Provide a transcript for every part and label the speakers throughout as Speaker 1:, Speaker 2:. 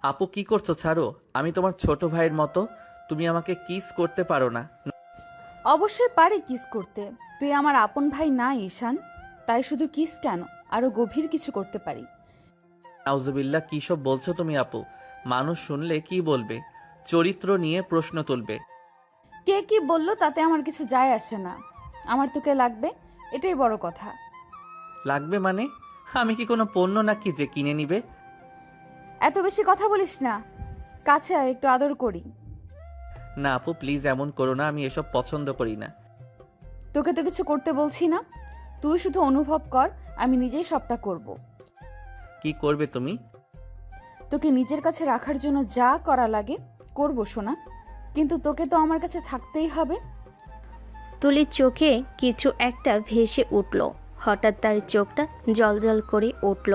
Speaker 1: আপু কি করছো? ছাড়ো, আমি তোমার ছোট ভাইয়ের মতো। তুমি আমাকে কিস করতে পারো না।
Speaker 2: অবশ্যই পারি কিস করতে। তুই আমার আপন ভাই না ঈশান, তাই শুধু কিস কেন, আরো গভীর কিছু করতে পারি।
Speaker 1: নাউজুবিল্লাহ, কি সব বলছো তুমি আপু? মানুষ শুনলে কি বলবে? চরিত্র নিয়ে প্রশ্ন তুলবে।
Speaker 2: কে কি বললো তাতে আমার কিছু যায় আসে না। আমার তোকে লাগবে, এটাই বড় কথা।
Speaker 1: লাগবে মানে? আমি কি কোনো পণ্য নাকি যে কিনে নিবে?
Speaker 2: এত বেশি কথা বলিস না, কাছে আয়, একটু আদর করি।
Speaker 1: না আপু, প্লিজ এমন করো না, আমি এসব পছন্দ করি না।
Speaker 2: তোকে তো কিছু করতে বলছি না, তুই শুধু অনুভব কর, আমি নিজেই সবটা করব।
Speaker 1: কি করবে তুমি?
Speaker 2: তোকে নিজের কাছে রাখার জন্য যা করা লাগে করব সোনা, কিন্তু তোকে তো আমার কাছে থাকতেই হবে।
Speaker 3: তুলির চোখে কিছু একটা ভেসে উঠল। হঠাৎ তার চোখটা জলজল করে উঠল,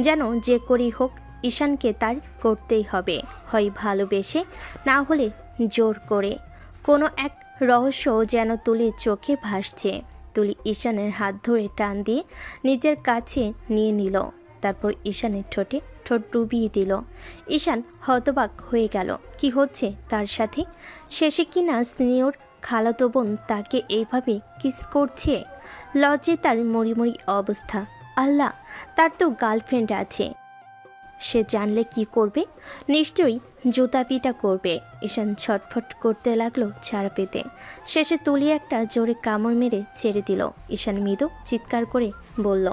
Speaker 3: যেন যে করেই হোক ঈশানকে তার করতেই হবে, হয় ভালোবেসে, না হলে জোর করে। কোনো এক রহস্য যেন তুলির চোখে ভাসছে। তুলি ঈশানের হাত ধরে টান দিয়ে নিজের কাছে নিয়ে নিল, তারপর ঈশানের ঠোঁটে ঠোঁট ডুবিয়ে দিল। ঈশান হতবাক হয়ে গেল, কি হচ্ছে তার সাথে? শেষে কিনা স্নেহর খালাতো বোন তাকে এইভাবে কিস করছে। লজ্জে তার মরিমরি অবস্থা। আল্লাহ, তার তো গার্লফ্রেন্ড আছে, সে জানলে কি করবে? নিশ্চয়ই জুতা পিটা করবে। ঈশান ছটফট করতে লাগলো ছাড়া পেতে। শেষে তুলি একটা জোরে কামড় মেরে ছেড়ে দিল। ঈশান মৃদু চিৎকার করে বলল,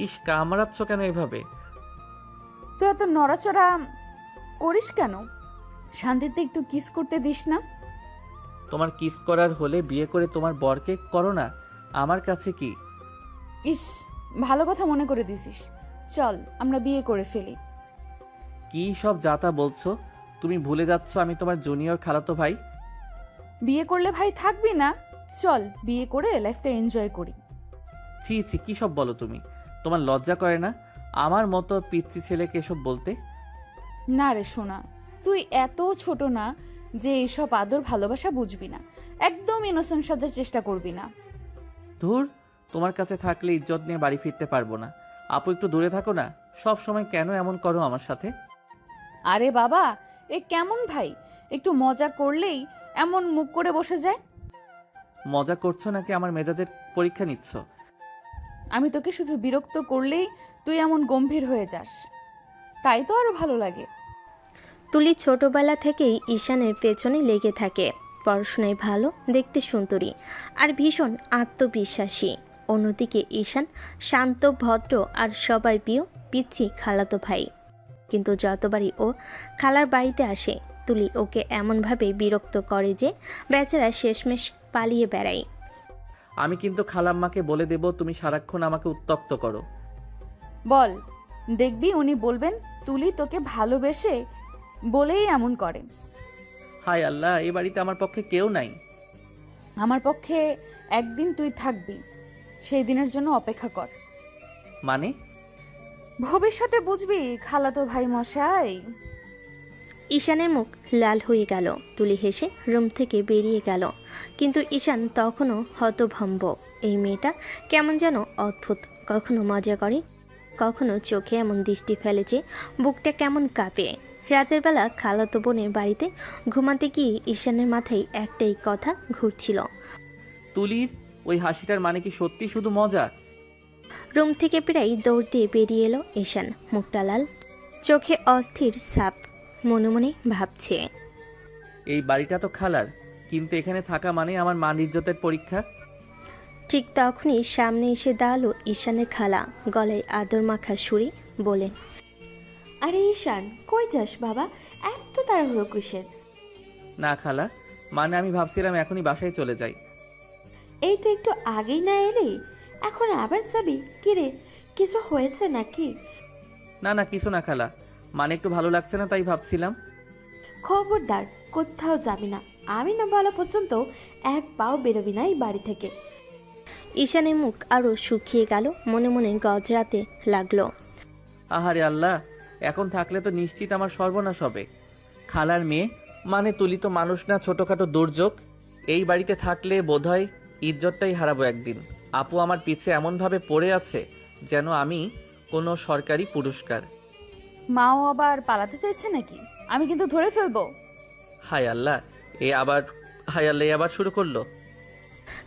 Speaker 1: ইস, কামড়াচ্ছ কেন এভাবে?
Speaker 2: তুই এত নড়াচড়া করিস কেন? শান্তিতে একটু কিস করতে দিস না?
Speaker 1: তোমার কিস করার হলে বিয়ে করে তোমার বরকে করো না, আমার কাছে কি?
Speaker 2: ইস, ভালো কথা মনে করে দিছিস। চল আমরা বিয়ে করে ফেলি।
Speaker 1: কি সব যাতা বলছো? তুমি ভুলে যাচ্ছ আমি তোমার জুনিয়র খালাতো ভাই।
Speaker 2: বিয়ে করলে ভাই থাকবি না? চল বিয়ে করে লাইফটা এনজয় করি।
Speaker 1: ছি ছি, কি সব বলো তুমি? তোমার লজ্জা করে না আমার মতো পিচ্চি ছেলেকে এসব বলতে?
Speaker 2: না রে সোনা, তুই এত ছোট না যে এসব আদর ভালোবাসা বুঝবি না। একদম ইনোসেন্ট সাজার চেষ্টা করবি না।
Speaker 1: ধুর, তোমার কাছে থাকলে ইজ্জত নিয়ে বাড়ি ফিরতে পারবো না। আপু একটু দূরে থাকো না। সব সময় কেন এমন করো আমার সাথে?
Speaker 2: আরে বাবা, এ কেমন ভাই? একটু মজা করলেই এমন মুখ করে বসে যায়।
Speaker 1: মজা করছো নাকি আমার মেজাজের পরীক্ষা নিচ্ছ?
Speaker 2: আমি তোকে শুধু বিরক্ত করলেই তুই এমন গম্ভীর হয়ে যাস, তাই তো আরো ভালো লাগে।
Speaker 3: তুলি ছোটবেলা থেকেই ঈশানের পেছনে লেগে থাকে। পড়াশোনায় ভালো, দেখতে সুন্দরী, আর ভীষণ আত্মবিশ্বাসী। অন্যদিকে ঈশান শান্ত, ভদ্র, আর সবার প্রিয় পিচ্ছি খালাতো ভাই। কিন্তু যতবারই ও খালার বাড়িতে আসে, তুলি ওকে এমনভাবে বিরক্ত করে যে বেচারা শেষমেশ পালিয়ে বেড়ায়।
Speaker 1: আমি কিন্তু খালাম্মাকে বলে দেব তুমি সারাক্ষণ আমাকে উত্তক্ত করো।
Speaker 2: বল, দেখবি উনি বলবেন তুলি তোকে ভালোবেসে বলেই এমন করে।
Speaker 1: হায় আল্লাহ, এই বাড়িতে আমার পক্ষে কেউ নাই।
Speaker 2: আমার পক্ষে একদিন তুই থাকবি, সেই দিনের জন্য অপেক্ষা কর।
Speaker 1: মানে?
Speaker 2: ভবিষ্যতে বুঝবি খালাতো ভাই মশাই।
Speaker 3: ঈশানের মুখ লাল হয়ে গেল। তুলি হেসে রুম থেকে বেরিয়ে গেল, কিন্তু ঈশান তখনও হতভম্ব। এই মেয়েটা কেমন যেন অদ্ভুত, কখনো মজা করে, কখনো চোখে এমন দৃষ্টি ফেলে যে বুকটা কেমন কাঁপে। রাতের বেলা খালাতো বোনের বাড়িতে ঘুমাতে গিয়ে ঈশানের মাথায় একটাই কথা ঘুরছিল।
Speaker 1: তুলির ওই হাসিটার মানে কি সত্যি শুধু মজা?
Speaker 3: রুম থেকে প্রায় দৌড় দিয়ে বেরিয়ে এলো ঈশান, মুখটা লাল, চোখে অস্থির ছাপ। মনে মনে ভাবছে,
Speaker 1: এই বাড়িটা তো খালার, কিন্তু এখানে থাকা মানে আমার মান ইজ্জতের পরীক্ষা।
Speaker 3: ঠিক তখনই সামনে এসে দাঁড়ালো ঈশানের খালা, গলায় আদর মাখা সুরে বলে,
Speaker 4: আরে ঈশান, কই যাস বাবা? এত তাড়াহুড়ো কিসের?
Speaker 1: না খালা, মানে আমি ভাবছিলাম এখনই বাসায় চলে যাই।
Speaker 4: এই তো একটু আগেই না এলি, এখন আবার যাবি? কিরে, কিছু হয়েছে নাকি?
Speaker 1: না না, কিছু না খালা, মানে একটু ভালো লাগছে না তাই ভাবছিলাম।
Speaker 4: খবরদার, কোথাও যাবি না। আমি না বলা পর্যন্ত এক পাও বেরোবি না এই বাড়ি থেকে।
Speaker 3: ঈশানের মুখ আরও শুকিয়ে গেল, মনে মনে গজরাতে লাগলো।
Speaker 1: আহারে আল্লাহ, এখন থাকলে তো নিশ্চিত আমার সর্বনাশ হবে। খালার মেয়ে মানে তুলি তো মানুষ না, ছোটখাটো দুর্যোগ। এই বাড়িতে থাকলে বোধহয় ইজ্জতটাই হারাবো একদিন। আপু আমার পিছে এমনভাবে পড়ে আছে যেন আমি কোনো সরকারি পুরস্কার।
Speaker 2: মাও আবার পালাতে চাইছে নাকি? আমি কিন্তু ধরে ফেলবো।
Speaker 1: হায় আল্লাহ, হায় আল্লাহ, এ আবার শুরু করলো।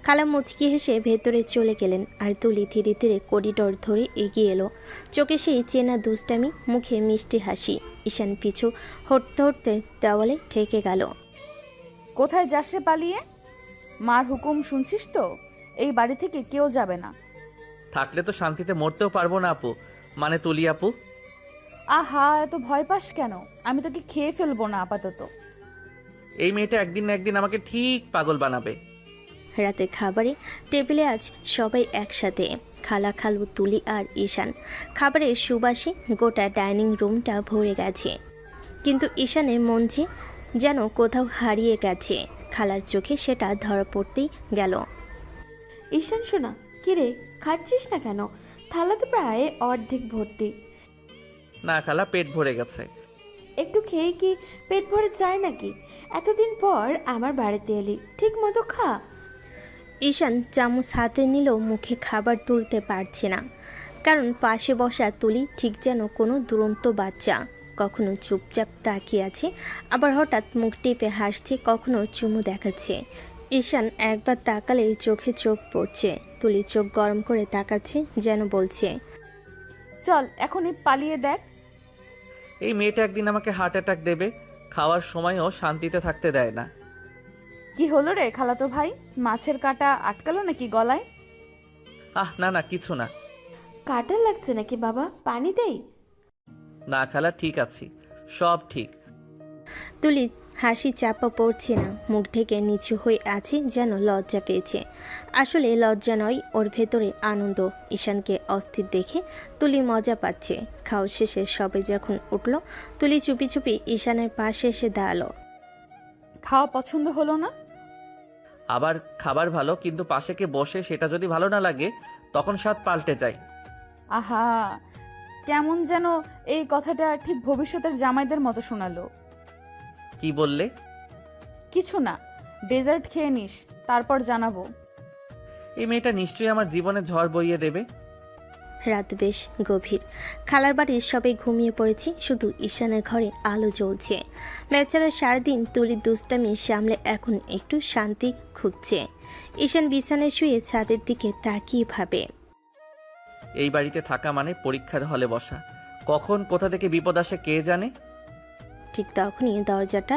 Speaker 3: খালা মুচকি হেসে ভেতরে চলে গেলেন আর তুলি ধীরে ধীরে করিডোর ধরে এগিয়ে এলো। চোখে সেই চেনা দুষ্টামি, মুখে মিষ্টি হাসি। ঈশান পিছু হটতে হটতে দেওয়ালে ঠেকে গেল।
Speaker 2: কোথায় যাস রে পালিয়ে? মার হুকুম শুনছিস তো? এই বাড়ি থেকে কেউ যাবে না।
Speaker 1: থাকলে তো শান্তিতে মরতেও পারবো না আপু, মানে তুলি আপু।
Speaker 2: আহা, এত ভয় পাস কেন? আমি তোকে খেয়ে ফেলবো না আপাতত।
Speaker 1: এই মেয়েটা একদিন না একদিন আমাকে ঠিক পাগল বানাবে।
Speaker 3: রাতে খাবারে টেবিলে আজ সবাই একসাথে, খালা, খালু, তুলি আর ঈশান। খাবারের সুবাসে গোটা ডাইনিং রুমটা ভরে গেছে, কিন্তু ঈশানের মন যেন কোথাও হারিয়ে গেছে। খালার চোখে সেটা ধরা পড়তেই গেল।
Speaker 4: ঈশান শোনা, কিরে খাচ্ছিস না কেন? থালা তো প্রায় অর্ধেক ভর্তি।
Speaker 1: না খালা, পেট ভরে গেছে।
Speaker 4: একটু খেয়ে কি পেট ভরে যায় নাকি? এতদিন পর আমার বাড়িতে এলি, ঠিক মতো খা।
Speaker 3: ঈশান চামচ হাতে নিলেও মুখে খাবার তুলতে পারছে না, কারণ পাশে বসা তুলি ঠিক যেন কোনো দুরন্ত বাচ্চা। কখনো চুপচাপ তাকিয়ে আছে, আবার হঠাৎ মুখ টিপে হাসছে, কখনো চুমু দেখাচ্ছে। ঈশান একবার তাকালে চোখে চোখ পড়ছে। তুলি চোখ গরম করে তাকাচ্ছে, যেন বলছে,
Speaker 2: চল এখনই পালিয়ে দেখ।
Speaker 1: এই মেয়েটা একদিন আমাকে হার্ট অ্যাটাক দেবে। খাওয়ার সময়ও শান্তিতে থাকতে দেয় না।
Speaker 2: কি হলো রে খালাতো ভাই? মাছের কাঁটা আটকালো নাকি গলায়?
Speaker 1: না না, কিছু না।
Speaker 4: কাটা লাগছে নাকি বাবা? পানি দেই?
Speaker 1: না খালা, ঠিক আছি, সব ঠিক।
Speaker 3: তুলি হাসি চাপা পড়ছে না, মুখ ঢেকে নিচু হয়ে আছে, যেন লজ্জা পেয়েছে। আসলে লজ্জা নয়, ওর ভেতরে আনন্দ। ঈশানকে অস্থির দেখে তুলি মজা পাচ্ছে। খাওয়া শেষে সবে যখন উঠল, তুলি চুপি চুপি ঈশানের পাশে এসে দাঁড়ালো।
Speaker 2: খাওয়া পছন্দ হলো না?
Speaker 1: আবার খাবার ভালো, কিন্তু পাশে কে বসে সেটা যদি ভালো না লাগে তখন স্বাদ পাল্টে যায়।
Speaker 2: আহা, কেমন যেন এই কথাটা ঠিক ভবিষ্যতের জামাইদের মতো শোনালো।
Speaker 1: কি বললে?
Speaker 2: কিছু না, ডেজার্ট খেয়ে নিস, তারপর জানাবো।
Speaker 1: এই মেয়েটা নিশ্চয়ই আমার জীবনে ঝড় বইয়ে দেবে।
Speaker 3: রাত বেশ গভীর। খালার বাড়ির সবাই ঘুমিয়ে পড়েছি, শুধু ঈশানের ঘরে আলো জ্বলছে। বেচারা সারাদিন তুলির দুষ্টামি সামলে এখন একটু শান্তি খুঁজছে। ঈশান বিছানায় শুয়ে ছাদের দিকে তাকিয়ে ভাবে,
Speaker 1: এই বাড়িতে থাকা মানে পরীক্ষার হলে বসা। কখন কোথা থেকে বিপদ আসে কে জানে।
Speaker 3: ঠিক তখনই দরজাটা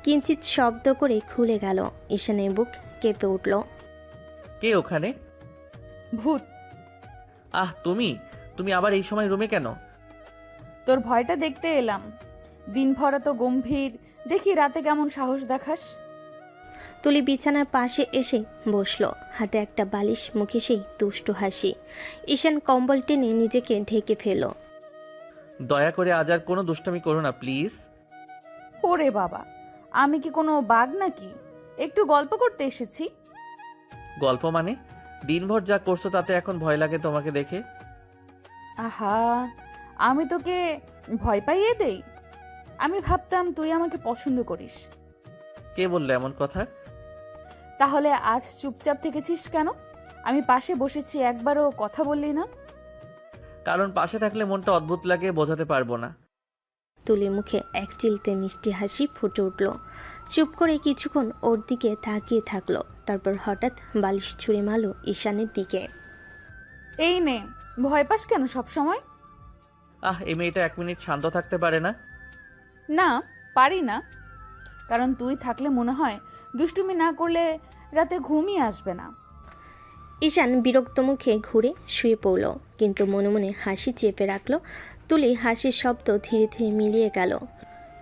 Speaker 3: কিঞ্চিত শব্দ করে খুলে গেল। ঈশানের বুক কেঁপে উঠল।
Speaker 1: কে ওখানে?
Speaker 2: ভূত।
Speaker 1: তুমি আবার এই সময় রুমে কেন?
Speaker 2: তোর ভয়টা দেখতে এলাম। দিন ভরা তো গম্ভীর, দেখি রাতে কেমন সাহস দেখাস।
Speaker 3: তুলি বিছানার পাশে এসে বসলো, হাতে একটা বালিশ, মুখে সেই দুষ্টু হাসি। ঈশান কম্বল টেনে নিজেকে ঢেকে ফেল।
Speaker 1: দয়া করে আজ আর কোনো দুষ্টামি করো না প্লিজ।
Speaker 2: ওরে বাবা, আমি কি কোনো বাঘ নাকি? একটু গল্প করতে এসেছি।
Speaker 1: গল্প মানে? দিনভর যা করছো তাতে এখন ভয় লাগে তোমাকে দেখে।
Speaker 2: আহা, আমি তোকে ভয় পাইয়ে দেই? আমি ভাবতাম তুই আমাকে পছন্দ করিস।
Speaker 1: কে বললো এমন কথা?
Speaker 2: তাহলে আজ চুপচাপ থেকেছিস কেন? আমি পাশে বসেছি, একবারও কথা বললি না।
Speaker 1: কারণ পাশে থাকলে মনটা অদ্ভুত লাগে, বোঝাতে পারবো না।
Speaker 3: তুলির মুখে এক চিলতে মিষ্টি হাসি ফুটে উঠল। চুপ করে কিছুক্ষণ ওর দিকে তাকিয়ে থাকলো, তারপর হঠাৎ বালিশ ছুঁড়ে মারল ঈশানের দিকে।
Speaker 2: এই নে, ভয় পাস কেন সব সময়?
Speaker 1: এই মেয়েটা 1 মিনিট শান্ত থাকতে পারে না?
Speaker 2: না, পারি না। কারণ তুই থাকলে মনে হয় দুষ্টুমি না করলে রাতে ঘুমই আসবে না।
Speaker 3: ঈশান বিরক্ত মুখে ঘুরে শুয়ে পড়ল, কিন্তু মনে মনে হাসি চেপে রাখল। তুলি হাসির শব্দ ধীরে ধীরে মিলিয়ে গেল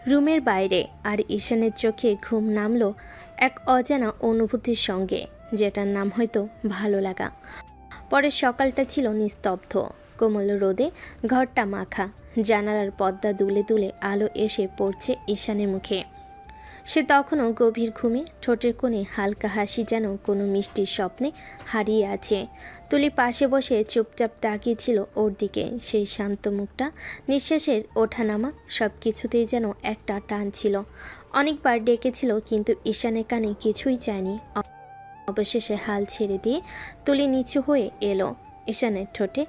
Speaker 3: রুমের বাইরে, আর ঈশানের চোখে ঘুম নামল এক অজানা অনুভূতির সঙ্গে, যেটার নাম হয়তো ভালো লাগা। পরের সকালটা ছিল নিস্তব্ধ, কোমল রোদে ঘরটা মাখা। জানালার পর্দা দুলে দুলে আলো এসে পড়ছে ঈশানের মুখে। সে তখনও গভীর ঘুমে, ঠোঁটের কোণে হালকা হাসি যেন কোনো মিষ্টি স্বপ্নে হারিয়ে আছে। তুলি পাশে বসে চুপচাপ তাকিয়েছিল ওর দিকে। সেই শান্ত মুখটা, নিঃশ্বাসের ওঠানামা, সব কিছুতেই যেন একটা টান ছিল। অনেকবার ডেকেছিল, কিন্তু ঈশানের কানে কিছুই চায়নি। অবশেষে হাল ছেড়ে দিয়ে তুলি নিচু হয়ে এলো ঈশানের ঠোঁটে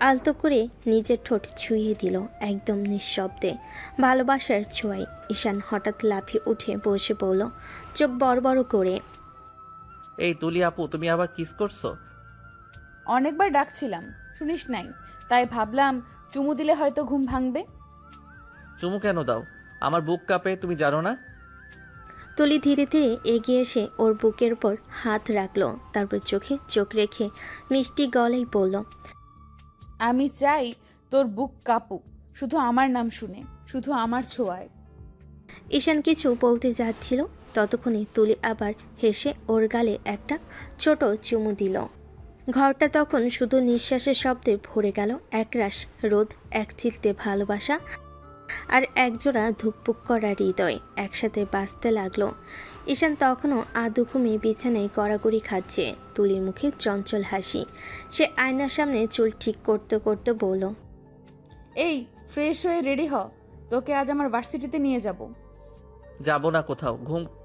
Speaker 3: আলতো করে নিজের ঠোঁট ছুঁয়ে দিল একদম নিঃশব্দে। ভালোবাসার ছোঁয়ায় ঈশান হঠাৎ লাফিয়ে উঠে বসে পড়ল, চোখ বড় বড় করে।
Speaker 1: এই তুলি আপু, তুমি আবার কিস করছো?
Speaker 2: অনেকবার ডাকছিলাম, শুনিস নাই, তাই ভাবলাম চুমু দিলে হয়তো ঘুম ভাঙবে।
Speaker 1: চুমু কেন দাও? আমার বুক কাঁপে, তুমি জানো না?
Speaker 3: তুলি ধীরে ধীরে এগিয়ে এসে ওর বুকের উপর হাত রাখলো, তারপর চোখে চোখ রেখে মিষ্টি গলায় বলল,
Speaker 2: আমি চাই তোর বুক কাঁপুক, শুধু আমার নাম শুনে, শুধু আমার ছোঁয়ায়।
Speaker 3: ঈশান কিছু বলতে যাচ্ছিল, ততক্ষণে তুলি আবার হেসে ওর গালে একটা ছোট চুমু দিল। ঘরটা তখন শুধু নিঃশ্বাসের শব্দে ভরে গেল। একরাশ রোদ, এক চিলতে ভালোবাসা আর একজোড়া ধুকপুক করা হৃদয় একসাথে বাঁচতে লাগলো। ঈশান তখনও আদু ঘুমিয়ে বিছানায় গড়াগড়ি খাচ্ছে। তুলির মুখে চঞ্চল হাসি। সে আয়নার সামনে চুল ঠিক করতে করতে বলল,
Speaker 2: এই ফ্রেশ হয়ে রেডি হ, তোকে আজ আমার ভার্সিটিতে নিয়ে যাব।
Speaker 1: যাবো না কোথাও,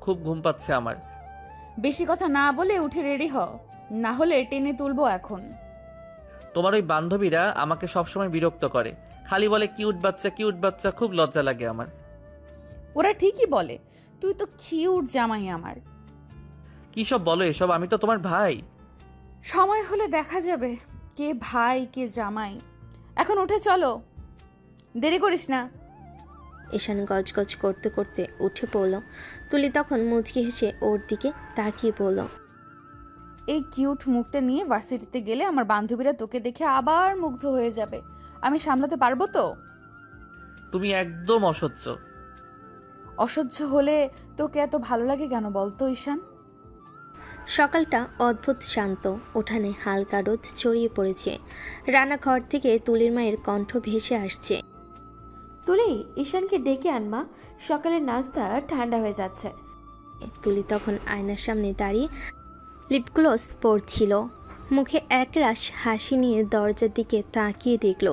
Speaker 1: খুব ঘুম পাচ্ছে আমার।
Speaker 2: বেশি কথা না বলে উঠে রেডি হ, না হলে টেনে তুলবো এখন।
Speaker 1: তোমার ওই বান্ধবীরা আমাকে সবসময় বিরক্ত করে, খালি বলে কিউট বাচ্চা কিউট বাচ্চা, খুব লজ্জা লাগে আমার।
Speaker 2: ওরা ঠিকই বলে, তুই তো কিউট জামাই আমার।
Speaker 1: কি সব বলো এসব? আমি তো তোমার ভাই।
Speaker 2: সময় হলে দেখা যাবে কে ভাই কে জামাই। এখন উঠে চলো, দেরি করিস না।
Speaker 3: ঈশান গজগজ করতে করতে উঠে পড়ল। তুলি তখন মুচকি হেসে ওর দিকে তাকিয়ে বলল,
Speaker 2: এই কিউট মুখটা নিয়ে ভার্সিটিতে গেলে আমার বান্ধবীরা তোকে দেখে আবার মুগ্ধ হয়ে যাবে। আমি সামলাতে পারবো তো?
Speaker 1: তুমি একদম অসহ্য।
Speaker 2: অসহ্য হলে তোকে এত ভালো লাগে কেন বলতো ঈশান?
Speaker 3: সকালটা অদ্ভুত শান্ত। উঠানে হালকা রোদ ছড়িয়ে পড়েছে। রান্নাঘর থেকে তুলির মায়ের কণ্ঠ ভেসে আসছে,
Speaker 4: তুলি, ঈশানকে ডেকে আনমা, সকালের নাস্তা ঠান্ডা হয়ে যাচ্ছে।
Speaker 3: তুলি তখন আয়নার সামনে দাঁড়িয়ে লিপগ্লস পরছিল। মুখে একরাশ হাসি নিয়ে দরজার দিকে তাকিয়ে দেখল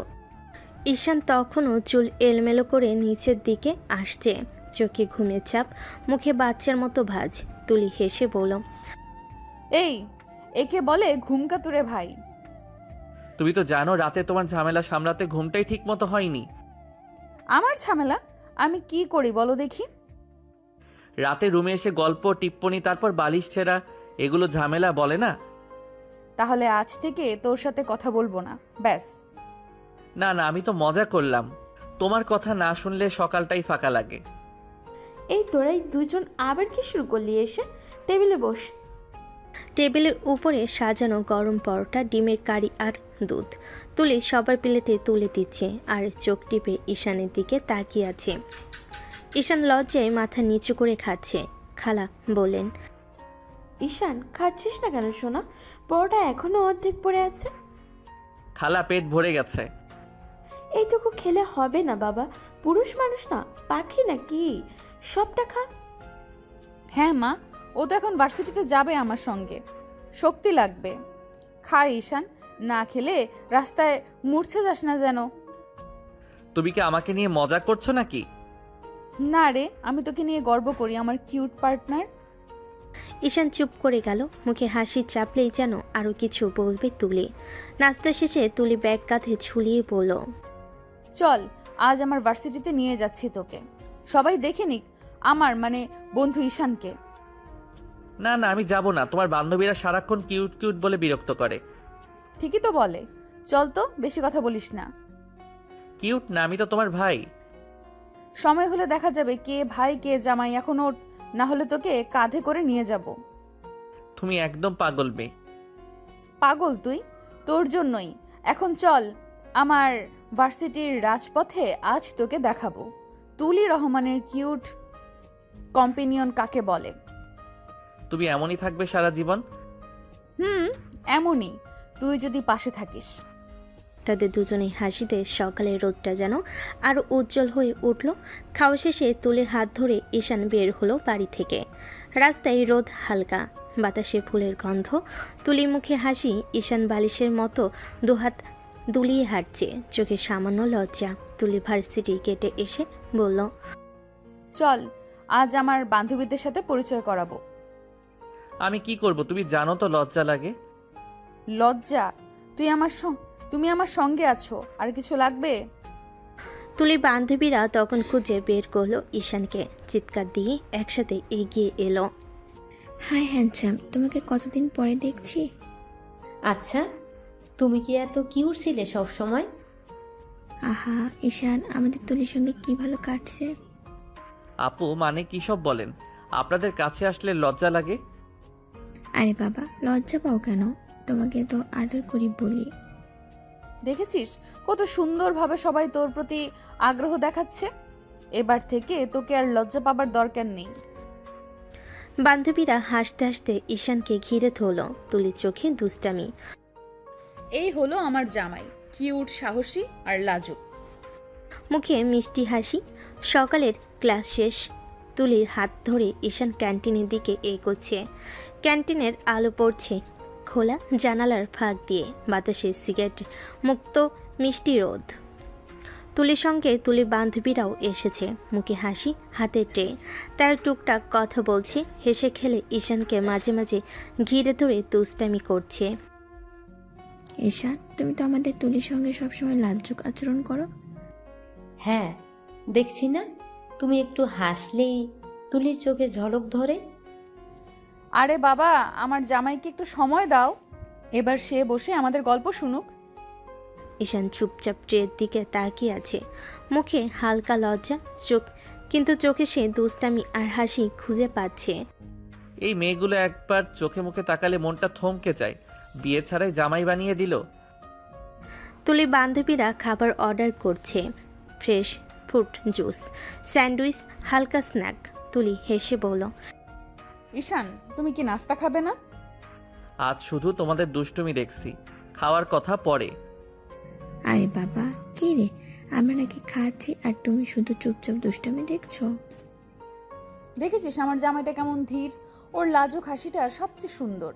Speaker 3: ঈশান তখনও চুল এলোমেলো করে নিচের দিকে আসছে, চোখে ঘুমের ছাপ, মুখে বাচ্চার মতো ভাঁজ। তুলি হেসে বলল,
Speaker 2: এই একে বলে ঘুমকাতুরে ভাই।
Speaker 1: তুমি তো জানো রাতে তোমার ঝামেলা সামলাতে ঘুমটাই ঠিক মতো হয়নি।
Speaker 2: আমার ঝামেলা আমি কি করি বলো দেখি?
Speaker 1: রাতে রুমে এসে গল্প টিপ্পনি, তারপর বালিশ ছেঁড়া, এগুলো ঝামেলা বলে না?
Speaker 2: তাহলে আজ থেকে তোর সাথে কথা বলবো না, ব্যাস।
Speaker 1: না না, আমি তো মজা করলাম। তোমার কথা না শুনলে সকালটাই ফাঁকা লাগে।
Speaker 4: এই তোরাই দুজন আবার কি শুরু করলি? এসে টেবিলে বস।
Speaker 3: টেবিলের উপরে সাজানো গরম পরোটা, ডিমের কারি আর দুধ। তুলি সবার প্লেটে তুলে দিচ্ছে আর চোখ টিপে ঈশানের দিকে তাকিয়ে আছে। ঈশান লজ্জায় মাথা নিচু করে খাচ্ছে। খালা বলেন,
Speaker 4: ঈশান, খাচ্ছিস না কেন সোনা? পরোটা এখনো অর্ধেক পড়ে আছে।
Speaker 1: খালা পেট ভরে গেছে।
Speaker 4: এইটুকু খেলে হবে না বাবা, পুরুষ মানুষ না, পাখি নাকি? সবটা খা।
Speaker 2: হ্যাঁ মা, ও তো এখন ভার্সিটিতে যাবে আমার সঙ্গে, শক্তি লাগবে। খা ঈশান, না খেলে রাস্তায় মূর্ছে যাস না যেন।
Speaker 1: তুমি কি আমাকে নিয়ে মজা করছো নাকি?
Speaker 2: না রে, আমি তোকে নিয়ে গর্ব করি, আমার কিউট পার্টনার।
Speaker 3: ঈশান চুপ করে গেল। মুখে হাসি চাপলেই যেন আরও কিছু বলবে তুলি। নাস্তা শেষে তুলি ব্যাগ কাঁধে ঝুলিয়ে বলল,
Speaker 2: চল, আজ আমার ভার্সিটিতে নিয়ে যাচ্ছি তোকে, সবাই দেখে নিক আমার মানে বন্ধু ঈশানকে।
Speaker 1: না না, আমি যাব না। তোমার বান্ধবীরা সারাক্ষণ কিউট কিউট বলে বিরক্ত করে।
Speaker 2: ঠিকই তো বলে, চল তো, বেশি কথা বলিস না।
Speaker 1: কিউট না, আমি তো তোমার ভাই।
Speaker 2: সময় হলে দেখা যাবে কে ভাই কে জামাই। এখন ওঠ, না হলে তোকে কাঁধে করে নিয়ে যাব।
Speaker 1: তুমি একদম পাগল মেয়ে।
Speaker 2: পাগল তুই? তোর জন্যই। এখন চল, আমার ভার্সিটির রাজপথে আজ তোকে দেখাবো তুলি রহমানের কিউট কম্পেনিয়ন কাকে বলে।
Speaker 1: তুমি এমনই থাকবে সারা জীবন।
Speaker 2: এমনই, তুই যদি পাশে থাকিস।
Speaker 3: তাদের দুজনেই হাসিতে সকালের রোদটা যেন আরও উজ্জ্বল হয়ে উঠল। খাওয়া শেষে তুলে হাত ধরে ঈশান বের হলো বাড়ি থেকে। রাস্তায় রোদ হালকা, বাতাসে ফুলের গন্ধ, তুলি মুখে হাসি। ঈশান বালিশের মতো দুহাত দুলিয়ে হাঁটছে, চোখে সামান্য লজ্জা। তুলি ভার্সিটি গেটে এসে বলল,
Speaker 2: চল, আজ আমার বান্ধবীদের সাথে পরিচয় করাবো।
Speaker 1: আমি কি করব? তুমি জানো তো লজ্জা লাগে।
Speaker 2: লজ্জা? তুমি আমার সঙ্গে আছো, আর কিছু লাগবে?
Speaker 3: তুলির বান্ধবীরা তখন খুঁজে বের করলো ঈশানকে, চিৎকার দিয়ে একসাথে এগিয়ে এলো।
Speaker 5: হাই হ্যান্ডসাম, তোমাকে কতদিন পরে দেখছি।
Speaker 6: আচ্ছা, তুমি কি এত কিউট ছিলে সব সময়?
Speaker 5: আহা ঈশান, আমাদের তুলির সঙ্গে কি ভালো কাটছে।
Speaker 1: আপু মানে কি সব বলেন? আপনাদের কাছে আসলে লজ্জা লাগে?
Speaker 5: আরে বাবা, লজ্জা পাও কেন? তোমাকে তো আদর করি বলি।
Speaker 2: দেখেছিস কত সুন্দরভাবে সবাই তোর প্রতি আগ্রহ দেখাচ্ছে। এবার থেকে তোকে আর লজ্জা পাবার দরকার নেই।
Speaker 3: বান্ধবীরা হাসতে হাসতে ঈশানকে ঘিরে ধরলো, তুলির চোখে দুষ্টামি।
Speaker 2: এই হলো আমার জামাই, কিউট, সাহসী আর লাজুক।
Speaker 3: মুখে মিষ্টি হাসি। সকালের ক্লাস শেষ। তুলির হাত ধরে ঈশান ক্যান্টিনের দিকে এগোচ্ছে। ক্যান্টিনের আলো পড়ছে খোলা জানালার ফাঁক দিয়ে, বাতাসে সিগারেট মুক্ত মিষ্টি রোদ। তুলির সঙ্গে তুলির বান্ধবীরাও এসেছে, মুখে হাসি, হাতে ট্রে। তার টুকটাক কথা বলছে, হেসে খেলে ঈশানকে মাঝে মাঝে ঘিরে ধরে দুষ্টামি করছে।
Speaker 5: ঈশান, তুমি তো আমাদের তুলির সঙ্গে সবসময় লাজ্জুক আচরণ করো।
Speaker 6: হ্যাঁ, দেখছি না, তুমি একটু হাসলেই তুলির চোখে ঝলক ধরে।
Speaker 2: আরে বাবা, আমার জামাইকে একটু সময় দাও, এবার সে বসে আমাদের গল্প শুনুক।
Speaker 3: ঈশান চুপচাপ ট্রের দিকে তাকিয়ে আছে, মুখে হালকা লজ্জা, কিন্তু চোখে সে দুষ্টামি আর হাসি খুঁজে পাচ্ছে।
Speaker 1: এই মেয়েগুলো একবার চোখে মুখে তাকালে মনটা থমকে যায়। বিয়ে ছাড়াই জামাই বানিয়ে দিল।
Speaker 3: তুলি বান্ধবীরা খাবার অর্ডার করছে, ফ্রেশ ফ্রুট জুস, স্যান্ডউইচ, হালকা স্ন্যাক। তুলি হেসে বলল,
Speaker 2: ঈশান, তুমি কি নাস্তা খাবে না?
Speaker 1: আজ শুধু তোমাদের দুষ্টুমি দেখছি, খাওয়ার কথা পরে।
Speaker 5: আরে বাবা, কি রে, আমরা নাকি খাচ্ছি আর তুমি শুধু চুপচাপ দুষ্টামি দেখছো।
Speaker 2: দেখেছিস আমার জামাইটা কেমন ধীর, ওর লাজুক হাসিটা সবচেয়ে সুন্দর।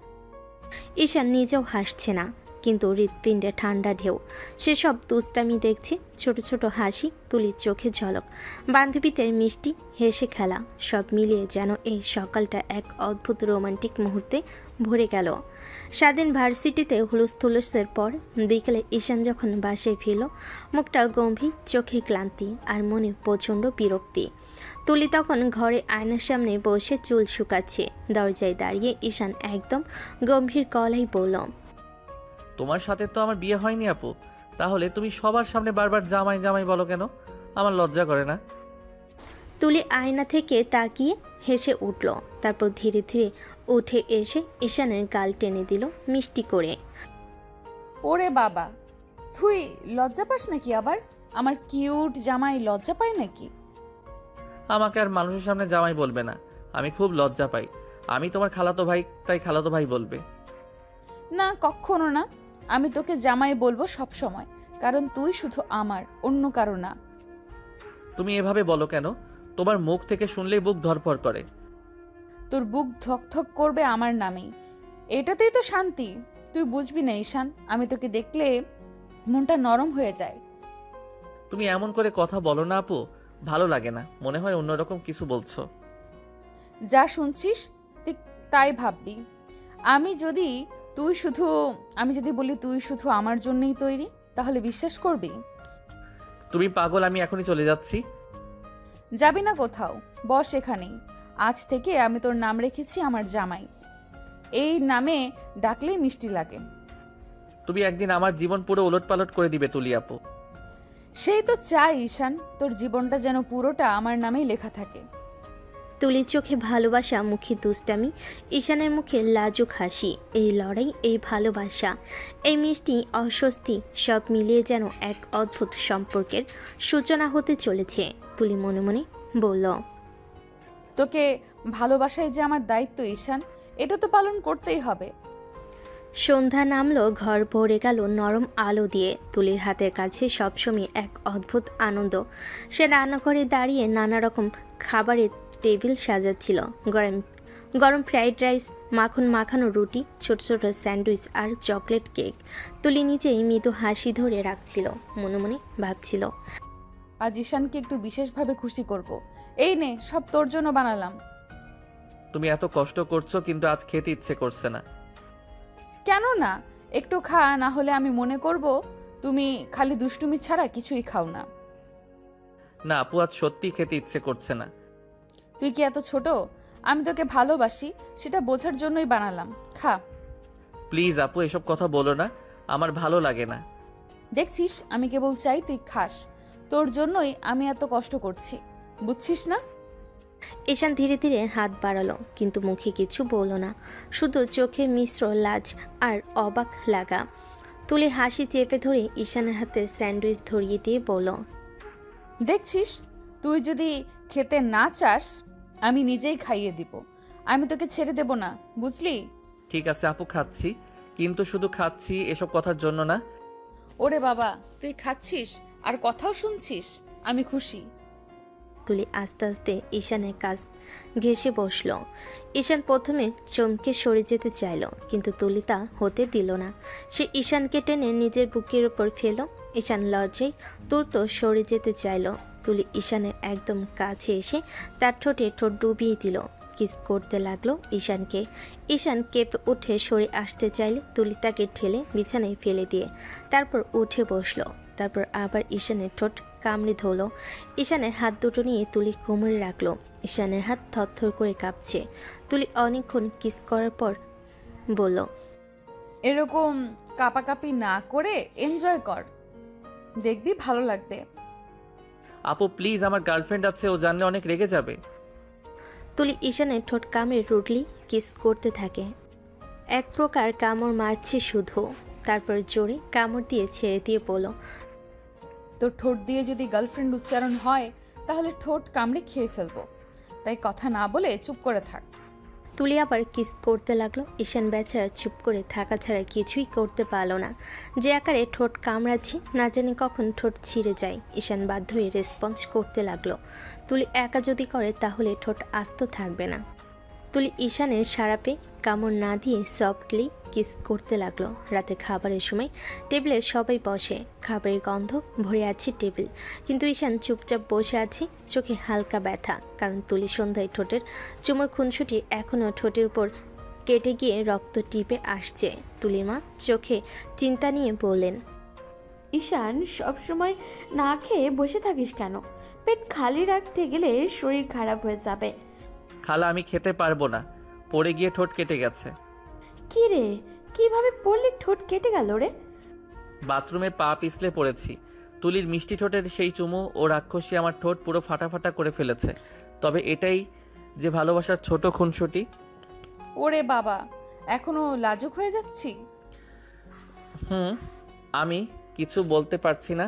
Speaker 3: ঈশান নিজেও হাসছে না, কিন্তু হৃৎপিণ্ডে ঠান্ডা ঢেউ। সেসব দুষ্টামি দেখছে, ছোট ছোট হাসি, তুলির চোখে ঝলক, বান্ধবীদের মিষ্টি হেসে খেলা, সব মিলিয়ে যেন এই সকালটা এক অদ্ভুত রোমান্টিক মুহূর্তে ভরে গেল। স্বাধীন ভার্সিটিতে হুলুস্থুলুসের পর বিকেলে ঈশান যখন বাসায় ফিরল, মুখটা গম্ভীর, চোখে ক্লান্তি আর মনে প্রচণ্ড বিরক্তি। তুলি তখন ঘরে আয়নার সামনে বসে চুল শুকাচ্ছে। দরজায় দাঁড়িয়ে ঈশান একদম গম্ভীর গলায় বলল,
Speaker 1: তোমার সাথে তো আমার বিয়ে হয়নি আপু, তাহলে তুমি সবার সামনে বারবার জামাই জামাই বলো কেন? আমার লজ্জা করে না?
Speaker 3: তুলি আয়না থেকে তাকিয়ে হেসে উঠল, তারপর ধীরে ধীরে উঠে এসে ঈশানের গাল টেনে দিল মিষ্টি করে।
Speaker 2: ওরে বাবা, তুই লজ্জা পাস নাকি আবার? আমার কিউট জামাই লজ্জা পায় নাকি?
Speaker 1: আমাকে আর মানুষের সামনে জামাই বলবে না, আমি খুব লজ্জা পাই। আমি তোমার খালাতো ভাই, তাই খালাতো ভাই বলবে।
Speaker 2: না, কখনো না। আমি তোকে জামাই বলবো সব সময়, কারণ তুই শুধু আমার, অন্য কারো না।
Speaker 1: তুমি এভাবে বলো কেন? তোমার মুখ থেকে শুনলেই বুক ধড়ফড় করে।
Speaker 2: তোর বুক ধকধক করবে আমার নামেই, এটাতেই তো শান্তি। তুই বুঝবি না ঈশান, আমি তোকে দেখলে মনটা নরম হয়ে যায়।
Speaker 1: তুমি এমন করে কথা বলো না আপু, ভালো লাগে না, মনে হয় অন্যরকম কিছু বলছো।
Speaker 2: যা শুনছিস তুই তাই ভাববি। আমি যদি বলি তুই শুধু আমার জন্যই তৈরি, তাহলে বিশ্বাস করবি?
Speaker 1: তুমি পাগল, আমি এখনই চলে যাচ্ছি।
Speaker 2: যাবি না কোথাও, বস এখানেই। আজ থেকে আমি তোর নাম রেখেছি আমার জামাই। এই নামে ডাকলেই মিষ্টি লাগে।
Speaker 1: তুমি একদিন আমার জীবন পুরো ওলটপালট করে দিবে তুলি আপু।
Speaker 2: সেই তো চাই ঈশান, তোর জীবনটা যেন পুরোটা আমার নামেই লেখা থাকে।
Speaker 3: তুলির চোখে ভালোবাসা, মুখে দুষ্টামি, ঈশানের মুখে লাজুক হাসি। এই লড়াই, এই ভালোবাসা, এই মিষ্টি অস্বস্তি, সব মিলিয়ে যেন এক অদ্ভুত সম্পর্কের সূচনা হতে চলেছে। তুলি মনে মনে বলল,
Speaker 2: তোকে ভালোবাসাই যে আমার দায়িত্ব ঈশান, এটা তো পালন করতেই হবে।
Speaker 3: সন্ধ্যা নামলো, ঘর ভরে গেল নরম আলো দিয়ে। তুলির হাতের কাছে সবসময় এক অদ্ভুত আনন্দ। সে রান্নাঘরে দাঁড়িয়ে নানা রকম খাবারের টেবিল সাজাচ্ছিল। গরম গরম ফ্রাইড রাইস, মাখন মাখানো রুটি, ছোট ছোট স্যান্ডউইচ আর চকলেট কেক। তুলি নিজেই মৃদু হাসি ধরে রাখছিল, মনে মনে ভাবছিল,
Speaker 2: আজ ঈশানকে একটু বিশেষভাবে খুশি করব। এই নে, সব তোর জন্য বানালাম।
Speaker 1: তুমি এত কষ্ট করছো, কিন্তু আজ খেতে ইচ্ছে করছে না।
Speaker 2: কেন না? একটু খা, না হলে আমি মনে করব তুমি খালি দুষ্টুমি ছাড়া কিছুই খাও না।
Speaker 1: না আপু, আজ সত্যি খেতে ইচ্ছে করছে না।
Speaker 2: তুই কি এত ছোট? আমি তোকে ভালোবাসি সেটা বোঝার জন্যই বানালাম, খা।
Speaker 1: প্লিজ আপু, এসব কথা বলো না, আমার ভালো লাগে না।
Speaker 2: দেখছিস আমি কেবল চাই তুই খাস, তোর জন্যই আমি এত কষ্ট করছি, বুঝছিস না?
Speaker 3: ঈশান ধীরে ধীরে হাত বাড়ালো, কিন্তু মুখে কিছু বলল না, শুধু চোখে মিশ্র লাজ আর অবাক লাগা। তুলি হাসি চেপে ধরে ঈশানের হাতে স্যান্ডউইচ ধরিয়ে দিয়ে বলল,
Speaker 2: দেখছিস, তুই যদি খেতে না চাস আমি নিজেই খাইয়ে দিব, আমি তোকে ছেড়ে দেব না, বুঝলি?
Speaker 1: ঠিক আছে আপু, খাচ্ছি, কিন্তু শুধু খাচ্ছি এসব কথার জন্য না।
Speaker 2: ওরে বাবা, তুই খাচ্ছিস আর কথাও শুনছিস, আমি খুশি।
Speaker 3: তুলি আস্তে আস্তে ঈশানের কাছ ঘেঁষে বসল। ঈশান প্রথমে চমকে সরে যেতে চাইল, কিন্তু তুলি তা হতে দিল না। সে ঈশানকে টেনে নিজের বুকের উপর ফেল। ঈশান লজ্জায় দ্রুত সরে যেতে চাইল। তুলি ঈশানের একদম কাছে এসে তার ঠোঁটে ঠোঁট ডুবিয়ে দিল, কিস করতে লাগলো ঈশানকে। ঈশান কেঁপে উঠে সরে আসতে চাইলে তুলি তাকে ঠেলে বিছানায় ফেলে দিয়ে তারপর উঠে বসলো। তারপর আবার ঈশানের ঠোঁট কামড়ে ধরল। ঈশানের হাত দুটো নিয়ে তুলির কোমরে রাখলো। ঈশানের হাত থরথর করে কাঁপছে। তুলি অনেকক্ষণ কিস করার পর বলল,
Speaker 2: এরকম কাপাকাপি না করে এনজয় কর, দেখবি ভালো লাগবে।
Speaker 1: আপু প্লিজ, আমার গার্লফ্রেন্ড আছে, ও জানলে অনেক রেগে যাবে।
Speaker 3: তুলি ঈশানের ঠোঁট কামড়ে রুটলি কিস করতে থাকে। এক প্রকার কামড় মারছে শুধু, তারপর জোরে কামড় দিয়ে ছেড়ে দিয়ে বলল,
Speaker 2: তোর ঠোঁট দিয়ে যদি গার্লফ্রেন্ড উচ্চারণ হয় তাহলে ঠোঁট কামড়ে খেয়ে ফেলবো, তাই কথা না বলে চুপ করে থাক।
Speaker 3: তুলি আবার কিস করতে লাগলো। ঈশান বেচারা চুপ করে থাকা ছাড়া কিছুই করতে পারল না। যে আকারে ঠোঁট কামড়াচ্ছে না জানি কখন ঠোঁট ছিঁড়ে যায়। ঈশান বাধ্য হয়ে রেসপন্স করতে লাগলো। তুলি একা যদি করে তাহলে ঠোঁট আস্ত থাকবে না। তুলি ঈশানের সারাপে কামড় না দিয়ে সফটলি কিস করতে লাগলো। রাতে খাবারের সময় টেবিলে সবাই বসে, খাবারের গন্ধ ভরে আছে টেবিল, কিন্তু ঈশান চুপচাপ বসে আছে, চোখে হালকা ব্যথা, কারণ তুলি সন্ধ্যায় ঠোঁটের চুমোর খুনসুটি এখনও ঠোঁটের উপর কেটে গিয়ে রক্ত টিপে আসছে। তুলির মা চোখে চিন্তা নিয়ে বললেন,
Speaker 4: ঈশান, সবসময় না খেয়ে বসে থাকিস কেন? পেট খালি রাখতে গেলে শরীর খারাপ হয়ে যাবে।
Speaker 1: খালা, আমি খেতে পারবো না, পড়ে গিয়ে ঠোঁট কেটে গেছে।
Speaker 4: কি রে, কিভাবে পড়লি ঠোঁট কেটে গেল রে?
Speaker 1: বাথরুমে পা পিছলে পড়েছি। তুলির মিষ্টি ঠোঁটের সেই চুমু ও রাক্ষসী আমার ঠোঁট পুরো ফাটা ফাটা করে ফেলেছে। তবে এটাই যে ভালোবাসার ছোট খুনসুটি।
Speaker 2: ওরে বাবা, এখনো লাজুক হয়ে যাচ্ছি।
Speaker 1: আমি কিছু বলতে পারছি না।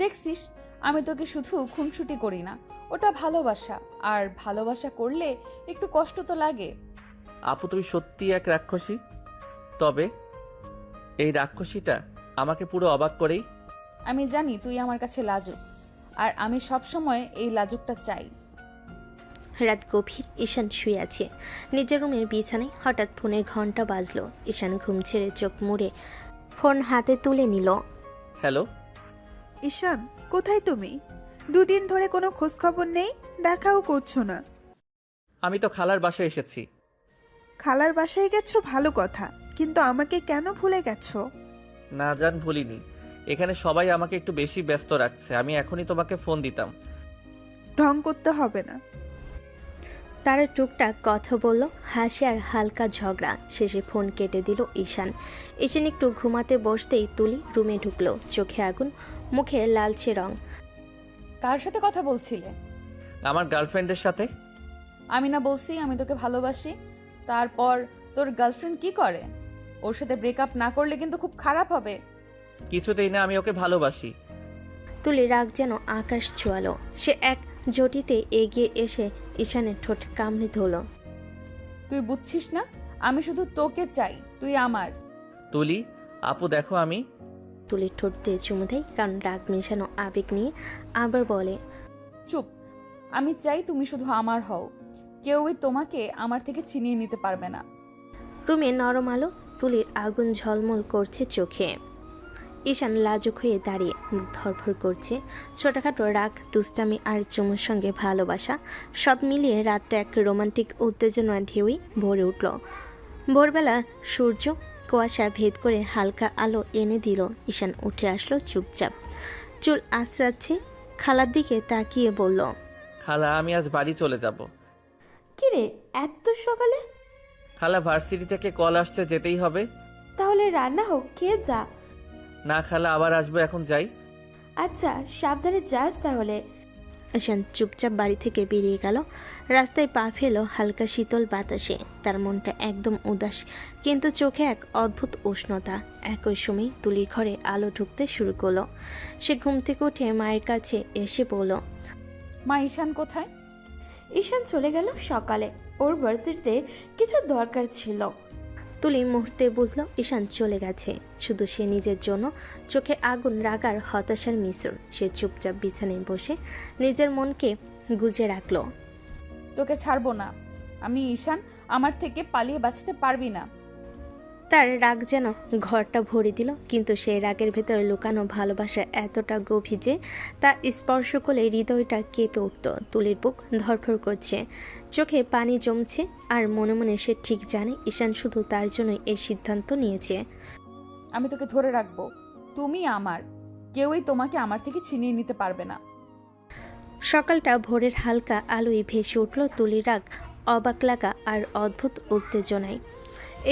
Speaker 2: দেখছিস, আমি তোকে শুধু খুনসুটি করি না, ওটা ভালোবাসা, আর ভালোবাসা করলে একটু কষ্ট তো লাগে।
Speaker 1: আপু তুমি সত্যি এক রাক্ষসী। তবে এই রাক্ষসীটা আমাকে পুরো অবাক করেই।
Speaker 2: আমি জানি তুই আমার কাছে লাজুক, আর আমি সব সময় এই লাজুকটা চাই।
Speaker 3: রাত গভীর। ঈশান শুয়ে আছে নিজের রুমের বিছানায়। হঠাৎ ফোনের ঘন্টা বাজলো। ঈশান ঘুম ছেড়ে চোখ মুড়ে ফোন হাতে তুলে নিল।
Speaker 1: হ্যালো
Speaker 7: ঈশান, কোথায় তুমি? দুদিন ধরে কোনো খোঁজখবর নেই, দেখাও করছো না।
Speaker 1: আমি তো খালার বাসায় এসেছি।
Speaker 7: খালার বাসায় গেছো ভালো কথা, কিন্তু আমাকে কেন ভুলে গেছো?
Speaker 1: না জান, ভুলিনি। এখানে সবাই আমাকে একটু বেশি ব্যস্ত রাখছে, আমি এখনই তোমাকে ফোন দিতাম।
Speaker 7: ঢং করতে হবে না।
Speaker 3: তারা টুকটাক কথা বলল, হাসি আর হালকা ঝগড়া। শেষে ফোন কেটে দিল ঈশান। ঈশান একটু ঘুমাতে বসতেই তুলি রুমে ঢুকলো, চোখে আগুন, মুখে লালচে রং।
Speaker 2: কার সাথে কথা বলছিলে?
Speaker 1: আমার গার্লফ্রেন্ডের সাথে।
Speaker 2: আমি না বলছি আমি তোকে ভালোবাসি? তারপর তোর গার্লফ্রেন্ড কি করে? ওর সাথে ব্রেকআপ না করলে কিন্তু খুব খারাপ হবে।
Speaker 1: কিছুতেই না, আমি ওকে ভালোবাসি।
Speaker 3: তুলি রাগ যেন আকাশ ছোঁয়ালো। সে এক জটিতে এগিয়ে এসে ঈশানের ঠোঁট কামড়ে ধরল।
Speaker 2: তুই বুঝছিস না, আমি শুধু তোকে চাই, তুই আমার।
Speaker 1: তুলি, আপু দেখো আমি।
Speaker 3: তুলির ঠোঁট দিয়ে চুমু দেয়, কারণ রাগ মেশানো আবেগ নিয়ে আবার বলে,
Speaker 2: চুপ, আমি চাই তুমি শুধু আমার হও, কেউই তোমাকে আমার থেকে ছিনিয়ে নিতে পারবে না।
Speaker 3: রুমে নরম আলো, তুলির আগুন ঝলমল করছে চোখে। ঈশান লাজুক হয়ে দাঁড়িয়ে, মুখ ধরফর করছে। ছোটখাটো রাগ, দুষ্টামি আর চুমুর সঙ্গে ভালোবাসা, সব মিলিয়ে রাতটা এক রোমান্টিক উত্তেজনা ঢেউই ভরে উঠল। ভোরবেলা সূর্য কুয়াশা ভেদ করে হালকা আলো এনে দিল। ঈশান উঠে আসলো চুপচাপ, চুল আঁচড়াচ্ছে। খালার দিকে তাকিয়ে বলল,
Speaker 1: খালা আমি আজ বাড়ি চলে যাব।
Speaker 4: কিরে এত সকালে?
Speaker 1: খালা ভার্সিটি থেকে কল আসছে, যেতেই হবে।
Speaker 4: তাহলে রান্না হোক, খেয়ে যা।
Speaker 1: না খালা, আবার আসবো, এখন যাই।
Speaker 4: আচ্ছা সাবধানে যাস তাহলে।
Speaker 3: ঈশান চুপচাপ বাড়ি থেকে বেরিয়ে গেল। রাস্তায় পা ফেলো হালকা শীতল বাতাসে। তার মনটা একদম উদাস, কিন্তু চোখে এক অদ্ভুত উষ্ণতা। একই সময় তুলির ঘরে আলো ঢুকতে শুরু করলো। সে ঘুম থেকে উঠে মায়ের কাছে এসে বলল,
Speaker 2: মা, ঈশান কোথায়?
Speaker 4: ঈশান চলে গেল সকালে, ওর ভার্সিটিতে কিছু দরকার ছিল।
Speaker 3: তুলি মুহূর্তে বুঝলো ঈশান চলে গেছে। শুধু সে নিজের জন্য, চোখে আগুন, রাগ আর হতাশার মিশ্রণ। সে চুপচাপ বিছানায় বসে নিজের মনকে গুজে রাখলো।
Speaker 2: তোকে ছাড়বো না আমি, ঈশান। আমার থেকে পালিয়ে বাঁচতে পারবি না।
Speaker 3: তার রাগ যেন ঘরটা ভরে দিল, কিন্তু সেই রাগের ভেতরে লুকানো ভালোবাসা এতটা গভীর যে তা স্পর্শ করলে হৃদয়টা কেঁপে উঠত। তুলির বুক ধরফর করছে, চোখে পানি জমছে, আর মনে মনে সে ঠিক জানে ঈশান শুধু তার জন্য এই সিদ্ধান্ত নিয়েছে।
Speaker 2: আমি তোকে ধরে রাখবো, তুমি আমার। কেউই তোমাকে আমার থেকে ছিনিয়ে নিতে পারবে না।
Speaker 3: সকালটা ভোরের হালকা আলোয় ভেসে উঠল তুলির রাগ, অবাক লাগা আর অদ্ভুত উত্তেজনায়।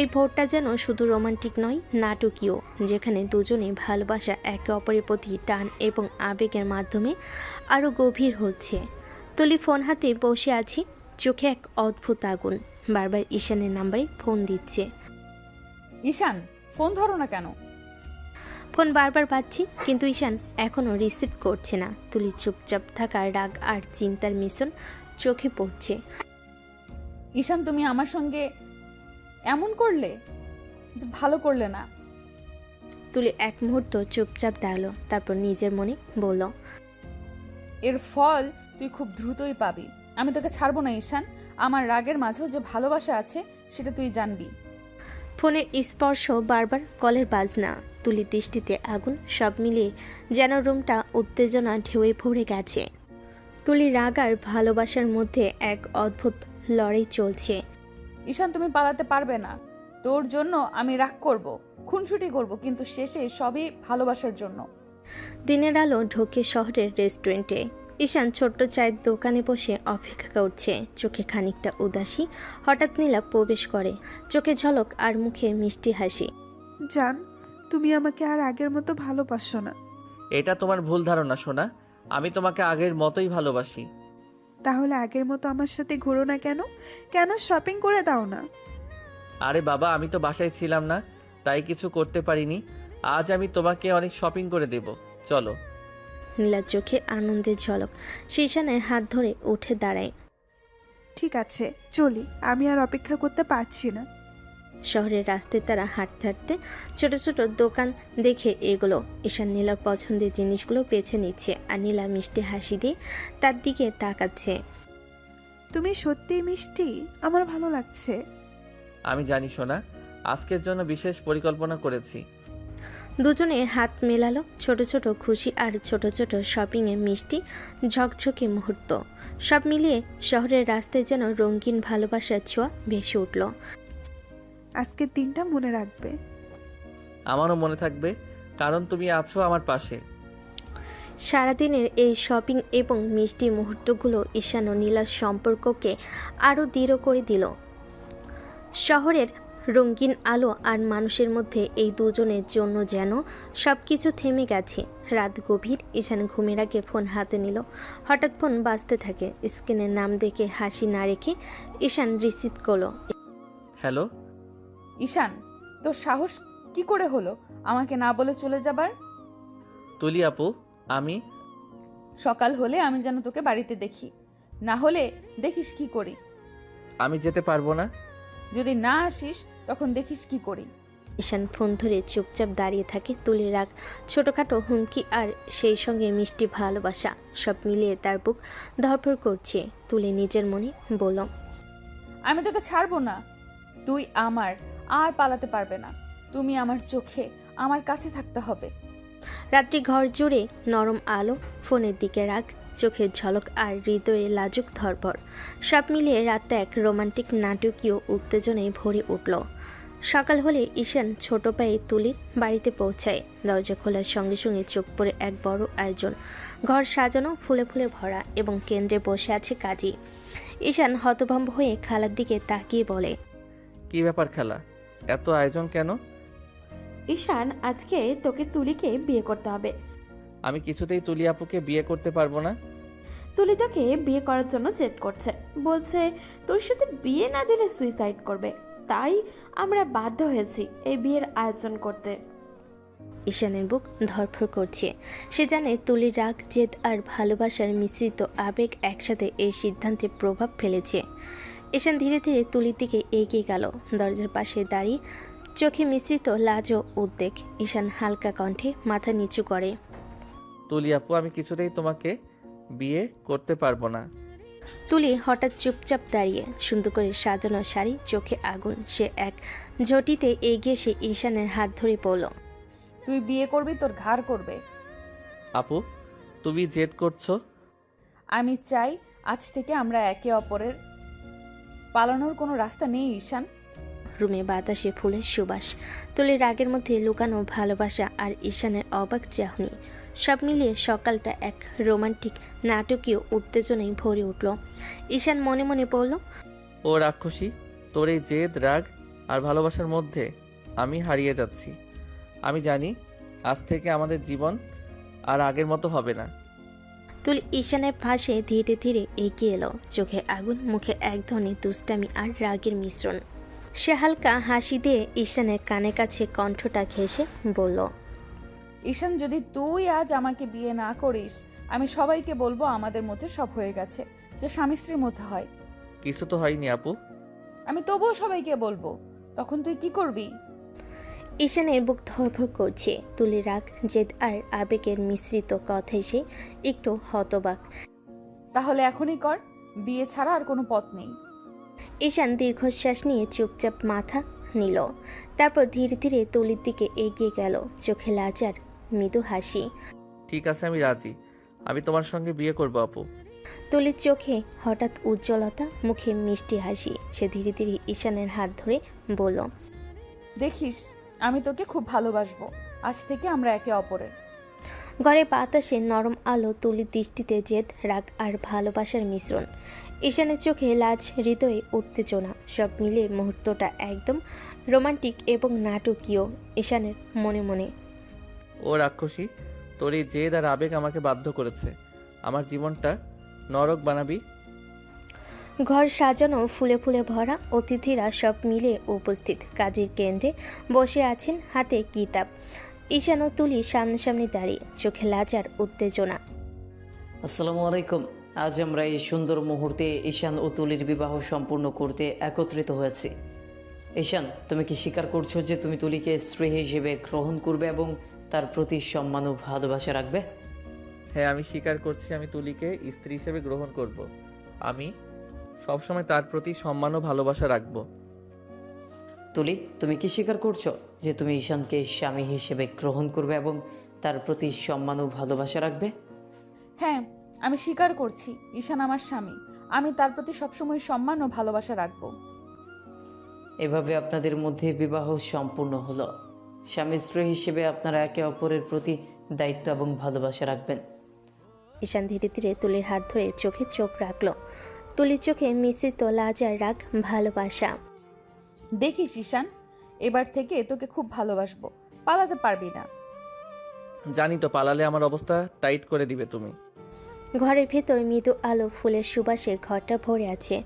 Speaker 3: এই ভোরটা যেন শুধু রোমান্টিক নয়, নাটকীয়, যেখানে দুজনে ভালোবাসা একে অপরের প্রতি টান এবং আবেগের মাধ্যমে আরও গভীর হচ্ছে। তুলি ফোন হাতে বসে আছি, চোখে এক অদ্ভুত আগুন। বারবার ঈশানের নাম্বারে ফোন দিচ্ছে।
Speaker 2: ঈশান, ফোন ধরো না কেন?
Speaker 3: ফোন বারবার পাচ্ছি, কিন্তু ঈশান এখনও রিসিভ করছে না। তুলি চুপচাপ থাকা রাগ আর চিন্তার মিশ্রণ চোখে পড়ছে।
Speaker 2: ঈশান, তুমি আমার সঙ্গে এমন করলে যে ভালো করলে না।
Speaker 3: তুলি এক মুহূর্ত চুপচাপ দাঁড়ালো, তারপর নিজের মনে বলল,
Speaker 2: এর ফল তুই খুব দ্রুতই পাবি। আমি তোকে ছাড়বো না ঈশান। আমার রাগের মাঝেও যে ভালোবাসা আছে সেটা তুই জানবি।
Speaker 3: ফোনের স্পর্শ, বারবার কলের বাজনা, তুলির দৃষ্টিতে আগুন, সব মিলিয়ে যেন রুমটা উত্তেজনা ঢেউয়ে ভরে গেছে। তুলি রাগ আর ভালোবাসার মধ্যে এক অদ্ভুত লড়াই চলছে।
Speaker 2: ঈশান, তুমি পালাতে পারবে না। তোর জন্য আমি রাগ করব, খুনসুটি করব, কিন্তু শেষে সবই ভালোবাসার জন্য।
Speaker 3: দিনের আলো ঢোকে শহরের রেস্টুরেন্টে। ঈশান ছোট্ট চায়ের দোকানে বসে অপেক্ষা করছে, চোখে খানিকটা উদাসী। হঠাৎ নীলা প্রবেশ করে, চোখে ঝলক আর মুখে মিষ্টি হাসি।
Speaker 7: জান, তুমি আমাকে আর আগের মতো ভালোবাসো না।
Speaker 1: এটা তোমার ভুল ধারণা সোনা, আমি তোমাকে আগের মতোই ভালোবাসি।
Speaker 7: তাহলে আগের মতো আমার সাথে ঘুরো না কেন? কেন শপিং করে দাও না?
Speaker 1: আরে বাবা, আমি তো বাসায় ছিলাম না, তাই কিছু করতে পারিনি। আজ আমি তোমাকে অনেক শপিং করে দেব, চলো।
Speaker 3: নীলার চোখে আনন্দের ঝলক। সে ঈশানের হাত ধরে উঠে দাঁড়ায়।
Speaker 7: ঠিক আছে, চলি, আমি আর অপেক্ষা করতে পারছি না।
Speaker 3: শহরের রাস্তায় তারা হাঁটতে হাঁটতে ছোট ছোট দোকান দেখে এগুলো। ঈশান নীলার পছন্দের জিনিসগুলো বেছে নিচ্ছে, আর নীলা মিষ্টি হাসি দিয়ে তার দিকে তাকাচ্ছে।
Speaker 7: তুমি সত্যিই মিষ্টি, আমার ভালো লাগছে।
Speaker 1: আমি জানি সোনা, আজকের জন্য বিশেষ পরিকল্পনা করেছি।
Speaker 3: দুজনে হাত মেলালো, ছোট ছোট খুশি আর ছোট ছোট শপিংয়ে মিষ্টি ঝকঝকে মুহূর্ত। সব মিলিয়ে শহরের রাস্তায় যেন রঙিন ভালোবাসার ছোঁয়া ভেসে উঠল।
Speaker 7: আজকের দিনটা মনে রাখবে।
Speaker 1: আমারও মনে থাকবে, কারণ তুমি আছো আমার পাশে।
Speaker 3: সারাদিনের এই শপিং এবং মিষ্টি মুহূর্তগুলো ঈশান ও নীলার সম্পর্ককে আরও দৃঢ় করে দিল। শহরের রঙিন আলো আর মানুষের মধ্যে এই দুজনের জন্য যেন সব কিছু থেমে গেছে। রাত গভীর, ঈশান ঘুমের আগে ফোন হাতে নিল। হঠাৎ ফোন বাজতে থাকে। স্ক্রিনের নাম দেখে হাসি না রেখে ঈশান রিসিভ করলো।
Speaker 1: হ্যালো
Speaker 2: ঈশান, তোর সাহস কি করে হলো আমাকে না বলে চলে যাবার?
Speaker 1: তুলি আপু, আমি
Speaker 2: সকাল হলে আমি যেন তোকে বাড়িতে দেখি, না হলে দেখিস কি করি।
Speaker 1: আমি যেতে পারবো না।
Speaker 2: যদি না আসিস তখন দেখিস কি করি।
Speaker 3: ঈশান ফোন ধরে চুপচাপ দাঁড়িয়ে থাকে। তুলে রাখ, ছোটোখাটো হুমকি আর সেই সঙ্গে মিষ্টি ভালোবাসা, সব মিলিয়ে তার বুক ধরফর করছে। তুলে নিজের মনে বলল,
Speaker 2: আমি তোকে ছাড়বো না, তুই আমার, আর পালাতে পারবে না। তুমি আমার চোখে, আমার কাছে থাকতে হবে।
Speaker 3: রাত্রি ঘর জুড়ে নরম আলো, ফোনের দিকে রাখ, চোখের ঝলক আর হৃদয়ে লাজুক ধরপর, সব মিলিয়ে রাতটা এক রোমান্টিক নাটকীয় উত্তেজনায় ভরে উঠল। সকাল হলে ঈশান ছোট পায়ে তুলির বাড়িতে পৌঁছায়। দরজা খোলার সঙ্গে সঙ্গে চোখ পড়ে এক বড় আয়োজন। ঘর সাজানো, ফুলে ফুলে ভরা এবং কেন্দ্রে বসে আছে কাজী। ঈশান হতভম্ব হয়ে খালার দিকে তাকিয়ে বলে,
Speaker 1: কি ব্যাপার খালা, এত আয়োজন কেন?
Speaker 4: ঈশান, আজকে তোকে তুলিকে বিয়ে করতে হবে।
Speaker 1: আমি কিছুতেই তুলি আপুকে বিয়ে করতে পারবো না।
Speaker 4: তুলি তোকে বিয়ে করার জন্য জেদ করছে, বলছে তোর সাথে বিয়ে না দিলে সুইসাইড করবে। তাই আমরা বাধ্য হয়েছি এই বিয়ের আয়োজন করতে।
Speaker 3: ঈশানের বুক ধড়ফড় করছে। সে জানে তুলির রাগ, জেদ আর ভালোবাসার মিশ্রিত আবেগ একসাথে এই সিদ্ধান্তে প্রভাব ফেলেছে। ঈশান ধীরে ধীরে তুলির দিকে এগিয়ে গেল। দরজার পাশে দাঁড়িয়ে চোখে মিশ্রিত লাজ ও উদ্বেগ। ঈশান হালকা কণ্ঠে মাথা নিচু করে,
Speaker 1: তুলি আপু, আমি কিছুতেই তোমাকে বিয়ে করতে পারবো না।
Speaker 3: তুলি হঠাৎ চুপচাপ দাঁড়িয়ে, সুন্দর করে সাজানো শাড়ি, চোখে আগুন। সে এক ঝটিতে এগিয়ে এসে ঈশানের হাত ধরে পড়ল।
Speaker 2: তুই বিয়ে করবি, তোর ঘাড় করবে।
Speaker 1: আপু, তুমি জেদ করছো?
Speaker 2: আমি চাই আজ থেকে আমরা একে অপরের পালানোর কোনো রাস্তা নেই ঈশান।
Speaker 3: রুমে বাতাসে ফুলের সুবাস, তুলির রাগের মধ্যে লুকানো ভালোবাসা আর ঈশানের অবাক চাহনি, সব মিলিয়ে সকালটা এক রোমান্টিক নাটকীয় উত্তেজনায় ভরে উঠল। ঈশান মনে মনে বলল,
Speaker 1: ও রাক্ষসী, তোর এই জেদ, রাগ আর ভালোবাসার মধ্যে আমি হারিয়ে যাচ্ছি। আমি জানি আজ থেকে আমাদের জীবন আর আগের মতো হবে না।
Speaker 3: তুলি ঈশানের পাশে ধীরে ধীরে এগিয়ে এলো। চোখে আগুন, মুখে এক ধরনের দুষ্টামি আর রাগের মিশ্রণ। সে হালকা হাসি দিয়ে ঈশানের কানে কাছে কণ্ঠটা ঘেঁষে বলল,
Speaker 2: ঈশান, যদি তুই আজ আমাকে বিয়ে না করিস, আমি সবাইকে বলবো আমাদের মধ্যে সব হয়ে গেছে, যে স্বামী স্ত্রীর মধ্যে হয়।
Speaker 1: কিছু তো হয়নি আপু।
Speaker 2: আমি তবুও সবাইকে বলবো, তখন তুই কি করবি?
Speaker 3: ঈশানের বুক ধড়ফড় করছে। তুলির রাগ, জেদ আর আবেগের মিশ্রিত কথায় সে একটু হতবাক।
Speaker 2: তাহলে এখনই কর, বিয়ে ছাড়া আর কোনো পথ নেই।
Speaker 3: ঈশান দীর্ঘশ্বাস নিয়ে চুপচাপ মাথা নিল। তারপর ধীরে ধীরে তুলির দিকে এগিয়ে গেল, চোখে লাজ আর মৃদু হাসি।
Speaker 1: ঠিক আছে, আমি রাজি। আমি তোমার সঙ্গে বিয়ে করবো আপু।
Speaker 3: তুলির চোখে হঠাৎ উজ্জ্বলতা, মুখে মিষ্টি হাসি। সে ধীরে ধীরে ঈশানের হাত ধরে বলল,
Speaker 2: দেখিস, আমি তোকে খুব ভালোবাসবো। আজ থেকে আমরা একে অপরের।
Speaker 3: ঘরে বাতাসে নরম আলো, তুলির দৃষ্টিতে জেদ, রাগ আর ভালোবাসার মিশ্রণ। ঈশানের চোখে লাজ, হৃদয়ে উত্তেজনা, সব মিলে মুহূর্তটা একদম রোমান্টিক এবং নাটকীয়। ঈশানের মনে মনে,
Speaker 1: ও রাক্ষসী, তোর এই জেদ আর আবেগ আমাকে বাধ্য করেছে। আমার জীবনটা নরক বানাবি।
Speaker 3: ঘর সাজানো, ফুলে ফুলে ভরা, অতিথিরা সব মিলে উপস্থিত। কাজের কেন্দ্রে বসে আছেন, হাতে কিতাব। ঈশান ও তুলি সামনাসামনি দাঁড়িয়ে, চোখে লাজ আর উত্তেজনা।
Speaker 8: আসসালামু আলাইকুম। আজ আমরা এই সুন্দর মুহূর্তে ঈশান ও তুলির বিবাহ সম্পূর্ণ করতে একত্রিত হয়েছি। ঈশান, তুমি কি স্বীকার করছো যে তুমি তুলিকে স্ত্রী হিসেবে গ্রহণ করবে এবং তার প্রতি সম্মান ও ভালোবাসা রাখবে?
Speaker 1: হ্যাঁ, আমি স্বীকার করছি, আমি তুলিকে স্ত্রী হিসেবে গ্রহণ করব। আমি সবসময় তার প্রতি সম্মান ও ভালোবাসা রাখবো।
Speaker 8: তুলি, তুমি কি স্বীকার করছো যে তুমি ঈশানকে স্বামী হিসেবে গ্রহণ করবে এবং তার প্রতি সম্মান ও ভালোবাসা রাখবে?
Speaker 2: হ্যাঁ, আমি স্বীকার করছি, ঈশান আমার স্বামী। আমি তার প্রতি সবসময় সম্মান ও ভালোবাসা রাখবো।
Speaker 8: এভাবে আপনাদের মধ্যে বিবাহ সম্পূর্ণ হলো। স্বামী স্ত্রী হিসেবে আপনারা একে অপরের প্রতি দায়িত্ব এবং ভালোবাসা রাখবেন।
Speaker 3: ঈশান ধীরে ধীরে তুলির হাত ধরে চোখে চোখ রাখল। তুলির চোখে মিশ্রিত লাজ আর রাগ, ভালোবাসা।
Speaker 2: দেখিস ঈশান, এবার থেকে তোকে খুব ভালোবাসবো, পালাতে পারবি না।
Speaker 1: জানি তো, পালালে আমার অবস্থা টাইট করে দিবে তুমি।
Speaker 3: ঘরের ভেতর মৃদু আলো, ফুলের সুবাসে ঘরটা ভরে আছে,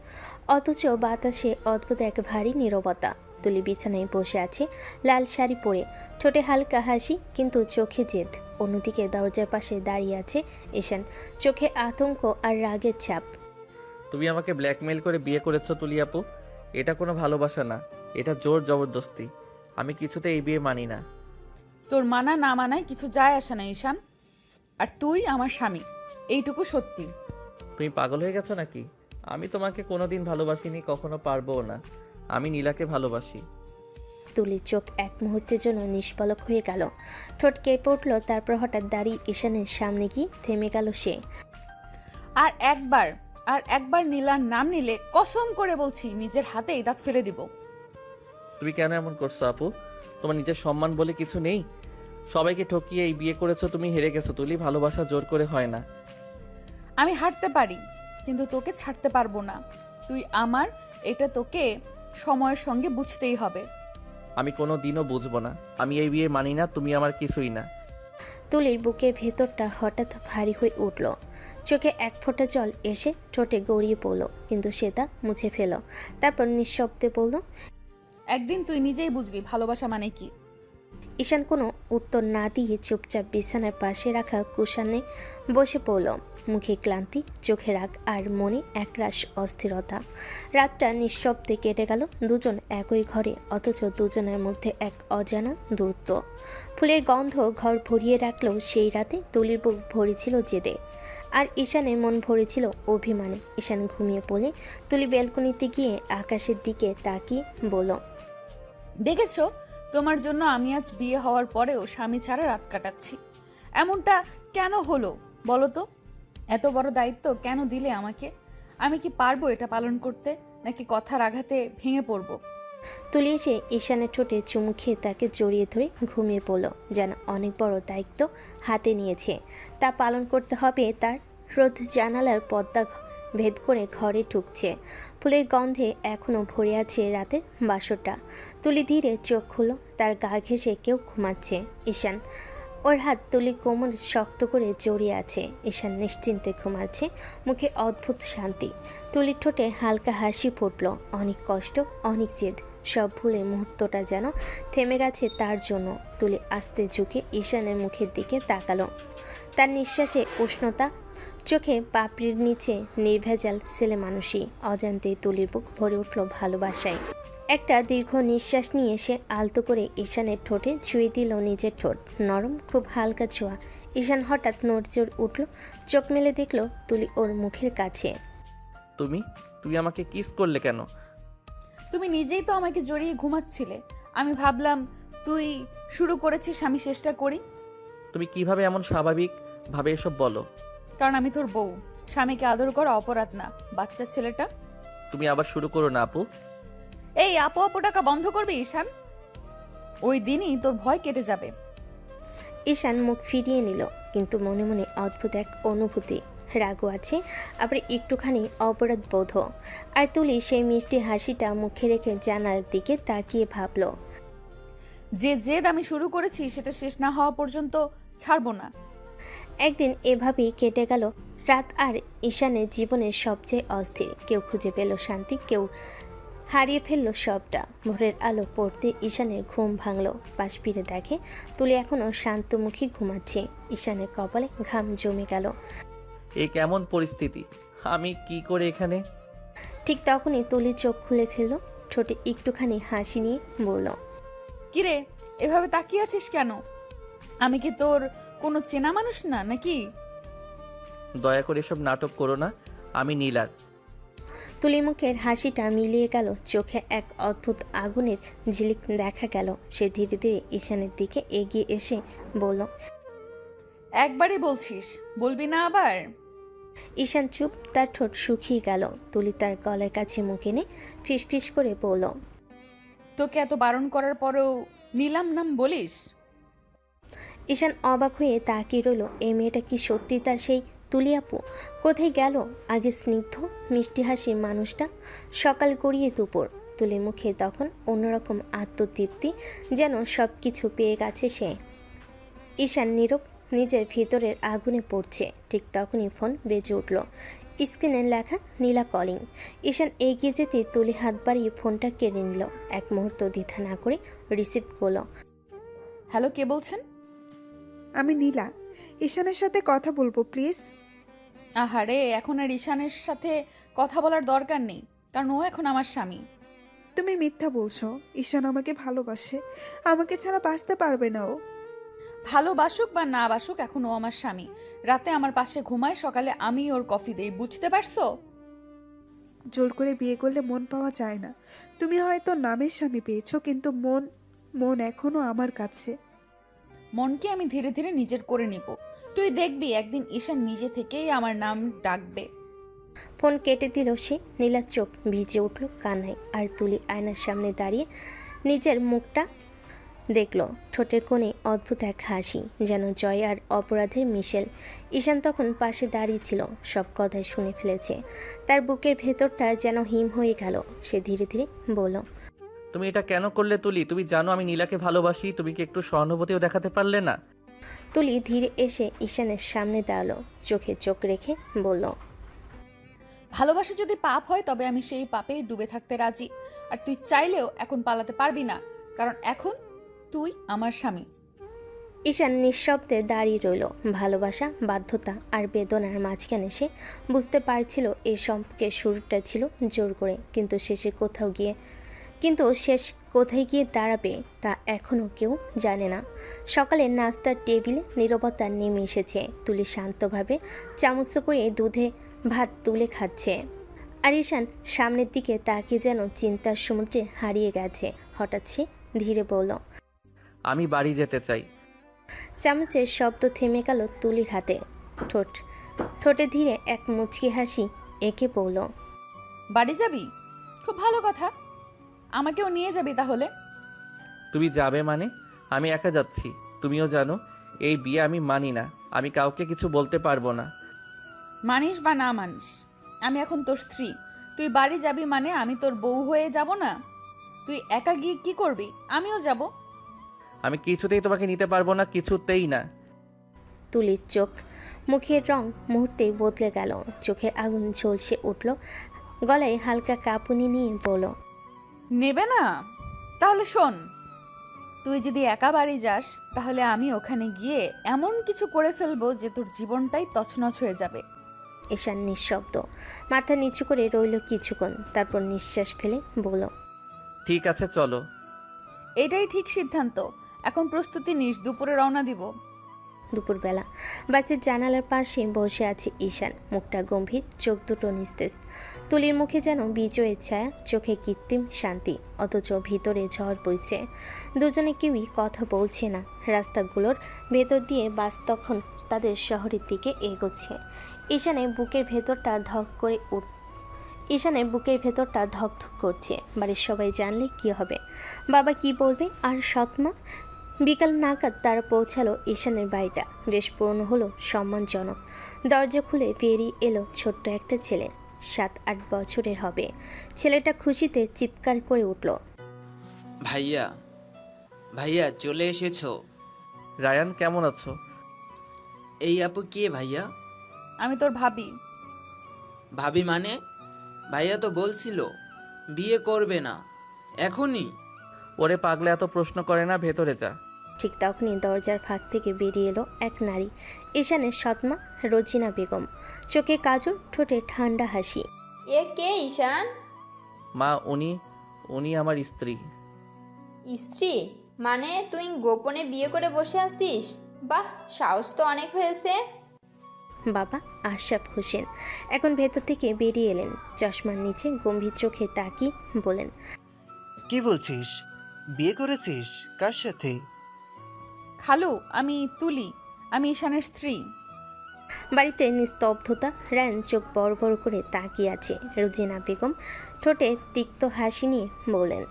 Speaker 3: অথচ বাতাসে অদ্ভুত এক ভারী নীরবতা। তুলি বিছানায় বসে আছে, লাল শাড়ি পরে, ঠোঁটে হালকা হাসি, কিন্তু চোখে জেদ। অন্যদিকে দরজার পাশে দাঁড়িয়ে আছে ঈশান, চোখে আতঙ্ক আর রাগের ছাপ।
Speaker 1: তুমি আমাকে ব্ল্যাকমেইল করে বিয়ে করেছো তুলি আপু। এটা কোনো ভালোবাসা না, এটা জোর জবরদস্তি। আমি কিছুতে এই বিয়ে মানি না।
Speaker 2: তোর মানা না মানায় কিছু যায় আসে না ঈশান, আর তুই আমার স্বামী, এইটুকু সত্যি।
Speaker 1: তুমি পাগল হয়ে গেছো নাকি? আমি তোমাকে কোনোদিন ভালোবাসিনি, কখনো পারবও না। আমি নীলাকে ভালোবাসি।
Speaker 3: তুলির চোখ এক মুহূর্তের জন্য নিষ্পলক হয়ে গেল, ঠোঁট কেঁপে উঠল। তারপর হঠাৎ দাঁড়িয়ে ঈশানের সামনে গিয়ে থেমে গেল সে।
Speaker 2: আর একবার নীলার নাম নিলে কসম করে বলছি নিজের হাতে এই দাঁত ফেলে দিব।
Speaker 1: তুমি কেন এমন করছো আপু? তোমার নিজের সম্মান বলে কিছু নেই? সবাইকে ঠকিয়ে এই বিয়ে করেছো, তুমি হেরে গেছো তুলি। ভালোবাসা জোর করে হয় না।
Speaker 2: আমি হারতে পারি, কিন্তু তোকে ছাড়তে পারবো না। তুই আমার, এটা তোকে সময়ের সঙ্গে বুঝতেই হবে।
Speaker 1: আমি কোনো দিনও বুঝবো না। আমি এই বিয়ে মানি না, তুমি আমার কিছুই না।
Speaker 3: তুলির বুকের ভেতরটা হঠাৎ ভারী হয়ে উঠল। চোখে এক ফোঁটা জল এসে ঠোঁটে গড়িয়ে পড়ল, কিন্তু সে তা মুছে ফেল। তারপর নিঃশব্দে বলল,
Speaker 2: একদিন তুই নিজেই বুঝবি ভালোবাসা মানে কি।
Speaker 3: ঈশান কোনো উত্তর না দিয়ে চুপচাপ বিছানার পাশে রাখা কুশানে বসে পড়ল। মুখে ক্লান্তি, চোখে রাগ আর মনে একরাশ অস্থিরতা। রাতটা নিঃশব্দে কেটে গেল। দুজন একই ঘরে, অথচ দুজনের মধ্যে এক অজানা দূরত্ব। ফুলের গন্ধ ঘর ভরিয়ে রাখলেও সেই রাতে তুলির বুক ভরেছিল জেদে, আর ঈশানের মন ভরেছিল অভিমানে। ঈশান ঘুমিয়ে পড়লে তুলি ব্যালকনিতে গিয়ে আকাশের দিকে তাকিয়ে বলল,
Speaker 2: দেখেছো, তোমার জন্য আমি আজ বিয়ে হওয়ার পরেও স্বামী ছাড়া রাত কাটাচ্ছি। এমনটা কেন হলো বলো তো? এত বড় দায়িত্ব কেন দিলে আমাকে? আমি কি পারবো এটা পালন করতে, নাকি কথার আঘাতে ভেঙে পড়বো?
Speaker 3: তুলি এসে ঈশানের ঠোঁটে চুমু খেয়ে তাকে জড়িয়ে ধরে ঘুমিয়ে পড়ল, যেন অনেক বড় দায়িত্ব হাতে নিয়েছে, তা পালন করতে হবে তার। রোদ জানালার পর্দা ভেদ করে ঘরে ঢুকছে। ফুলের গন্ধে এখনও ভরে আছে রাতের বাসরটা। তুলি ধীরে চোখ খুলো, তার গা ঘেঁষে কেউ ঘুমাচ্ছে। ঈশান। ওর হাত তুলি কোমর শক্ত করে জড়িয়ে আছে। ঈশান নিশ্চিন্তে ঘুমাচ্ছে, মুখে অদ্ভুত শান্তি। তুলির ঠোঁটে হালকা হাসি ফুটল। অনেক কষ্ট, অনেক জেদ, সব ভুলে মুহূর্তটা যেন থেমে গেছে তার জন্য। তুলি আস্তে ঝুঁকে ঈশানের মুখের দিকে তাকালো। তার নিঃশ্বাসে উষ্ণতা, চোখে পাপড়ির নিচে নির্ভেজাল ছেলে মানুষই। অজান্তেই তুলির বুক ভরে উঠল ভালোবাসায়। একটা দীর্ঘ নিঃশ্বাস নিয়ে সে আলতো করে ঈশানের ঠোঁটে ছুঁয়ে দিল নিজের ঠোঁট। নরম, খুব হালকা ছোঁয়া। ঈশান হঠাৎ নড়চড় উঠল, চোখ মেলে দেখল তুলি ওর মুখের কাছে।
Speaker 1: তুমি আমাকে কিস করলে কেন?
Speaker 2: তুমি নিজেই তো আমাকে জড়িয়ে ঘুমাচ্ছিলে। আমি ভাবলাম তুই শুরু করেছিস, আমি চেষ্টা করি।
Speaker 1: তুমি কিভাবে এমন স্বাভাবিক ভাবে এসব বলো?
Speaker 2: কারণ আমি তোর বউ। স্বামীকে আদর করা অপরাধ না, বাচ্চা ছেলেটা।
Speaker 1: তুমি আবার শুরু করো না আপু।
Speaker 2: এই আপু আপু টাকা বন্ধ করবি ঈশান? ওই দিনই তোর ভয় কেটে যাবে।
Speaker 3: ঈশান মুখ ফিরিয়ে নিল, কিন্তু মনে মনে অদ্ভুত এক অনুভূতি। রাগও আছে, আবার একটুখানি অপরাধ বোধ। আর তুলি সেই মিষ্টি হাসিটা মুখে রেখে জানালার দিকে তাকিয়ে ভাবল,
Speaker 2: যে জেদ আমি শুরু করেছি সেটা শেষ না হওয়া পর্যন্ত ছাড়বো না।
Speaker 3: একদিন এভাবেই কেটে গেল রাত। আর ঈশানের জীবনের সবচেয়ে অস্থির। কেউ খুঁজে পেল শান্তি, কেউ হারিয়ে ফেলল সবটা। ভোরের আলো পড়তে ঈশানের ঘুম ভাঙল। পাশ ফিরে দেখে তুলি এখনও শান্তমুখী ঘুমাচ্ছে। ঈশানের কপালে ঘাম জমে গেল।
Speaker 1: এই কেমন পরিস্থিতি? আমি কি করে এখানে?
Speaker 3: ঠিক তখনই তুলি চোখ খুলে ফেলল, ঠোঁটে একটুখানি হাসি নিয়ে বলল,
Speaker 2: কিরে, এভাবে তাকিয়ে আছিস কেন? আমি কি তোর কোনো চেনা মানুষ না নাকি?
Speaker 1: দয়া করে এসব নাটক করো না, আমি নীলার।
Speaker 3: তুলি মুখের হাসিটা মিলিয়ে গেল, চোখে এক অদ্ভুত আগুনের ঝিলিক দেখা গেল। সে ধীরে ধীরে ঈশানের দিকে এগিয়ে এসে বলল,
Speaker 2: একবারই বলছিস, বলবি না আবার?
Speaker 3: ঈশান চুপ, তার ঠোঁট শুকিয়ে গেল। তুলি তার গলার কাছে মুখ এনে ফিসফিস করে বলল,
Speaker 2: তোকে এত বারণ করার পরেও নিলাম নাম বলিস?
Speaker 3: ঈশান অবাক হয়ে তাকিয়ে রইল। এই মেয়েটা কি সত্যি তার সেই তুলি আপু? কোথায় গেল আগে স্নিগ্ধ মিষ্টি হাসির মানুষটা? সকাল গড়িয়ে দুপুর। তুলির মুখে তখন অন্যরকম আত্মতৃপ্তি, যেন সব কিছু পেয়ে গেছে সে। ঈশান নীরব, নিজের ভিতরের আগুনে পড়ছে। ঠিক তখনই ফোন বেজে উঠল। স্ক্রিনে লেখা নীলা কলিং। ঈশান এগিয়ে যেতে তুলি হাত বাড়িয়ে ফোনটা কেড়ে নিল। এক মুহূর্ত দ্বিধা না করে রিসিভ করলো।
Speaker 2: হ্যালো, কে বলছেন?
Speaker 7: আমি নীলা, ঈশানের সাথে কথা বলবো প্লিজ।
Speaker 2: আহারে, এখন আর ঈশানের সাথে কথা বলার দরকার নেই, কারণ ও এখন আমার স্বামী।
Speaker 7: তুমি মিথ্যা বলছো। ঈশান আমাকে ভালোবাসে, আমাকে ছাড়া বাঁচতে পারবে না ও।
Speaker 2: ভালোবাসুক বা না বাসুক, এখন ও আমার স্বামী। রাতে আমার পাশে ঘুমায়, সকালে আমি ওর কফি দেই, বুঝতে পারছো?
Speaker 7: জোর করে বিয়ে করলে মন পাওয়া যায় না। তুমি হয়তো নামের স্বামী পেয়েছো, কিন্তু মন এখনো আমার কাছে।
Speaker 2: মনকে আমি ধীরে ধীরে নিজের করে নিব। তুই দেখবি একদিন ঈশান নিজে থেকেই আমার নাম ডাকবে।
Speaker 3: ফোন কেটে দিল সে। নীলার চোখ ভিজে উঠল কান্নায়। আর তুলি আয়নার সামনে দাঁড়িয়ে নিজের মুখটা দেখল, ঠোঁটের কোণে অদ্ভুত এক হাসি, যেন জয় আর অপরাধের মিশেল। ঈশান তখন পাশে দাঁড়িয়ে ছিল, সব কথাই শুনে ফেলেছে। তার বুকের ভেতরটা যেন হিম হয়ে গেল। সে ধীরে ধীরে বলল,
Speaker 1: তুমি এটা কেন করলে তুলি? তুমি জানো আমি নীলাকে ভালোবাসি, তুমি কি একটু সহানুভূতিও দেখাতে পারলে না?
Speaker 3: তুলি ধীরে এসে ঈশানের সামনে দাঁড়ালো, চোখে চোখ রেখে বলল,
Speaker 2: ভালোবাসা যদি পাপ হয় তবে আমি সেই পাপেই ডুবে থাকতে রাজি। আর তুই চাইলেও এখন পালাতে পারবি না, কারণ এখন তুই আমার স্বামী।
Speaker 3: ঈশান নিঃশব্দে দাঁড়িয়ে রইল। ভালোবাসা, বাধ্যতা আর বেদনার মাঝখানে সে বুঝতে পারছিল এই সম্পর্কের শুরুটা ছিল জোর করে, কিন্তু শেষ কোথায় গিয়ে দাঁড়াবে তা এখনও কেউ জানে না। সকালে নাস্তার টেবিলে নীরবতা নেমে এসেছে। তুলি শান্তভাবে চামচ করে দুধে ভাত তুলে খাচ্ছে, আর ঈশান সামনের দিকে তাকিয়ে যেন চিন্তার সমুদ্রে হারিয়ে গেছে। হঠাৎ সে ধীরে বলল,
Speaker 1: আমি বাড়ি যেতে চাই।
Speaker 3: চামচের শব্দ থেমে গেল তুলির হাতে। ঠোঁটে ধীরে এক মুচকি হাসি এঁকে পড়ল।
Speaker 2: বাড়ি যাবি? খুব ভালো কথা, আমাকেও নিয়ে যাবি তাহলে।
Speaker 1: তুমি যাবে মানে? আমি একা যাচ্ছি। তুমিও জানো এই বিয়ে আমি মানি না, আমি কাউকে কিছু বলতে পারবো না।
Speaker 2: মানিস বা না মানিস, আমি এখন তোর স্ত্রী। তুই বাড়ি যাবি মানে আমি তোর বউ হয়ে যাব না? তুই একা গিয়ে কি করবি? আমিও যাব।
Speaker 1: আমি কিছুতেই তোমাকে নিতে পারবো না, কিছুতেই না।
Speaker 3: তুলির চোখ মুখের রং মুহূর্তেই বদলে গেল, চোখে আগুন ঝলসে উঠল, গলায় হালকা কাঁপুনি নিয়ে বলল,
Speaker 2: নেবে না? তাহলে শোন, তুই যদি একা বাড়ি যাস তাহলে আমি ওখানে গিয়ে এমন কিছু করে ফেলবো যে তোর জীবনটাই তছনছ হয়ে যাবে।
Speaker 3: ঈশান নিঃশব্দ মাথা নিচু করে রইল কিছুক্ষণ, তারপর নিঃশ্বাস ফেলে বলল,
Speaker 1: ঠিক আছে চলো।
Speaker 2: এটাই ঠিক সিদ্ধান্ত। এখন প্রস্তুতি নিস, দুপুরে রওনা দিব।
Speaker 3: দুপুরবেলা বাচ্চার জানালার পাশে বসে আছে ঈশান, মুখটা গম্ভীর, চোখ দুটো নিস্তেজ। তুলির মুখে যেন বিজয়ের ছায়া, চোখে কৃত্রিম শান্তি, অথচ ভিতরে ঝড় বইছে। দুজনে কেউই কথা বলছে না। রাস্তাগুলোর ভেতর দিয়ে বাস তখন তাদের শহরের দিকে এগোচ্ছে। ঈশানের বুকের ভেতরটা ধক ধক করছে। বাড়ির সবাই জানলে কি হবে, বাবা কি বলবে, আর সৎমা? বিকাল নাগাদ তারা পৌঁছালো ঈশানের বাড়িটা। বেশ পুরনো হলো, সম্মানজনক। দরজা খুলে বেরিয়ে এলো ছোট্ট একটা ছেলে, 7-8 বছরের হবে। ছেলেটা খুশিতে চিৎকার করে উঠল,
Speaker 9: ভাইয়া, ভাইয়া চলে এসেছো?
Speaker 1: রায়ান কেমন আছো?
Speaker 9: এই আপু কে ভাইয়া?
Speaker 2: আমি তোর ভাবি।
Speaker 9: ভাবি মানে? ভাইয়া তো বলছিল বিয়ে করবে না, এখনই?
Speaker 1: ওরে পাগলে এত প্রশ্ন করে না, ভেতরে যা।
Speaker 3: ঠিক তখনই দরজার ফাঁক থেকে বেরিয়ে এলো এক নারী, ঈশানের সৎমা রোজিনা বেগম। চোখে কাজল, ঠোঁটে ঠান্ডা হাসি।
Speaker 10: এ কে ঈশান?
Speaker 1: মা, উনি আমার স্ত্রী।
Speaker 10: স্ত্রী? মানে তুই গোপনে বিয়ে করে বসে আসতিস? বাহ, সাহস তো অনেক হয়েছে।
Speaker 3: বাবা আশরাফ হোসেন এখন ভেতর থেকে বেরিয়ে এলেন, চশমার নিচে গম্ভীর চোখে তাকিয়ে বলেন,
Speaker 11: কি বলছিস? বিয়ে করেছিস? কার সাথে?
Speaker 2: খালু, আমি তুলি, আমি ঈশানের স্ত্রী।
Speaker 3: বাড়িতে নিস্তব্ধতা। রায়ন চোখ বড় বড় করে তাকিয়ে আছে। রোজিনা বেগম ঠোঁটে তিক্ত হাসি নিয়ে বলেন,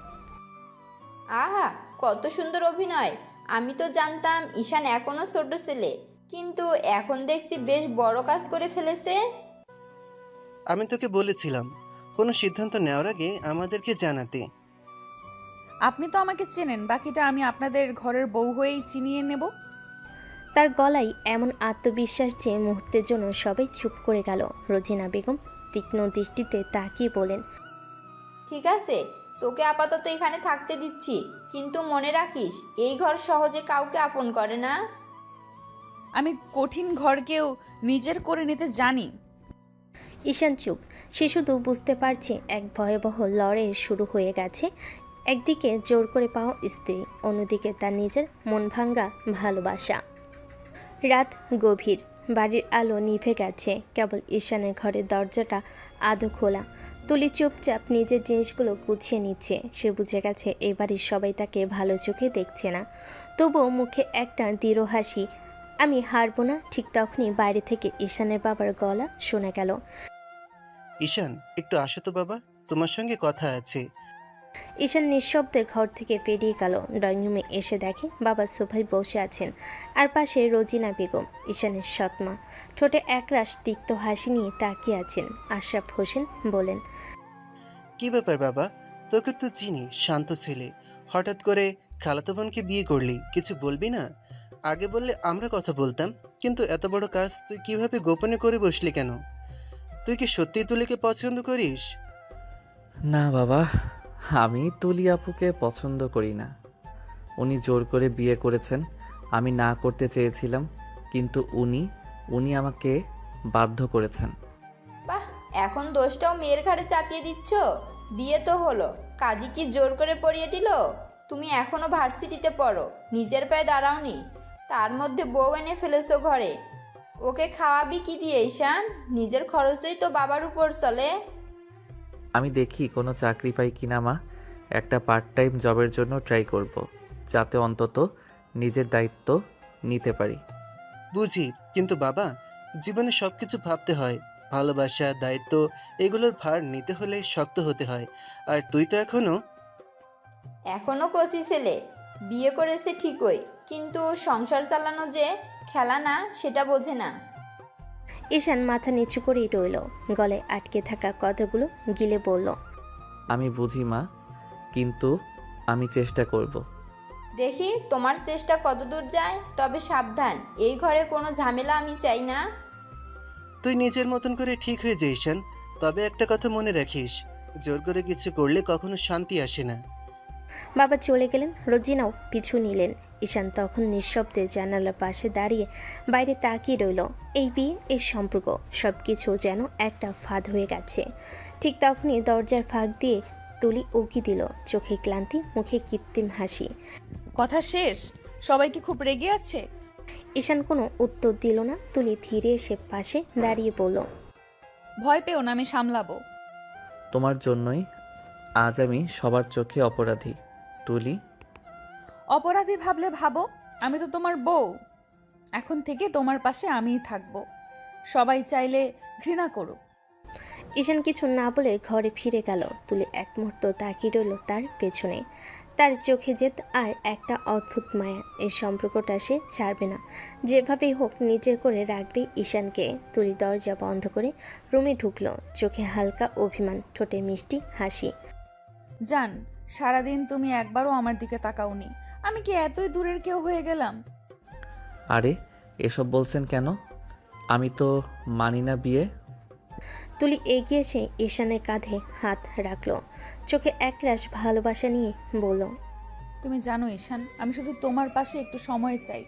Speaker 10: আহা, কত সুন্দর অভিনয়। আমি তো জানতাম ঈশান এখনো ছোট ছেলে, কিন্তু এখন দেখছি বেশ বড় কাজ করে ফেলেছে।
Speaker 11: আমি তোকে বলেছিলাম কোনো সিদ্ধান্ত নেওয়ার আগে আমাদেরকে জানাতে।
Speaker 2: আপনি তো আমাকে চেনেন, বাকিটা আমি আপনাদের ঘরের বউ হয়েই চিনিয়ে নেব।
Speaker 3: তার গলায় এমন আত্মবিশ্বাস যে মুহূর্তের জন্য সবাই চুপ করে গেল। রোজিনা বেগম তীক্ষ্ণ দৃষ্টিতে তাকিয়ে বলেন,
Speaker 10: ঠিক আছে, তোকে আপাতত এখানে থাকতে দিচ্ছি, কিন্তু মনে রাখিস এই ঘর সহজে কাউকে আপন করে না।
Speaker 2: আমি কঠিন ঘরকেও নিজের করে নিতে জানি।
Speaker 3: ঈশান চুপ। সে শুধু বুঝতে পারছে এক ভয়াবহ লড়াই শুরু হয়ে গেছে। একদিকে জোর করে পাওয়া স্ত্রী, অন্যদিকে তার নিজের মন ভাঙ্গা ভালোবাসা। রাত গভীর, বাড়ির আলো নিভে গেছে, কেবল ঈশানের ঘরের দরজাটা আধো খোলা। তুলি চুপচাপ নিজের জিনিসগুলো গুছিয়ে নিচ্ছে। সে বুঝে গেছে এই বাড়ির সবাই তাকে ভালো চোখে দেখছে না, তবুও মুখে একটা দৃঢ় হাসি। আমি হারবো না। ঠিক তখনই বাইরে থেকে ঈশানের বাবার গলা শোনা গেল,
Speaker 11: ঈশান, একটু আসো তো বাবা, তোমার সঙ্গে কথা আছে।
Speaker 3: ঈশান নিঃশব্দে ঘর থেকে বেরিয়ে গেল। ড্রয়িং রুমে এসে দেখে বাবা সোফায় বসে আছেন, আর পাশে রোজিনা বেগম, ঈশানের সৎমা। ঠোঁটে একরাশ তিক্ত হাসি নিয়ে তাকিয়ে আছেন। আশরাফ হোসেন বলেন,
Speaker 11: কি ব্যাপার বাবা? তোকে তো চিনি, শান্ত ছেলে, হঠাৎ করে খালাতো বোনকে বিয়ে করলি, কিছু বলবি না? আগে বললে আমরা কথা বলতাম, কিন্তু এত বড় কাজ তুই কিভাবে গোপনে করে বসলি কেন? তুই কি সত্যিই তুলিকে পছন্দ করিস?
Speaker 1: না বাবা, আমি তুলি আপুকে পছন্দ করি না। উনি জোর করে বিয়ে করেছেন, আমি না করতে চেয়েছিলাম, কিন্তু উনি আমাকে বাধ্য করেছেন।
Speaker 10: বাহ, এখন দোষটাও মেয়ের ঘাড়ে চাপিয়ে দিচ্ছ। বিয়ে তো হলো, কাজী কি জোর করে পড়িয়ে দিল? তুমি এখনো ভার্সিটিতে পড়ো, নিজের পায়ে দাঁড়াওনি, তার মধ্যে বউ এনে ফেলেছো ঘরে। ওকে খাওয়াবি কি দিয়ে ঈশান? নিজের খরচই তো বাবার উপর চলে।
Speaker 1: আমি দেখি কোনো চাকরি পাই কিনা মা, একটা পার্ট টাইম জবের জন্য ট্রাই করব, যাতে অন্তত নিজের দায়িত্ব নিতে পারি।
Speaker 11: বুঝি, কিন্তু বাবা, জীবনে সবকিছু ভাবতে হয়। ভালোবাসা, দায়িত্ব, এগুলোর ভার নিতে হলে শক্ত হতে হয়। আর তুই তো
Speaker 10: এখনো কচি ছেলে, বিয়ে করেছে ঠিকই, কিন্তু সংসার চালানো যে খেলা না, সেটা বোঝে না।
Speaker 3: ঈশান মাথা নিচু করেই রইল, গলায় আটকে থাকা কথাগুলো গিলে বলল,
Speaker 1: আমি বুঝি মা, কিন্তু আমি চেষ্টা করব।
Speaker 10: দেখি তোমার চেষ্টা কতদূর যায়, তবে সাবধান, এই ঘরে কোনো ঝামেলা আমি চাই না।
Speaker 11: তুই নিজের মতন করে ঠিক হয়ে যাই ঈশান, তবে একটা কথা মনে রাখিস, জোর করে কিছু করলে কখনো শান্তি আসে না।
Speaker 3: বাবা চলে গেলেন, রোজিনাও পিছু নিলেন। ঈশান তখন নিঃশব্দে জানালার পাশে দাঁড়িয়ে বাইরে তাকিয়ে রইল। এই বিয়ে, এই সম্পর্ক, সব কিছু যেন একটা ফাঁদ হয়ে গেছে। ঠিক তখনই দরজার ফাঁক দিয়ে তুলি উকি দিল, চোখে ক্লান্তি, মুখে কৃত্রিম হাসি।
Speaker 2: কথা শেষ? সবাই কি খুব রেগে আছে?
Speaker 3: ঈশান কোনো উত্তর দিল না। তুলি ধীরে এসে পাশে দাঁড়িয়ে বলল,
Speaker 2: ভয় পেও না, আমি সামলাবো।
Speaker 1: তোমার জন্যই আজ আমি সবার চোখে অপরাধী তুলি।
Speaker 2: অপরাধী ভাবলে ভাবো, আমি তো তোমার বউ। এখন থেকে তোমার পাশে আমিই থাকবো, সবাই চাইলে ঘৃণা করুক।
Speaker 3: ঈশান কিছু না বলে ঘরে ফিরে গেল। তুলি এক মুহূর্ত তাকিয়ে রইল তার পেছনে। তার চোখে জেদ আর একটা অদ্ভুত মায়া। এই সম্পর্কটা সে ছাড়বে না, যেভাবেই হোক নিজের করে রাখবে ঈশানকে। তুলি দরজা বন্ধ করে রুমে ঢুকলো, চোখে হালকা অভিমান, ঠোঁটে মিষ্টি হাসি।
Speaker 2: জান, সারাদিন তুমি একবারও আমার দিকে তাকাওনি। আমি কি এতই দূরের কেউ হয়ে গেলাম?
Speaker 1: আরে এসব বলছেন কেন? আমি তো মানি না বিয়ে।
Speaker 3: তুলি এগিয়ে এসে ঈশানের কাঁধে হাত রাখলো, চোখে একরাশ ভালোবাসা নিয়ে বলল,
Speaker 2: তুমি জানো ঈশান, আমি শুধু তোমার পাশে একটু সময় চাই,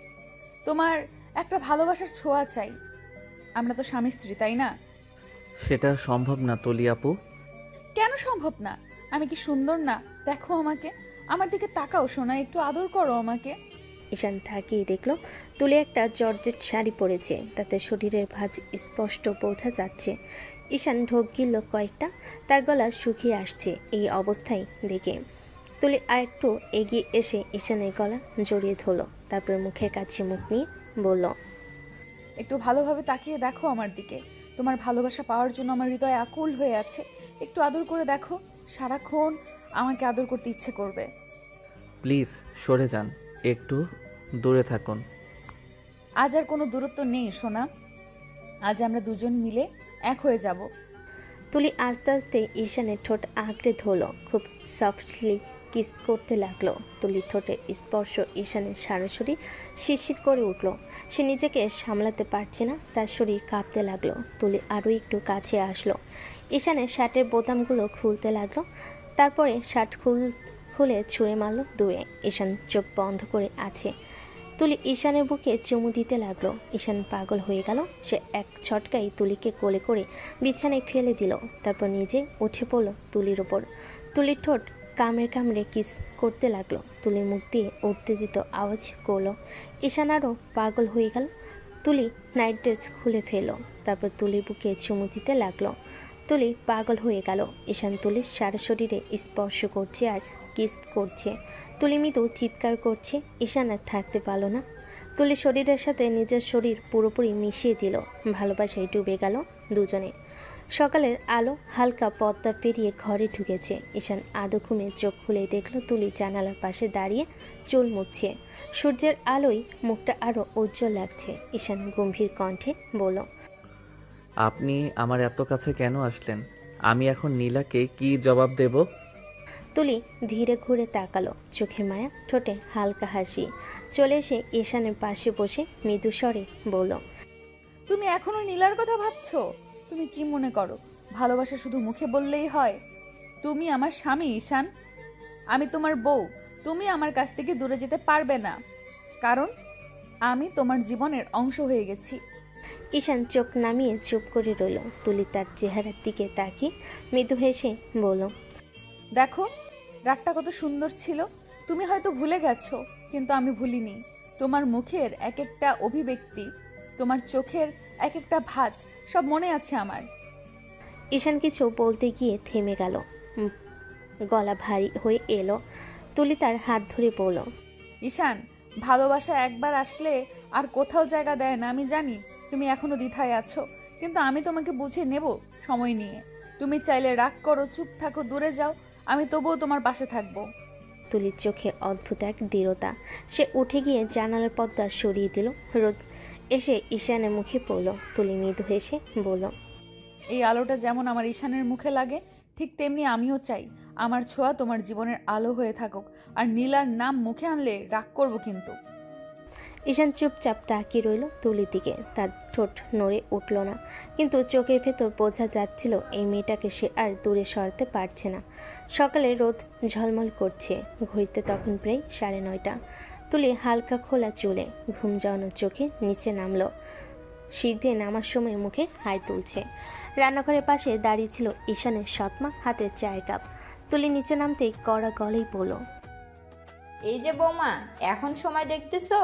Speaker 2: তোমার একটা ভালোবাসার ছোঁয়া চাই। আমরা তো স্বামী স্ত্রী, তাই না?
Speaker 1: সেটা সম্ভব না তুলি আপু।
Speaker 2: কেন সম্ভব না? আমি কি সুন্দর না? দেখো আমাকে, আমার দিকে তাকাও সোনা, একটু আদর করো আমাকে।
Speaker 3: ঈশান তাকিয়ে দেখলো তুলি একটা জর্জেট শাড়ি পরেছে, তাতে শরীরের ভাঁজ স্পষ্ট বোঝা যাচ্ছে। ঈশান ঢোক গিলল কয়েকটা, তার গলা শুকিয়ে আসছে এই অবস্থায় দেখে। তুলি আরেকটু এগিয়ে এসে ঈশানের গলা জড়িয়ে ধরলো, তারপর মুখের কাছে মুখ নিয়ে বলল,
Speaker 2: একটু ভালোভাবে তাকিয়ে দেখো আমার দিকে, তোমার ভালোবাসা পাওয়ার জন্য আমার হৃদয় আকুল হয়ে আছে। একটু আদর করে দেখো, সারাক্ষণ আমাকে আদর করতে ইচ্ছে করবে।
Speaker 1: প্লিজ সরে যান, একটু দূরে থাকুন।
Speaker 2: আজ আর কোনো দূরত্ব নেই সোনা, আজ আমরা দুজন মিলে এক হয়ে যাব।
Speaker 3: তুলি আস্তে আস্তে ঈশানের ঠোঁট আঁকড়ে ধরলো, খুব সফটলি কিস করতে লাগলো। তুলির ঠোঁটের স্পর্শ ঈশানের সারা শরীর শিরশির করে উঠল। সে নিজেকে সামলাতে পারছে না, তার শরীর কাঁপতে লাগলো। তুলি আরও একটু কাছে আসলো, ঈশানের শার্টের বোতামগুলো খুলতে লাগলো, তারপরে শার্ট খুলে ছুঁড়ে মারলো দূরে। ঈশান চোখ বন্ধ করে আছে। তুলি ঈশানের বুকে চুমু দিতে লাগলো। ঈশান পাগল হয়ে গেল। সে এক ছটকায় তুলিকে কোলে করে বিছানায় ফেলে দিল, তারপর নিজে উঠে পড়ল তুলির ওপর। তুলির ঠোঁট কামড়ে কামড়ে কিস করতে লাগলো। তুলির মুখ দিয়ে উত্তেজিত আওয়াজ করলো। ঈশান আরও পাগল হয়ে গেল। তুলি নাইট ড্রেস খুলে ফেলল, তারপর তুলির বুকে চুমু দিতে লাগলো। তুলি পাগল হয়ে গেল। ঈশান তুলির সারা শরীরে স্পর্শ করছে আর কিস করছে। তুলি মৃদু চিৎকার করছে। ঈশান আর থাকতে পারল না। তুলি শরীরের সাথে নিজের শরীর পুরোপুরি মিশিয়ে দিল। ভালোবাসায় ডুবে গেল দুজনে। সকালের আলো হালকা পর্দা পেরিয়ে ঘরে ঢুকেছে। ঈশান আদো ঘুমে চোখ খুলে দেখল তুলি জানালার পাশে দাঁড়িয়ে চুল মুছছে। সূর্যের আলোয় মুখটা আরও উজ্জ্বল লাগছে। ঈশান গম্ভীর কণ্ঠে বলল,
Speaker 1: আপনি আমার এত কাছে কেন আসলেন? আমি এখন নীলাকে কি জবাব দেব?
Speaker 3: তুলি ধীরে ঘুরে তাকালো, চোখে মায়া, ঠোঁটে হালকা হাসি। চলে এসে ঈশানের পাশে বসে মৃদু স্বরে বলল,
Speaker 2: তুমি এখনো নীলার কথা ভাবছো? তুমি কি মনে করো ভালোবাসা শুধু মুখে বললেই হয়? তুমি আমার স্বামী ঈশান, আমি তোমার বউ। তুমি আমার কাছ থেকে দূরে যেতে পারবে না, কারণ আমি তোমার জীবনের অংশ হয়ে গেছি।
Speaker 3: ঈশান চোখ নামিয়ে চুপ করে রইল। তুলি তার চেহারার দিকে তাকিয়ে মৃদু হেসে বলল,
Speaker 2: দেখো রাতটা কত সুন্দর ছিল। তুমি হয়তো ভুলে গেছো, কিন্তু আমি ভুলিনি। তোমার মুখের এক একটা অভিব্যক্তি, তোমার চোখের এক একটা ভাঁজ, সব মনে আছে আমার।
Speaker 3: ঈশান কিছু বলতে গিয়ে থেমে গেল, গলা ভারী হয়ে এলো। তুলি তার হাত ধরে বলল,
Speaker 2: ঈশান, ভালোবাসা একবার আসলে আর কোথাও জায়গা দেয় না। আমি জানি তুমি এখনো দ্বিধায় আছো, কিন্তু আমি তোমাকে বুঝে নেব সময় নিয়ে। তুমি চাইলে রাগ করো, চুপ থাকো, দূরে যাও, আমি তবুও তোমার পাশে থাকবো।
Speaker 3: তুলির চোখে অদ্ভুত এক দৃঢ়তা। সে উঠে গিয়ে জানালার পর্দা সরিয়ে দিল। রোদ এসে ঈশানের মুখে পড়ল। তুলি মৃদু হেসে বলল,
Speaker 2: এই আলোটা যেমন আমার ঈশানের মুখে লাগে, ঠিক তেমনি আমিও চাই আমার ছোঁয়া তোমার জীবনের আলো হয়ে থাকুক। আর নীলার নাম মুখে আনলে রাগ করব কিন্তু।
Speaker 3: ঈশান চুপচাপ তাকিয়ে রইল তুলির দিকে। তার ঠোঁট নড়ে উঠল না, কিন্তু চোখের ভেতর বোঝা যাচ্ছিল এই মেয়েটাকে সে আর দূরে সরাতে পারছে না। সকালে রোদ ঝলমল করছে, ঘড়িতে তখন প্রায় 9:30। তুলি হালকা খোলা চুলে, ঘুম যাওয়ানো চোখে নিচে নামলো। সিঁড়ি দিয়ে নামার সময় মুখে হাই তুলছে। রান্নাঘরের পাশে দাঁড়িয়ে ছিল ঈশানের সৎমা, হাতে চায়ের কাপ। তুলি নিচে নামতেই কড়া গলেই বলল,
Speaker 10: এই যে বৌমা, এখন সময় দেখতেছো?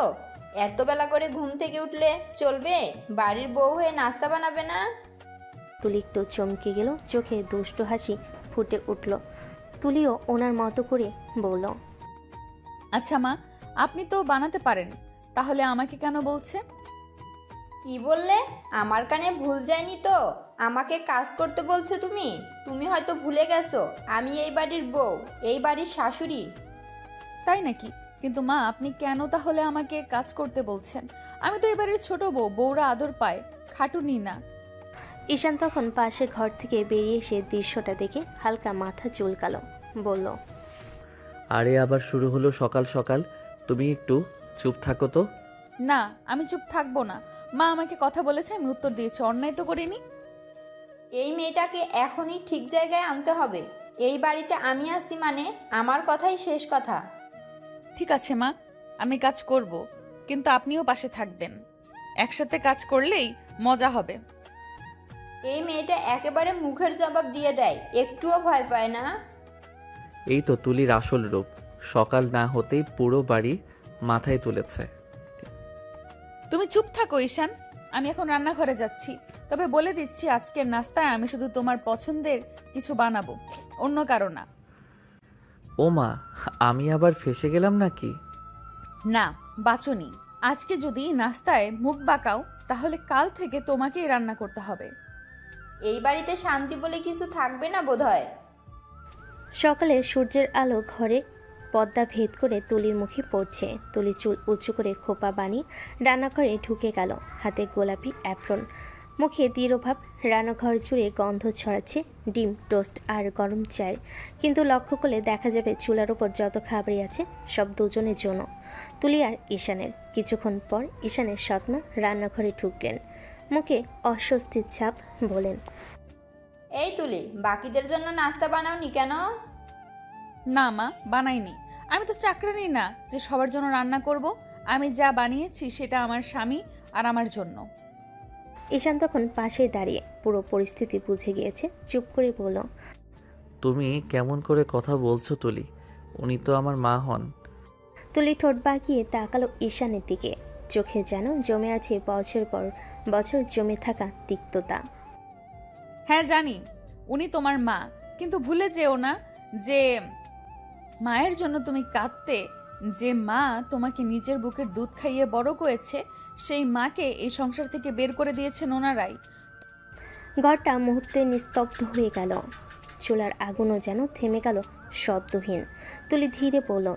Speaker 10: এত বেলা করে ঘুম থেকে উঠলে চলবে? বাড়ির বউ হয়ে নাস্তা বানাবে না?
Speaker 3: তুলি একটু চমকে গেল, চোখে দুষ্ট হাসি ফুটে উঠল। তুলিও ওনার মতো করে বলল,
Speaker 2: আচ্ছা মা, আপনি তো বানাতে পারেন, তাহলে আমাকে কেন বলছেন?
Speaker 10: কি বললে? আমার কানে ভুল যায়নি তো? আমাকে কাজ করতে বলছো তুমি? তুমি হয়তো ভুলে গেছো আমি এই বাড়ির বউ, এই বাড়ির শাশুড়ি।
Speaker 2: তাই নাকি? কিন্তু মা, আপনি কেন তাহলে আমাকে কাজ করতে বলছেন? আমি তো এই বাড়ির ছোট বউ, বউরা আদর পায়, খাটুনি না।
Speaker 3: ঈশান তখন পাশে ঘর থেকে বেরিয়ে এসে দৃশ্যটা দেখে হালকা মাথা চুলকালো, বলল,
Speaker 1: আরে আবার শুরু হলো সকাল সকাল। তুমি একটু চুপ থাকো তো।
Speaker 2: না, আমি চুপ থাকবো না। মা আমাকে কথা বলেছে, আমি উত্তর দিয়েছি, অন্যায় তো করিনি।
Speaker 10: এই মেয়েটাকে এখনই ঠিক জায়গায় আনতে হবে। এই বাড়িতে আমি আসি মানে আমার কথাই শেষ কথা।
Speaker 2: ঠিক আছে মা, আমি কাজ করব, কিন্তু আপনিও পাশে থাকবেন। একসাথে কাজ করলেই মজা হবে।
Speaker 10: এই মেয়েটা একেবারে মুখের জবাব দিয়ে দেয়, একটুও ভয় পায় না।
Speaker 1: এই তো তুলির আসল রূপ, সকাল না হতেই পুরো বাড়ি মাথায় তুলেছে।
Speaker 2: তুমি চুপ থাকো ঈশান, আমি এখন রান্নাঘরে যাচ্ছি। তবে বলে দিচ্ছি, আজকের নাস্তায় আমি শুধু তোমার পছন্দের কিছু বানাবো, অন্য কারো না।
Speaker 1: ও মা, আমি আবার ফেঁসে গেলাম নাকি?
Speaker 2: না, বাচনি। আজকে যদি নাস্তায় মুখ বাঁকাও, তাহলে কাল থেকে তোমাকেই রান্না করতে হবে।
Speaker 10: এই বাড়িতে শান্তি বলে কিছু থাকবে না বোধহয়।
Speaker 3: সকালে সূর্যের আলো ঘরে পর্দা ভেদ করে তুলির মুখে পড়ছে। তুলি চুল উঁচু করে খোপা বানিয়ে রান্নাঘরে ঢুকে গেল, হাতে গোলাপি অ্যাপ্রন, মুখে দৃঢ়ভাব। রান্নাঘর জুড়ে গন্ধ ছড়াচ্ছে ডিম, টোস্ট আর গরম চায়ের। কিন্তু লক্ষ্য করলে দেখা যাবে চুলার ওপর যত খাবারই আছে সব দুজনের জন্য, তুলি আর ঈশানের। কিছুক্ষণ পর ঈশানের সৎমা রান্নাঘরে ঢুকলেন, মুখে অস্বস্তির ছাপ, বলেন,
Speaker 10: এই তুলি, বাকিদের জন্য নাস্তা বানাওনি কেন?
Speaker 2: না মা, বানাইনি। আমি তো চাকরানি না যে সবার জন্য রান্না করব। আমি যা বানিয়েছি সেটা আমার স্বামী আর আমার জন্য।
Speaker 3: ঈশান তখন পাশে দাঁড়িয়ে পুরো পরিস্থিতি বুঝে গিয়েছে, চুপ করে বলল,
Speaker 1: তুমি কেমন করে কথা বলছো তুলি? উনি তো আমার মা হন।
Speaker 3: তুলি ঠোঁট বাঁকিয়ে তাকালো ঈশানের দিকে, চোখে যেন জমে আছে বছর পর বছর জমে থাকা তিক্ততা।
Speaker 2: হ্যাঁ জানি উনি তোমার মা, কিন্তু ভুলে যেও না যে মায়ের জন্য তুমি কাঁদতে। যে মা তোমাকে নিজের বুকের দুধ খাইয়ে বড় করেছে, সেই মাকে এই সংসার থেকে বের করে দিয়েছেন ওনারাই।
Speaker 3: ঘরটা মুহূর্তে নিস্তব্ধ হয়ে গেল। চুলার আগুনও যেন থেমে গেল শব্দহীন। তুলি ধীরে বলল,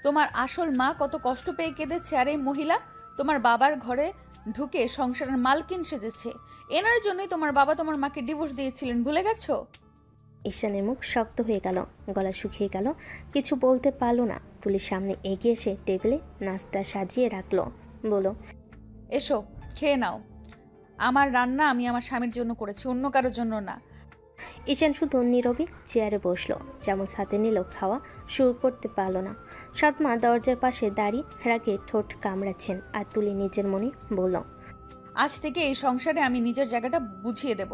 Speaker 2: তোমার আসল মা কত কষ্ট পেয়ে কেঁদেছে, আর এই মহিলা তোমার বাবার ঘরে ঢুকে সংসারের মালকিন সেজেছে। এনার জন্যই তোমার বাবা তোমার মাকে ডিভোর্স দিয়েছিলেন, ভুলে গেছো?
Speaker 3: ঈশানের মুখ শক্ত হয়ে গেল, গলা শুকিয়ে গেল, কিছু বলতে পারল না। তুলির সামনে এগিয়ে এসে টেবিলে নাস্তা সাজিয়ে রাখলো, বলল,
Speaker 2: এসো খেয়ে নাও। আমার রান্না আমি আমার স্বামীর জন্য করেছি, অন্য কারোর জন্য না।
Speaker 3: ঈশান শুধু নীরবে চেয়ারে বসলো, চামচ হাতে নিল, খাওয়া শুরু করতে পারল না। সৎমা দরজার পাশে দাঁড়িয়ে রাগে ঠোঁট কামড়াচ্ছেন, আর তুলি নিজের মনে বলল,
Speaker 2: আজ থেকে এই সংসারে আমি নিজের জায়গাটা বুঝিয়ে দেব।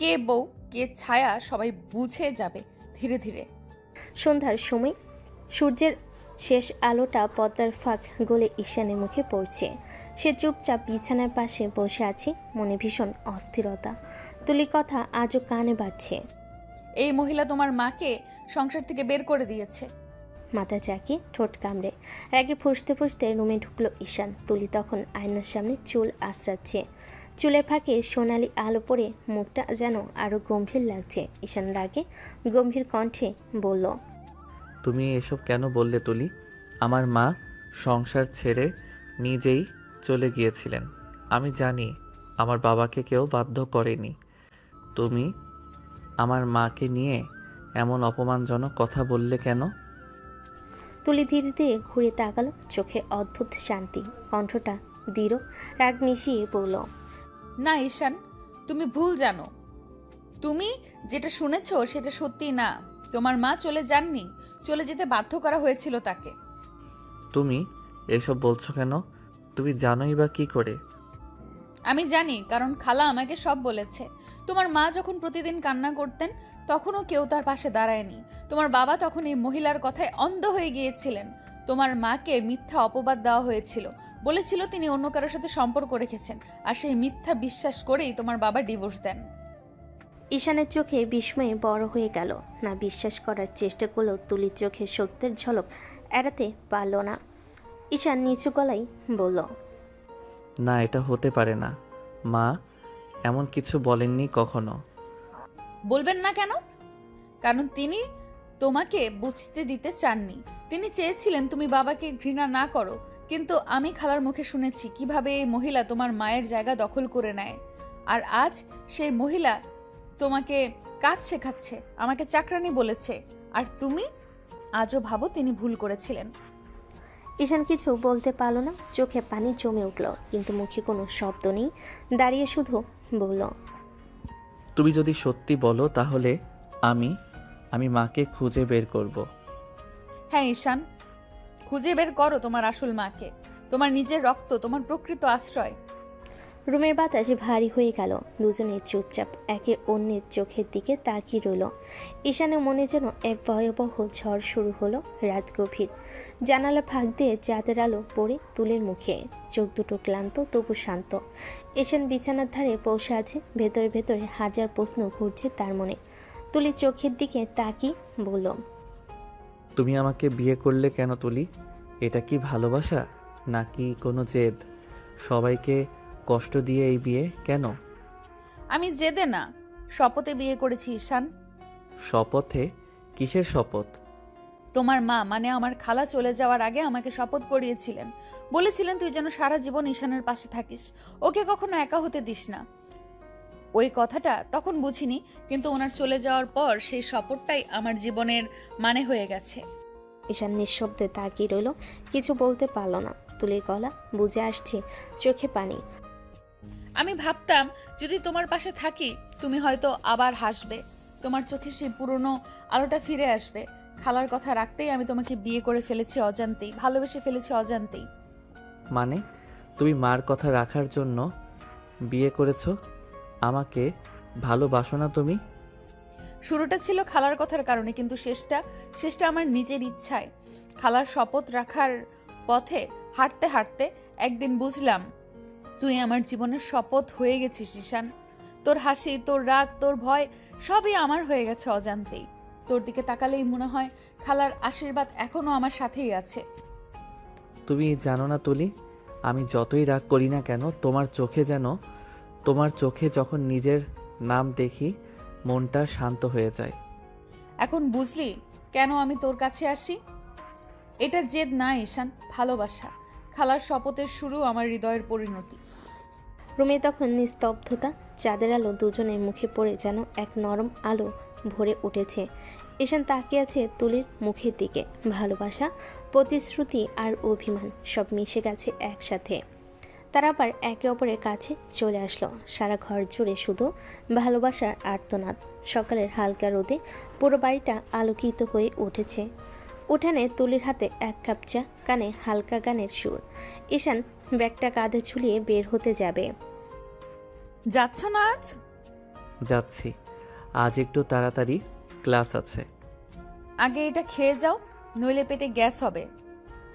Speaker 2: কে বউ কে ছায়া সবাই বুঝে যাবে ধীরে ধীরে।
Speaker 3: সন্ধ্যার সময় সূর্যের শেষ আলোটা পদ্মার ফাঁক গলে ঈশানের মুখে পড়ছে। সে চুপচাপ বিছানার পাশে বসে আছে, মনে ভীষণ অস্থিরতা। তুলি কথা আজও কানে বাজছে।
Speaker 2: এই মহিলা তোমার মাকে সংসার থেকে বের করে দিয়েছে।
Speaker 3: মাথা চাকি ঠোঁট কামড়ে রাগে ফুঁসতে ফুঁসতে রুমে ঢুকলো ঈশান। তুলি তখন আয়নার সামনে চুল আঁচড়াচ্ছে, চুলের ফাঁকে সোনালি আলো পড়ে মুখটা যেন আরো গম্ভীর লাগছে। ঈশান রাগে গম্ভীর কণ্ঠে বলল,
Speaker 1: তুমি এসব কেন বললে তুলি? আমার মা সংসার ছেড়ে নিজেই চলে গিয়েছিলেন। আমি জানি আমার বাবাকে কেউ বাধ্য করেনি। তুমি আমার মাকে নিয়ে এমন অপমানজনক কথা বললে কেন?
Speaker 3: তুলি ধীরে ধীরে ঘুরে তাকালো, চোখে অদ্ভুত শান্তি, কণ্ঠটা দৃঢ়, রাগ মিশিয়ে বলল,
Speaker 2: না ঈশান, তুমি ভুল জানো। তুমি যেটা শুনেছো সেটা সত্যি না। তোমার মা চলে যাননি, চলে যেতে বাধ্য করা হয়েছিল তাকে।
Speaker 1: তুমি এসব বলছো কেন? তুমি জানোই বা কি করে?
Speaker 2: আমি জানি, কারণ খালা আমাকে সব বলেছে। তোমার মা যখন প্রতিদিন কান্না করতেন তখনও কেউ তার পাশে দাঁড়ায়নি। তোমার বাবা তখন এই মহিলার কথায় অন্ধ হয়ে গিয়েছিলেন। তোমার মাকে মিথ্যা অপবাদ দেওয়া হয়েছিল, বলেছিল তিনি অন্য কারোর সাথে সম্পর্ক রেখেছেন, আর সেই মিথ্যা বিশ্বাস করেই তোমার বাবা ডিভোর্স দেন।
Speaker 3: ঈশানের চোখে বিস্ময়ে বড় হয়ে গেল। না বিশ্বাস করার চেষ্টা করলেও তুলির চোখে সত্যের ঝলক এড়াতে পারল না। ঈশান নিচু গলায় বলল,
Speaker 1: না, এটা হতে পারে না। মা এমন কিছু বলেননি কখনো।
Speaker 2: বলবেন না কেন? কারণ তিনি তোমাকে বুঝতে দিতে চাননি। তিনি চেয়েছিলেন তুমি বাবাকে ঘৃণা না করো, কিন্তু আমি খালার মুখে শুনেছি কিভাবে এই মহিলা তোমার মায়ের জায়গা দখল করে নেয়। আর আজ সেই মহিলা তোমাকে কাজ শেখাচ্ছে, আমাকে চাকরানি বলেছে, আর তুমি আজও ভাবো তিনি ভুল করেছিলেন।
Speaker 3: ঈশান কিছু বলতে পারল না, চোখে পানি জমে উঠল, কিন্তু মুখে কোনো শব্দ নেই। দাঁড়িয়ে শুধু বলল,
Speaker 1: তুমি যদি সত্যি বলো তাহলে আমি মাকে খুঁজে বের করব।
Speaker 2: হ্যাঁ ঈশান, খুঁজে বের করো তোমার আসল মাকে, তোমার নিজের রক্ত, তোমার প্রকৃত আশ্রয়।
Speaker 3: রুমের বাতাস ভারী হয়ে গেল। দুজনে চুপচাপ একে অন্যের চোখের দিকে তাকিয়ে রইল। ঈশানের মনে যেন এক ভয়াবহ ঝড় শুরু হলো। রাত গভীর, জানালা ফাঁক দিয়ে চাঁদের আলো পড়ে তুলির মুখে, চোখ দুটো ক্লান্ত তবু শান্ত। ঈশান বিছানার ধারে বসে আছে, ভেতরে ভেতরে হাজার প্রশ্ন ঘুরছে তার মনে। তুলি চোখের দিকে তাকিয়ে বলল,
Speaker 1: তুমি আমাকে বিয়ে করলে কেন তুলি? এটা কি ভালোবাসা নাকি কোনো জেদ? সবাইকে কষ্ট দিয়ে এই বিয়ে কেন?
Speaker 2: আমি জেদে না, শপথে বিয়ে করেছি ঈশান।
Speaker 1: শপথে? কিসের শপথ?
Speaker 2: তোমার মা মানে আমার খালা চলে যাওয়ার আগে আমাকে শপথ করিয়েছিলেন, বলেছিলেন তুই যেন সারা জীবন ঈশানের পাশে থাকিস, ওকে কখনো একা হতে দিস না। ওই কথাটা তখন বুঝিনি, কিন্তু ওনার চলে যাওয়ার পর সেই শপথটাই আমার জীবনের মানে হয়ে গেছে।
Speaker 3: ঈশান নিঃশব্দে তাকিয়ে রইল, কিছু বলতে পারল না। তুলির গলা বুঝে আসছে, চোখে পানি।
Speaker 2: আমি ভাবতাম যদি তোমার পাশে থাকি তুমি হয়তো আবার হাসবে, তোমার চোখে সেই পুরনো আলোটা ফিরে আসবে। খালার কথা রাখতেই আমি তোমাকে বিয়ে করে ফেলেছি অজান্তেই, ভালোবেসে ফেলেছি অজান্তেই।
Speaker 1: মানে তুমি মার কথা রাখার জন্য বিয়ে করেছো? আমাকে ভালোবাসো না তুমি?
Speaker 2: শুরুটা ছিল খালার কথার কারণে, কিন্তু শেষটা আমার নিজের ইচ্ছায়। খালার শপথ রাখার পথে হাঁটতে হাঁটতে একদিন বুঝলাম তুই আমার জীবনের শপথ হয়ে গেছিস ঈশান। তোর হাসি, তোর রাগ, তোর ভয় সবই আমার হয়ে গেছে অজান্তেই। তোর দিকে তাকালেই মনে হয় খালার আশীর্বাদ এখনো আমার সাথেই আছে।
Speaker 1: তুমি জানো না তুলি, আমি যতই রাগ করি না কেন তোমার চোখে যখন নিজের নাম দেখি মনটা শান্ত হয়ে যায়।
Speaker 2: এখন বুঝলি কেন আমি তোর কাছে আসি? এটা জেদ না ঈশান, ভালোবাসা। খালার শপথের শুরু আমার হৃদয়ের পরিণতি।
Speaker 3: রুমে তখন নিস্তব্ধতা, চাঁদের আলো দুজনের মুখে পড়ে যেন এক নরম আলো ভরে উঠেছে। ঈশান তাকিয়ে আছে তুলির মুখের দিকে। ভালোবাসা, প্রতিশ্রুতি আর অভিমান সব মিশে গেছে একসাথে। তারা আবার একে অপরের কাছে চলে আসলো। সারা ঘর জুড়ে শুধু ভালোবাসার আর্তনাদ। সকালের হালকা রোদে পুরো বাড়িটা আলোকিত হয়ে উঠেছে। উঠানে তুলির হাতে এক কাপ চা, কানে হালকা গানের সুর। ঈশান ব্যাগটা কাঁধে ঝুলিয়ে বের হতে যাবে।
Speaker 2: যাচ্ছ না আজ?
Speaker 1: যাচ্ছি, আজ একটু তাড়াতাড়ি ক্লাস আছে।
Speaker 2: আগে এটা খেয়ে যাও, নইলে পেটে গ্যাস হবে।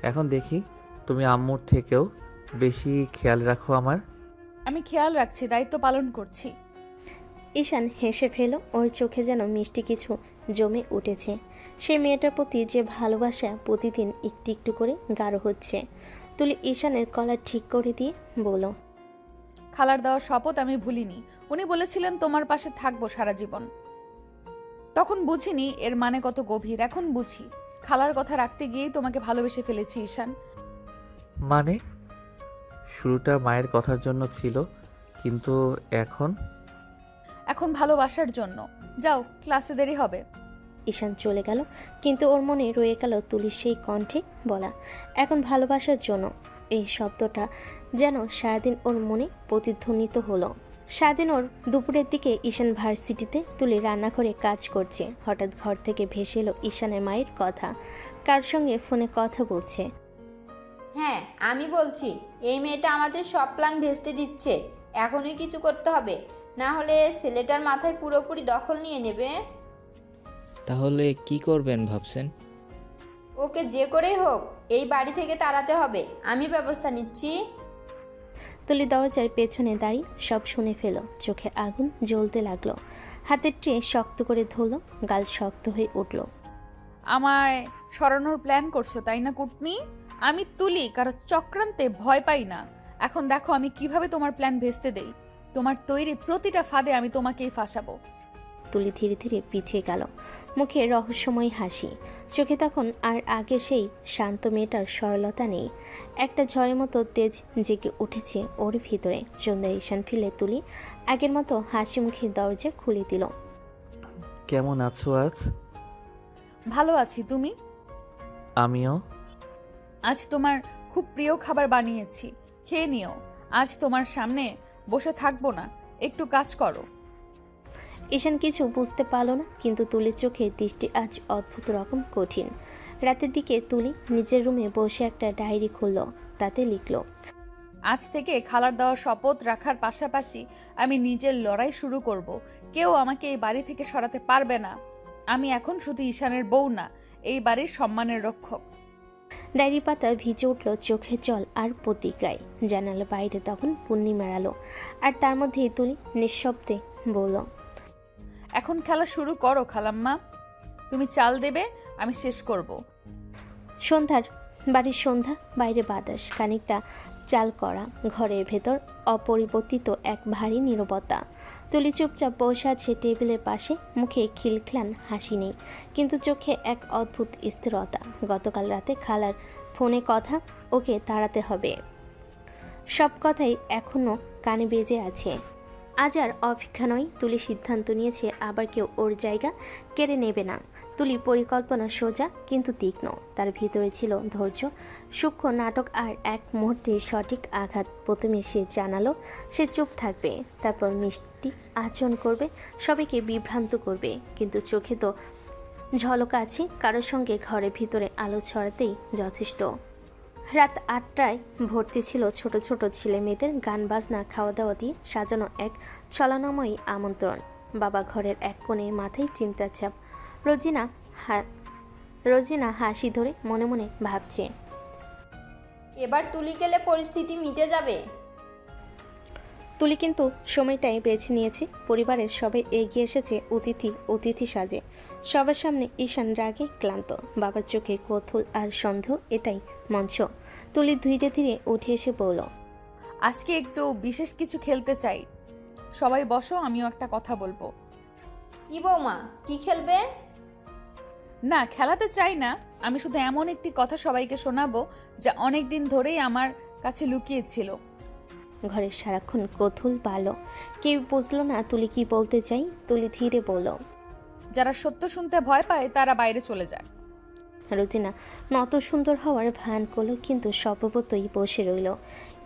Speaker 1: এখন দেখি তুমি আম্মুর থেকেও বেশি খেয়াল রাখো আমার।
Speaker 2: আমি খেয়াল রাখছি, দায়িত্ব পালন করছি।
Speaker 3: ঈশান হেসে ফেল। ওর চোখে যেন মিষ্টি কিছু জমে উঠেছে। সেই মেয়েটার প্রতি যে ভালোবাসা প্রতিদিন একটু একটু করে গাঢ় হচ্ছে। তুলি ঈশানের কলার ঠিক করে দিয়ে বলল,
Speaker 2: খালার দেওয়া শপথ আমি ভুলিনি। উনি বলেছিলেন তোমার পাশে থাকবো সারা জীবন। তখন বুঝিনি এর মানে কত গভীর, এখন বুঝি। খালার কথা রাখতে গিয়েই তোমাকে ভালোবেসে ফেলেছি ঈশান।
Speaker 1: মানে শুরুটা মায়ের কথার জন্য ছিল, কিন্তু এখন
Speaker 2: ভালোবাসার জন্য। যাও, ক্লাসে দেরি হবে।
Speaker 3: ঈশান চলে গেল, কিন্তু ওর মনে রয়ে গেল তুলির সেই কণ্ঠে বলা এখন ভালোবাসার জন্য। এই শব্দটা যেন সারাদিন ওর মনে প্রতিধ্বনিত হলো। সারাদিন ওর দুপুরের দিকে ঈশান ভার্সিটিতে, তুলি রান্নাঘরে কাজ করছে। হঠাৎ ঘর থেকে ভেসে এলো ঈশানের মায়ের কথা। কার সঙ্গে ফোনে কথা বলছে।
Speaker 10: হ্যাঁ, আমি বলছি, এই মেয়েটা আমাদের সব প্ল্যান ভেস্তে দিচ্ছে। এখনই কিছু করতে হবে, না হলে ছেলেটার মাথায় পুরোপুরি দখল নিয়ে নেবে।
Speaker 12: তাহলে কি করবেন ভাবছেন?
Speaker 10: ওকে যে করেই হোক এই বাড়ি থেকে তাড়াতে হবে। আমি ব্যবস্থা নিচ্ছি।
Speaker 3: তুলি দরজার পেছনে দাঁড়িয়ে সব শুনে ফেল। চোখে আগুন জ্বলতে লাগলো। হাতের ট্রে শক্ত করে ধরলো, গাল শক্ত হয়ে উঠল।
Speaker 2: আমায় সরানোর প্ল্যান করছো তাই না কুটনি? আমি তুলি কারো চক্রান্তে ভয় পাই না। এখন দেখো আমি কিভাবে তোমার প্ল্যান ভেস্তে দেই। তোমার তৈরি প্রতিটা ফাঁদে আমি তোমাকেই ফাঁসাবো।
Speaker 3: তুলি ধীরে ধীরে পিছিয়ে গেল, মুখে রহস্যময় হাসি। চোখে তখন আর আগে সেই শান্ত মেয়েটার সরলতা নেই। একটা ঝড়ের মতো তেজ জেগে উঠেছে ওর ভিতরে। সন্ধ্যা ঈশান ফিরে তুলি আগের মতো হাসি মুখে দরজা খুলে দিল।
Speaker 1: কেমন আছো আজ?
Speaker 2: ভালো আছি, তুমি?
Speaker 1: আমিও।
Speaker 2: আজ তোমার খুব প্রিয় খাবার বানিয়েছি, খেয়ে নিও। আজ তোমার সামনে বসে থাকবো না, একটু কাজ করো।
Speaker 3: ঈশান কিছু বুঝতে পারল না, কিন্তু তুলির চোখে দৃষ্টি আজ অদ্ভুত রকম কঠিন। রাতের দিকে তুলি নিজের রুমে বসে একটা ডায়েরি খুলল। তাতে লিখল,
Speaker 2: আজ থেকে খালার দেওয়া শপথ রাখার পাশাপাশি আমি নিজের লড়াই শুরু করব। কেউ আমাকে এই বাড়ি থেকে সরাতে পারবে না। আমি এখন শুধু ঈশানের বউ না, এই বাড়ির সম্মানের রক্ষক।
Speaker 3: ডায়েরি পাতা ভিজে উঠল চোখের জল আর প্রতিজ্ঞায়। জানালা বাইরে তখন পূর্ণিমার আলো, আর তার মধ্যেই তুলি নিঃশব্দে বলল,
Speaker 2: এখন খেলা শুরু করো খালাম্মা। তুমি চাল দেবে, আমি শেষ করব।
Speaker 3: বাড়ির সন্ধ্যা, বাইরে বাতাস খানিকটা চাল করা। ঘরের ভেতর অপরিবর্তিত এক ভারী নীরবতা। তুলি চুপচাপ বসে আছে টেবিলের পাশে। মুখে খিলখিলান হাসি নেই, কিন্তু চোখে এক অদ্ভুত স্থিরতা। গতকাল রাতে খালার ফোনে কথা, ওকে তাড়াতে হবে। সব কথাই এখনো কানে বেজে আছে। আজ আর অপেক্ষা নয়। তুলি সিদ্ধান্ত নিয়েছে আবার কেউ ওর জায়গা কেড়ে নেবে না। তুলি পরিকল্পনা সোজা কিন্তু তীক্ষ্ণ। তার ভিতরে ছিল ধৈর্য, সূক্ষ্ম নাটক আর এক মুহূর্তে সঠিক আঘাত। প্রথমে সে জানালো সে চুপ থাকবে, তারপর মিষ্টি আচরণ করবে, সবাইকে বিভ্রান্ত করবে, কিন্তু চোখে তো ঝলক আছে। কারোর সঙ্গে ঘরের ভিতরে আলো ছড়াতেই যথেষ্ট। রাত 8টায় ভর্তি ছিল ছোট ছোট ছেলে মেয়েদের। গান বাজনা খাওয়া দাওয়া দিয়ে সাজানো এক ছলনাময়ী আমন্ত্রণ। বাবা ঘরের এক কোণে, মাথায় চিন্তার ছাপ। রোজিনা হাসি ধরে মনে মনে ভাবছে,
Speaker 10: এবার তুলি গেলে পরিস্থিতি মিটে যাবে।
Speaker 3: তুলি কিন্তু সময়টাই বেছে নিয়েছে। পরিবারের সবাই এগিয়ে এসেছে অতিথি সাজে। সবার সামনে ঈশান রাগে ক্লান্ত, বাবার চোখে কৌতূহল আর সন্দেহ। এটাই মঞ্চ। তুলি ধীরে ধীরে উঠে এসে বলল,
Speaker 2: আজকে একটু বিশেষ কিছু খেলতে চাই। সবাই বসো, আমিও একটা কথা বলবো।
Speaker 10: কি বৌমা, কি খেলবে?
Speaker 2: না, খেলাতে চাই না, আমি শুধু এমন একটি কথা সবাইকে শোনাবো যা অনেক দিন ধরেই আমার কাছে লুকিয়ে ছিল।
Speaker 3: ঘরে সারাক্ষণ কৌতূহল বাড়ল। কেউ বুঝলো না তুলি কি বলতে চাই। তুলি ধীরে বলল,
Speaker 2: যারা সত্য শুনতে ভয় পায় তারা বাইরে চলে যায়।
Speaker 3: রোজিনা নত সুন্দর হওয়ার ভান করলো, কিন্তু স্বভাবতই বসে রইল।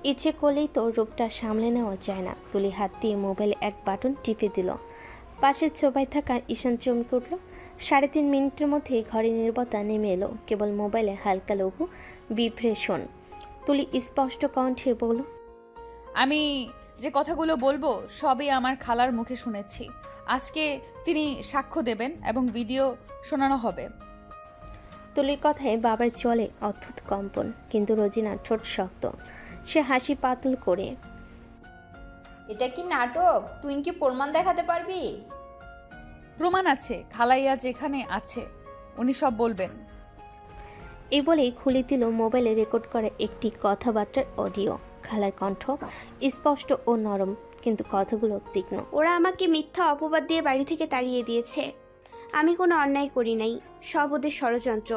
Speaker 3: ইচ্ছে করলেই তো রূপটা সামলে নেওয়া যায় না। তুলি হাত দিয়ে মোবাইলে এক বাটন টিপে দিল। পাশের ছোপায় থাকা ঈশান চমকে উঠল। 3.5 মিনিটের মধ্যে ঘরে নীরবতা নেমে এলো, কেবল মোবাইলে হালকা লঘু ভিব্রেশন। তুলি স্পষ্ট কণ্ঠে বলল,
Speaker 2: আমি যে কথাগুলো বলবো সবই আমার খালার মুখে শুনেছি। আজকে তিনি সাক্ষ্য দেবেন এবং ভিডিও শোনানো হবে।
Speaker 3: তুলির কথায় বাবার চলে অদ্ভুত কম্পন, কিন্তু রোজিনার ঠোঁট শক্ত। সে হাসি পাতল করে,
Speaker 10: এটা কি নাটক? তুই কি প্রমাণ দেখাতে পারবি?
Speaker 2: প্রমাণ আছে, খালাইয়া যেখানে আছে উনি সব বলবেন।
Speaker 3: এই বলেই খুলে দিল মোবাইলে রেকর্ড করা একটি কথাবার্তার অডিও। খালার কণ্ঠ স্পষ্ট ও নরম, কিন্তু কথাগুলো তীক্ষ্ণ।
Speaker 13: ওরা আমাকে মিথ্যা অপবাদ দিয়ে বাড়ি থেকে তাড়িয়ে দিয়েছে। আমি কোনো অন্যায় করি নাই, সব ওদের ষড়যন্ত্র,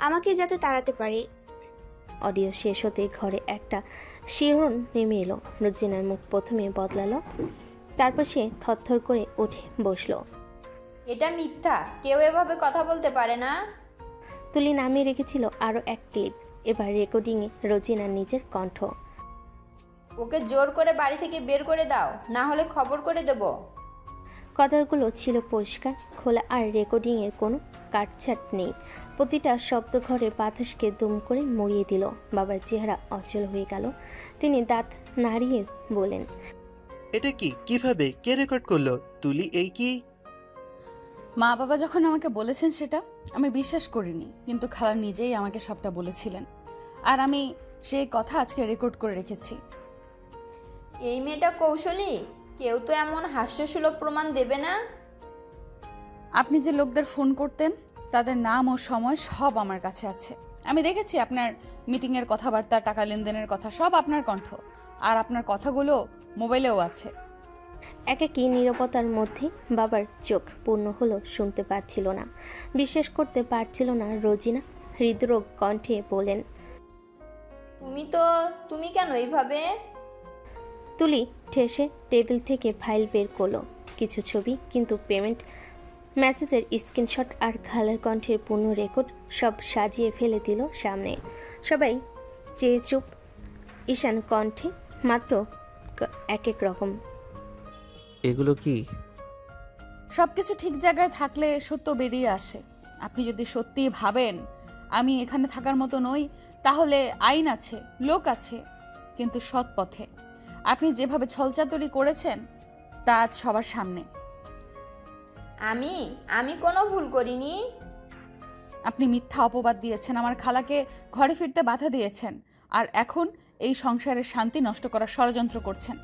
Speaker 13: আমাকে যাতে তাড়াতে পারে।
Speaker 3: অডিও শেষ হতে ঘরে একটা শিহরণ নেমে এলো। রোজিনার মুখ প্রথমে বদলালো, তারপর সে থরথর করে উঠে বসলো।
Speaker 10: এটা মিথ্যা, কেউ এভাবে কথা বলতে পারে না।
Speaker 3: তুলি নামিয়ে রেখেছিল আরও এক ক্লিপ। এবার রেকর্ডিংয়ে রোজিনার নিজের কণ্ঠ।
Speaker 10: ওকে জোর করে বাড়ি থেকে বের করে দাও, না হলে খবর করে দেব।
Speaker 3: কথাগুলো ছিল পরিষ্কার, খোলা, আর রেকর্ডিংয়ের কোনো কাটছাট নেই। প্রতিটা শব্দ ঘরের বাতাসকে দুম করে মরিয়ে দিল। বাবার চেহারা অচল হয়ে গেল। তিনি দাঁত নাড়িয়ে বলেন,
Speaker 11: এটা কি? কিভাবে? কে রেকর্ড করলো? তুলি, এই কি?
Speaker 2: মা বাবা যখন আমাকে বলেছেন সেটা আমি বিশ্বাস করিনি, কিন্তু খালা নিজেই আমাকে সবটা বলেছিলেন, আর আমি সেই কথা আজকে রেকর্ড করে রেখেছি।
Speaker 10: এই মেয়েটা কৌশলী, কেউ তো এমন হাস্যসুলভ প্রমাণ দেবে না।
Speaker 2: আপনি যে লোকদের ফোন করতেন তাদের নাম ও সময় সব আমার কাছে আছে। আমি দেখেছি আপনার মিটিংয়ের কথাবার্তা, টাকা লেনদেনের কথা, সব আপনার কণ্ঠ, আর আপনার কথাগুলো মোবাইলেও আছে।
Speaker 3: একাকী নীরবতার মধ্যে বাবার চোখ পূর্ণ হলো, শুনতে পাচ্ছিল না, বিশ্বাস করতে পারছিল না। রোজিনা হৃদরোগ কণ্ঠে বলেন,
Speaker 10: তুমি কেন এইভাবে?
Speaker 3: তুলি ঠেসে টেবিল থেকে ফাইল বের করলো, কিছু ছবি, কিন্তু পেমেন্ট মেসেজের স্ক্রিনশট আর খালার কণ্ঠের পূর্ণ রেকর্ড সব সাজিয়ে ফেলে দিল সামনে। সবাই চেয়ে চুপ। ঈশান কণ্ঠে মাত্র এক এক রকম।
Speaker 1: এগুলো কি?
Speaker 2: সবকিছু ঠিক জায়গায় থাকলে সত্য বেরিয়ে আসে। আপনি যদি সত্যিই ভাবেন আমি এখানে থাকার মতো নই, তাহলে আইন আছে, লোক আছে, কিন্তু সৎ পথে। আপনি যেভাবে ছলচাতুরি করেছেন তা আজ সবার সামনে।
Speaker 10: আমি কোনো ভুল করিনি।
Speaker 2: আপনি মিথ্যা অপবাদ দিয়েছেন, আমার খালাকে ঘরে ফিরতে বাধা দিয়েছেন, আর এখন এই সংসারের শান্তি নষ্ট করার ষড়যন্ত্র করছেন।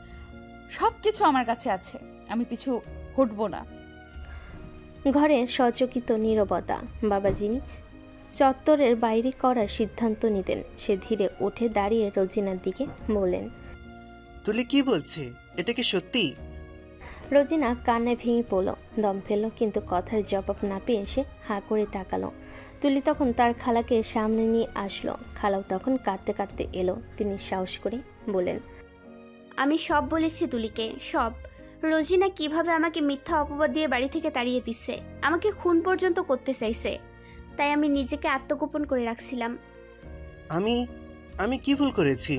Speaker 2: সব কিছু আমার কাছে আছে, আমি পিছু হটব না।
Speaker 3: ঘরে সচকিত নীরবতা। বাবা যিনি চত্বরের বাইরে করার সিদ্ধান্ত নিতেন, সে ধীরে উঠে দাঁড়িয়ে রোজিনার দিকে বললেন,
Speaker 11: তুলি কি বলছে? এটা কি সত্যি?
Speaker 3: রোজিনা কান্নায় ভেঙে পড়ল, দম ফেলল, কিন্তু কথার জবাব না পেয়ে সে হাঁ করে তাকালো। তুলি তখন তার খালাকে সামনে নিয়ে আসলো। খালাও তখন কাঁদতে কাঁদতে এলো। তিনি সাহস করে বলেন,
Speaker 13: আমি সব বলেছি তুলিকে, সব। রোজিনা কিভাবে আমাকে মিথ্যা অপবাদ দিয়ে বাড়ি থেকে তাড়িয়ে দিচ্ছে, আমাকে খুন পর্যন্ত করতে চাইছে, তাই আমি নিজেকে আত্মগোপন করে রাখছিলাম।
Speaker 11: আমি কি ভুল করেছি?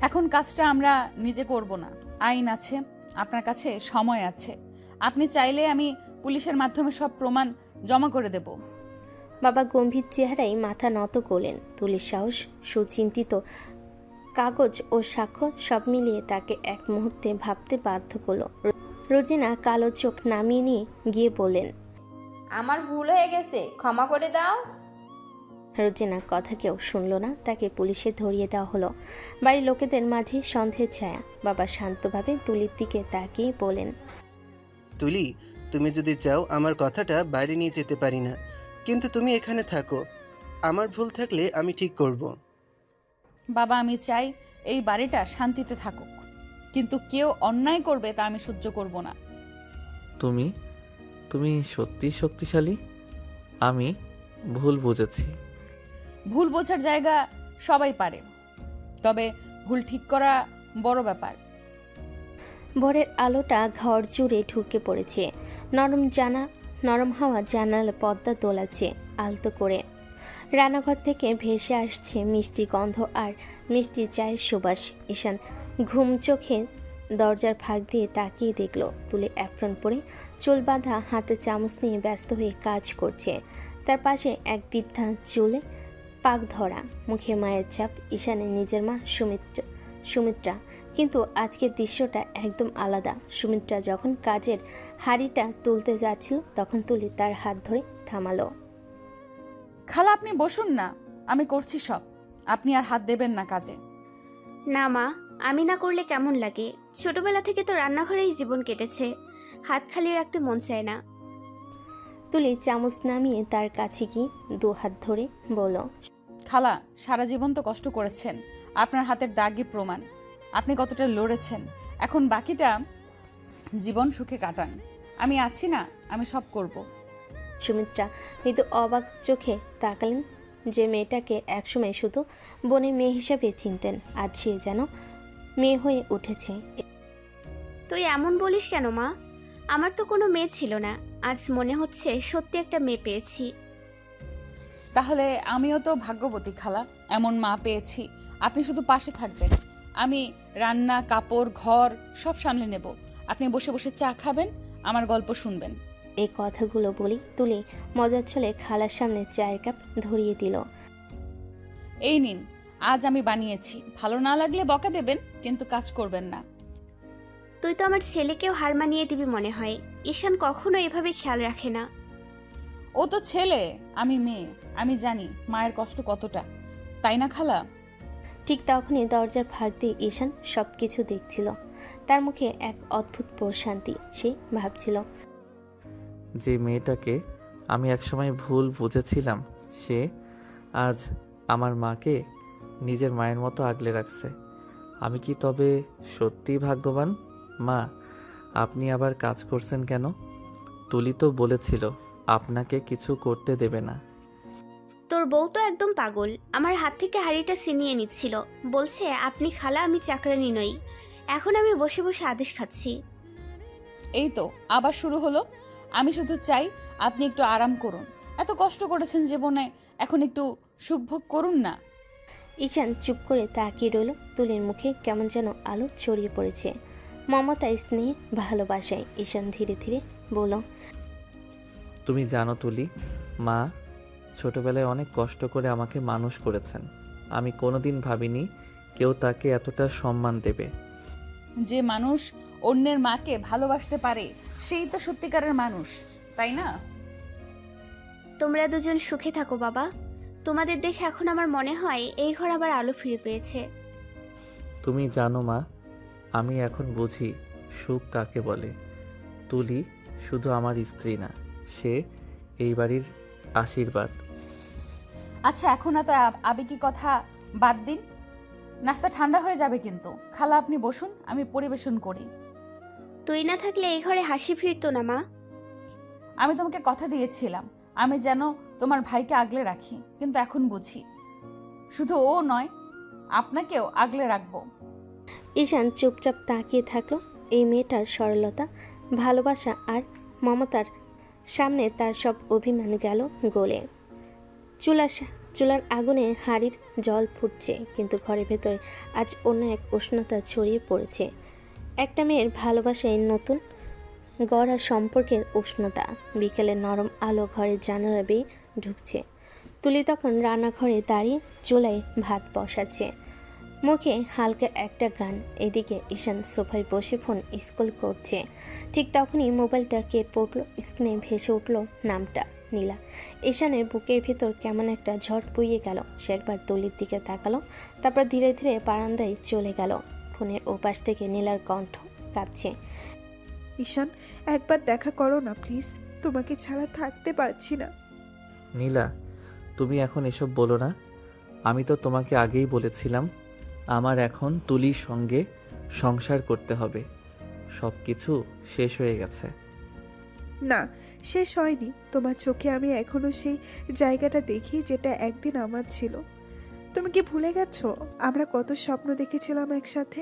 Speaker 2: এখন কাজটা আমরা নিজে করব না, আইন আছে, আপনার কাছে সময় আছে। আপনি চাইলে আমি পুলিশের মাধ্যমে সব প্রমাণ জমা করে দেব।
Speaker 3: বাবা গম্ভীর চেহারায় মাথা নত করলেন। তুলির সাহস, সুচিন্তিত কাগজ ও সাক্ষ্য সব মিলিয়ে তাকে এক মুহূর্তে ভাবতে বাধ্য করলো। রোজিনা কালো চোখ নামিয়ে নিয়ে গিয়ে বললেন,
Speaker 10: আমার ভুল হয়ে গেছে, ক্ষমা করে দাও।
Speaker 3: রোজিনার কথা কেউ শুনল না, তাকে পুলিশে ধরিয়ে দেওয়া হলো। বাড়ির লোকেদের মাঝে সন্দেহের ছায়া। বাবা শান্তভাবে তুলির দিকে তাকিয়ে বলেন,
Speaker 11: তুলি, তুমি যদি চাও আমার কথাটা বাইরে নিয়ে যেতে পারি না, কিন্তু তুমি এখানে থাকো। আমার ভুল থাকলে আমি ঠিক করব।
Speaker 2: বাবা, আমি চাই এই বাড়িটা শান্তিতে থাকুক। কিন্তু কেউ অন্যায় করবে তা আমি সহ্য করব না।
Speaker 1: তুমি তুমি সত্যি শক্তিশালী। আমি ভুল বুঝেছি।
Speaker 2: ভুল বোঝার জায়গা সবাই পারে, তবে ভুল ঠিক করা বড় ব্যাপার।
Speaker 3: ভোরের আলোটা ঘর জুড়ে ঢুকে পড়েছে। নরম হাওয়া জানালা পর্দা দোলাচ্ছে আলতো করে। রান্নাঘর থেকে ভেসে আসছে মিষ্টি গন্ধ আর মিষ্টি চায়ের সুবাস। ঈশান ঘুম চোখে দরজার ফাঁক দিয়ে তাকিয়ে দেখল তুলে অ্যাপ্রন পরে, চুল বাঁধা, হাতে চামচ নিয়ে ব্যস্ত হয়ে কাজ করছে। তার পাশে এক বৃদ্ধা, চুলে পাক ধরা, মুখে মায়ের ছাপ। ঈশানের নিজের মা সুমিত্রা, কিন্তু আজকের দৃশ্যটা একদম আলাদা। সুমিত্রা যখন কাজের হাঁড়িটা তুলতে যাচ্ছিল তখন তুলি তার হাত ধরে থামালো।
Speaker 2: খালা, আপনি বসুন না, আমি করছি সব, আপনি আর হাত দেবেন না কাজে।
Speaker 13: না মা, আমি না করলে কেমন লাগে? ছোটবেলা থেকে তো রান্নাঘরেই জীবন কেটেছে, হাত খালি রাখতে মন চায় না।
Speaker 3: তুলি চামচ নামিয়ে তার কাছে গিয়ে দু হাত ধরে বলল,
Speaker 2: খালা, সারা জীবন তো কষ্ট করেছেন, আপনার হাতের দাগই প্রমাণ আপনি কতটা লড়েছেন। এখন বাকিটা জীবন সুখে কাটান, আমি আছি না, আমি সব করব।
Speaker 3: সুমিত্রা মৃদু অবাক চোখে তাকালেন। যে মেয়েটাকে একসময় শুধু বোনের মেয়ে হিসাবে চিনতেন, আজ সে যেন মেয়ে হয়ে উঠেছে।
Speaker 13: তুই এমন বলিস কেন মা? আমার তো কোনো মেয়ে ছিল না, আজ মনে হচ্ছে সত্যি একটা মেয়ে পেয়েছি।
Speaker 2: তাহলে আমিও তো ভাগ্যবতী খালা, এমন মা পেয়েছি। আপনি শুধু পাশে থাকবেন, আমি রান্না, কাপড়, ঘর সব সামলে নেব। আপনি বসে বসে চা খাবেন, আমার গল্প শুনবেন।
Speaker 3: এই কথাগুলো বলি তুলি মজার ছলে খালার সামনে চায়ের কাপ ধরিয়ে দিল।
Speaker 2: এই নিন, আজ আমি বানিয়েছি, ভালো না লাগলে বকা দেবেন, কিন্তু কাজ করবেন না।
Speaker 13: তুই তো আমার ছেলেকেও হার মানিয়ে দিবি মনে হয়। ঈশান কখনো এভাবে খেয়াল রাখে না।
Speaker 2: ও তো ছেলে, আমি মেয়ে, আমি জানি মায়ের কষ্ট কতটা, তাই না খালা?
Speaker 3: ঠিক তখনই দরজার ফাঁক দিয়ে ঈশান সবকিছু দেখছিল। তার মুখে এক অদ্ভুত প্রশান্তি। সে ভাবছিল,
Speaker 1: যে মেয়েটাকে আমি একসময় ভুল বুঝেছিলাম, সে আজ আমার মাকে নিজের মায়ের মতো আগলে রাখছে। আমি কি তবে সত্যিই ভাগ্যবান? মা, আপনি আবার কাজ করছেন কেন? তুলি তো বলেছিল আপনাকে কিছু করতে দেবে না।
Speaker 13: তোর বউ তো একদম পাগল, আমার হাত থেকে হাঁড়িটা ছিনিয়ে নিচ্ছিল, বলছে আপনি খালা, আমি চাকরানি নই। এখন আমি বসে বসে আদেশ খাচ্ছি।
Speaker 2: এই তো আবার শুরু হলো। আমি শুধু চাই আপনি একটু আরাম করুন, এত কষ্ট করেছেন জীবনে, এখন একটু সুখ ভোগ করুন না।
Speaker 3: ঈশান চুপ করে তাকিয়ে রইল। তুলির মুখে কেমন যেন আলো ছড়িয়ে পড়েছে, মমতা, স্নেহ, ভালোবাসায়। ঈশান ধীরে ধীরে বলল,
Speaker 1: তুমি জানো তুলি, মা ছোটবেলায় অনেক কষ্ট করে আমাকে মানুষ করেছেন। আমি কোনোদিন ভাবিনি কেউ তাকে এতটা সম্মান দেবে।
Speaker 2: যে মানুষ অন্যের মাকে ভালোবাসতে পারে সেই তো সত্যিকারের মানুষ, তাই না?
Speaker 13: তোমরা দুজন সুখে থাকো বাবা। তোমাদের দেখে এখন আমার মনে হয় এই ঘর আবার আলো ফিরে পেয়েছে।
Speaker 1: তুমি জানো মা, আমি এখন বুঝি সুখ কাকে বলে। তুলি শুধু আমার স্ত্রী না, সে এই বাড়ির আশীর্বাদ।
Speaker 2: আচ্ছা, এখন এত আবেগী কথা বাদ দিন, নাস্তা ঠান্ডা হয়ে যাবে কিন্তু। খালা, আপনি বসুন, আমি পরিবেশন করি।
Speaker 13: তুই না থাকলে এই ঘরে হাসি ফিরতো না মা।
Speaker 2: আমি তোমাকে কথা দিয়েছিলাম আমি যেন তোমার ভাইকে আগলে রাখি, কিন্তু এখন বুঝি শুধু ও নয়, আপনাকেও আগলে রাখবো।
Speaker 3: ঈশান চুপচাপ তাকিয়ে থাকলো। এই মেয়েটার সরলতা, ভালোবাসা আর মমতার সামনে তার সব অভিমান গেল গলে। চুলার আগুনে হাঁড়ির জল ফুটছে, কিন্তু ঘরের ভেতরে আজ অন্য এক উষ্ণতা ছড়িয়ে পড়েছে। একটা মেয়ের ভালোবাসায় নতুন গড়া সম্পর্কের উষ্ণতা। বিকেলে নরম আলো ঘরের জানালা বেয়ে ঢুকছে। তুলি তখন রান্নাঘরে দাঁড়িয়ে চুলায় ভাত বসাচ্ছে, মুখে হালকা একটা গান। এদিকে ঈশান সোফায় বসে ফোন স্ক্রল করছে। ঠিক তখনই মোবাইলটা কে পড়লো, স্ক্রিনে ভেসে উঠল নামটা নীলা। ঈশানের বুকের ভিতর কেমন একটা ঝড় বইয়ে গেল। সে একবার তুলির দিকে তাকালো, তারপর ধীরে ধীরে বারান্দায় চলে গেল। ফোনের ওপাশ থেকে নীলার কণ্ঠ কাঁপছে,
Speaker 7: ঈশান, একবার দেখা করো না প্লিজ, তোমাকে ছাড়া থাকতে পারছি না।
Speaker 1: নীলা, তুমি এখন এসব বলো না। আমি তো তোমাকে আগেই বলেছিলাম আমার এখন তুলির সঙ্গে সংসার করতে হবে। সব কিছু শেষ হয়ে গেছে।
Speaker 7: না, শেষ হয়নি। তোমার চোখে আমি এখনো সেই জায়গাটা দেখি যেটা একদিন আমার ছিল। তুমি কি ভুলে গেছো আমরা কত স্বপ্ন দেখেছিলাম একসাথে?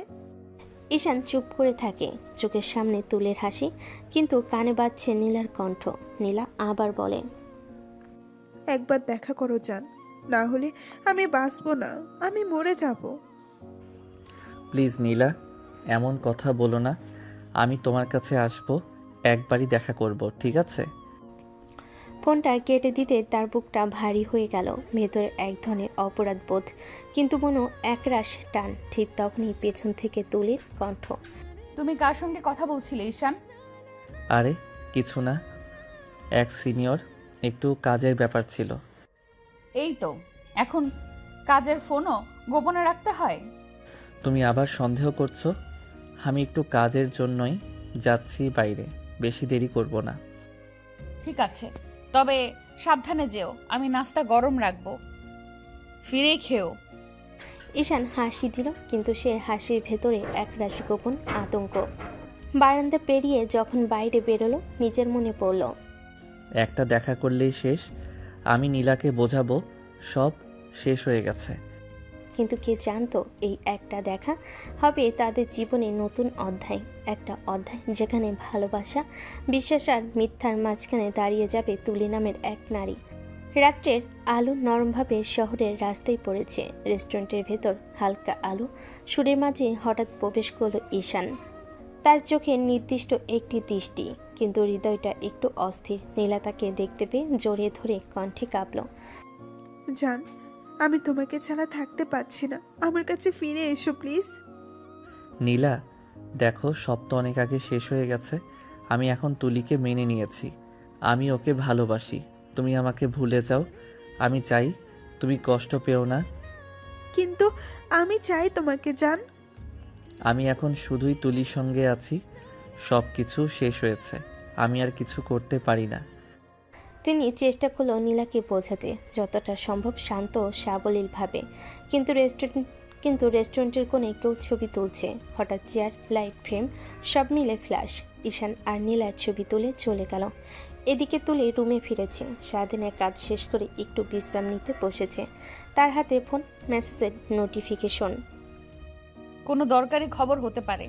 Speaker 3: ঈশান চুপ করে থাকে, চোখের সামনে তুলের হাসি, কিন্তু কানে বাজছে নীলার কণ্ঠ। নীলা আবার বলে,
Speaker 7: একবার দেখা করো জান, না হলে আমি বাঁচবো না, আমি মরে যাব।
Speaker 1: প্লিজ নীলা, এমন কথা বলো না। আমি তোমার কাছে আসবো, একবারই দেখা করব, ঠিক আছে?
Speaker 3: ফোনটা কেটে দিতে তার বুকটা ভারী হয়ে গেল, ভেতরে এক ধরনের অপরাধ বোধ, কিন্তু মনে একরাশ টান। ঠিক তখনই পেছন থেকে তুলির কণ্ঠ,
Speaker 2: তুমি কার সঙ্গে কথা বলছিলে ঈশান?
Speaker 1: আরে কিছু না, এক সিনিয়র, একটু কাজের ব্যাপার ছিল।
Speaker 2: এই তো, এখন কাজের ফোনও গোপনে রাখতে হয়?
Speaker 1: তুমি আবার সন্দেহ করছো? আমি একটু কাজের জন্যই যাচ্ছি বাইরে, বেশি দেরি করব না।
Speaker 2: ঠিক আছে, তবে সাবধানে যেও, আমি নাস্তা গরম রাখবো, ফিরেই খেও।
Speaker 3: ঈশান হাসি দিল, কিন্তু সে হাসির ভেতরে একরাশ গোপন আতঙ্ক। বারান্দা পেরিয়ে যখন বাইরে বেরোলো, নিজের মনে পড়ল,
Speaker 1: একটা দেখা করলেই শেষ। আমি নীলাকে বোঝাবো সব শেষ হয়ে গেছে।
Speaker 3: কিন্তু কে জানতো এই একটা দেখা হবে তাদের জীবনে নতুন অধ্যায়, একটা অধ্যায় যেখানে ভালোবাসা, বিশ্বাস আর মিথ্যার মাঝখানে দাঁড়িয়ে যাবে তুলি নামের এক নারী। রাত্রের আলো নরমভাবে শহরের রাস্তায় পড়েছে। রেস্টুরেন্টের ভেতর হালকা আলো সুরের মাঝে হঠাৎ প্রবেশ করল ঈশান। তার চোখে নির্দিষ্ট একটি দৃষ্টি, কিন্তু হৃদয়টা একটু অস্থির। নীলা তাকে দেখতে পেয়ে জড়িয়ে ধরে কণ্ঠে কাঁপল,
Speaker 7: জান, আমি তোমাকে ছাড়া থাকতে পারছি না, আমার কাছে ফিরে এসো প্লিজ।
Speaker 1: নীলা, দেখো সব তো অনেক আগে শেষ হয়ে গেছে। আমি এখন তুলিকে মেনে নিয়েছি, আমি ওকে ভালোবাসি। তুমি আমাকে ভুলে যাও, আমি চাই তুমি কষ্ট পেও না।
Speaker 7: কিন্তু আমি চাই তোমাকে জান।
Speaker 1: আমি এখন শুধুই তুলির সঙ্গে আছি, সব কিছু শেষ হয়েছে, আমি আর কিছু করতে পারি না।
Speaker 3: তিনি চেষ্টা করলো নীলাকে বোঝাতে, যতটা সম্ভব শান্ত ও সাবলীলভাবে। কিন্তু রেস্টুরেন্টের কোণে কেউ ছবি তুলছে। হঠাৎ চেয়ার, লাইট, ফ্রেম সব মিলে ফ্ল্যাশ। ঈশান আর নীলার ছবি তুলে চলে গেল। এদিকে তুলে রুমে ফিরেছে। সারাদিনের কাজ শেষ করে একটু বিশ্রাম নিতে বসেছে। তার হাতে ফোন, মেসেজের নোটিফিকেশন।
Speaker 2: কোনো দরকারি খবর হতে পারে।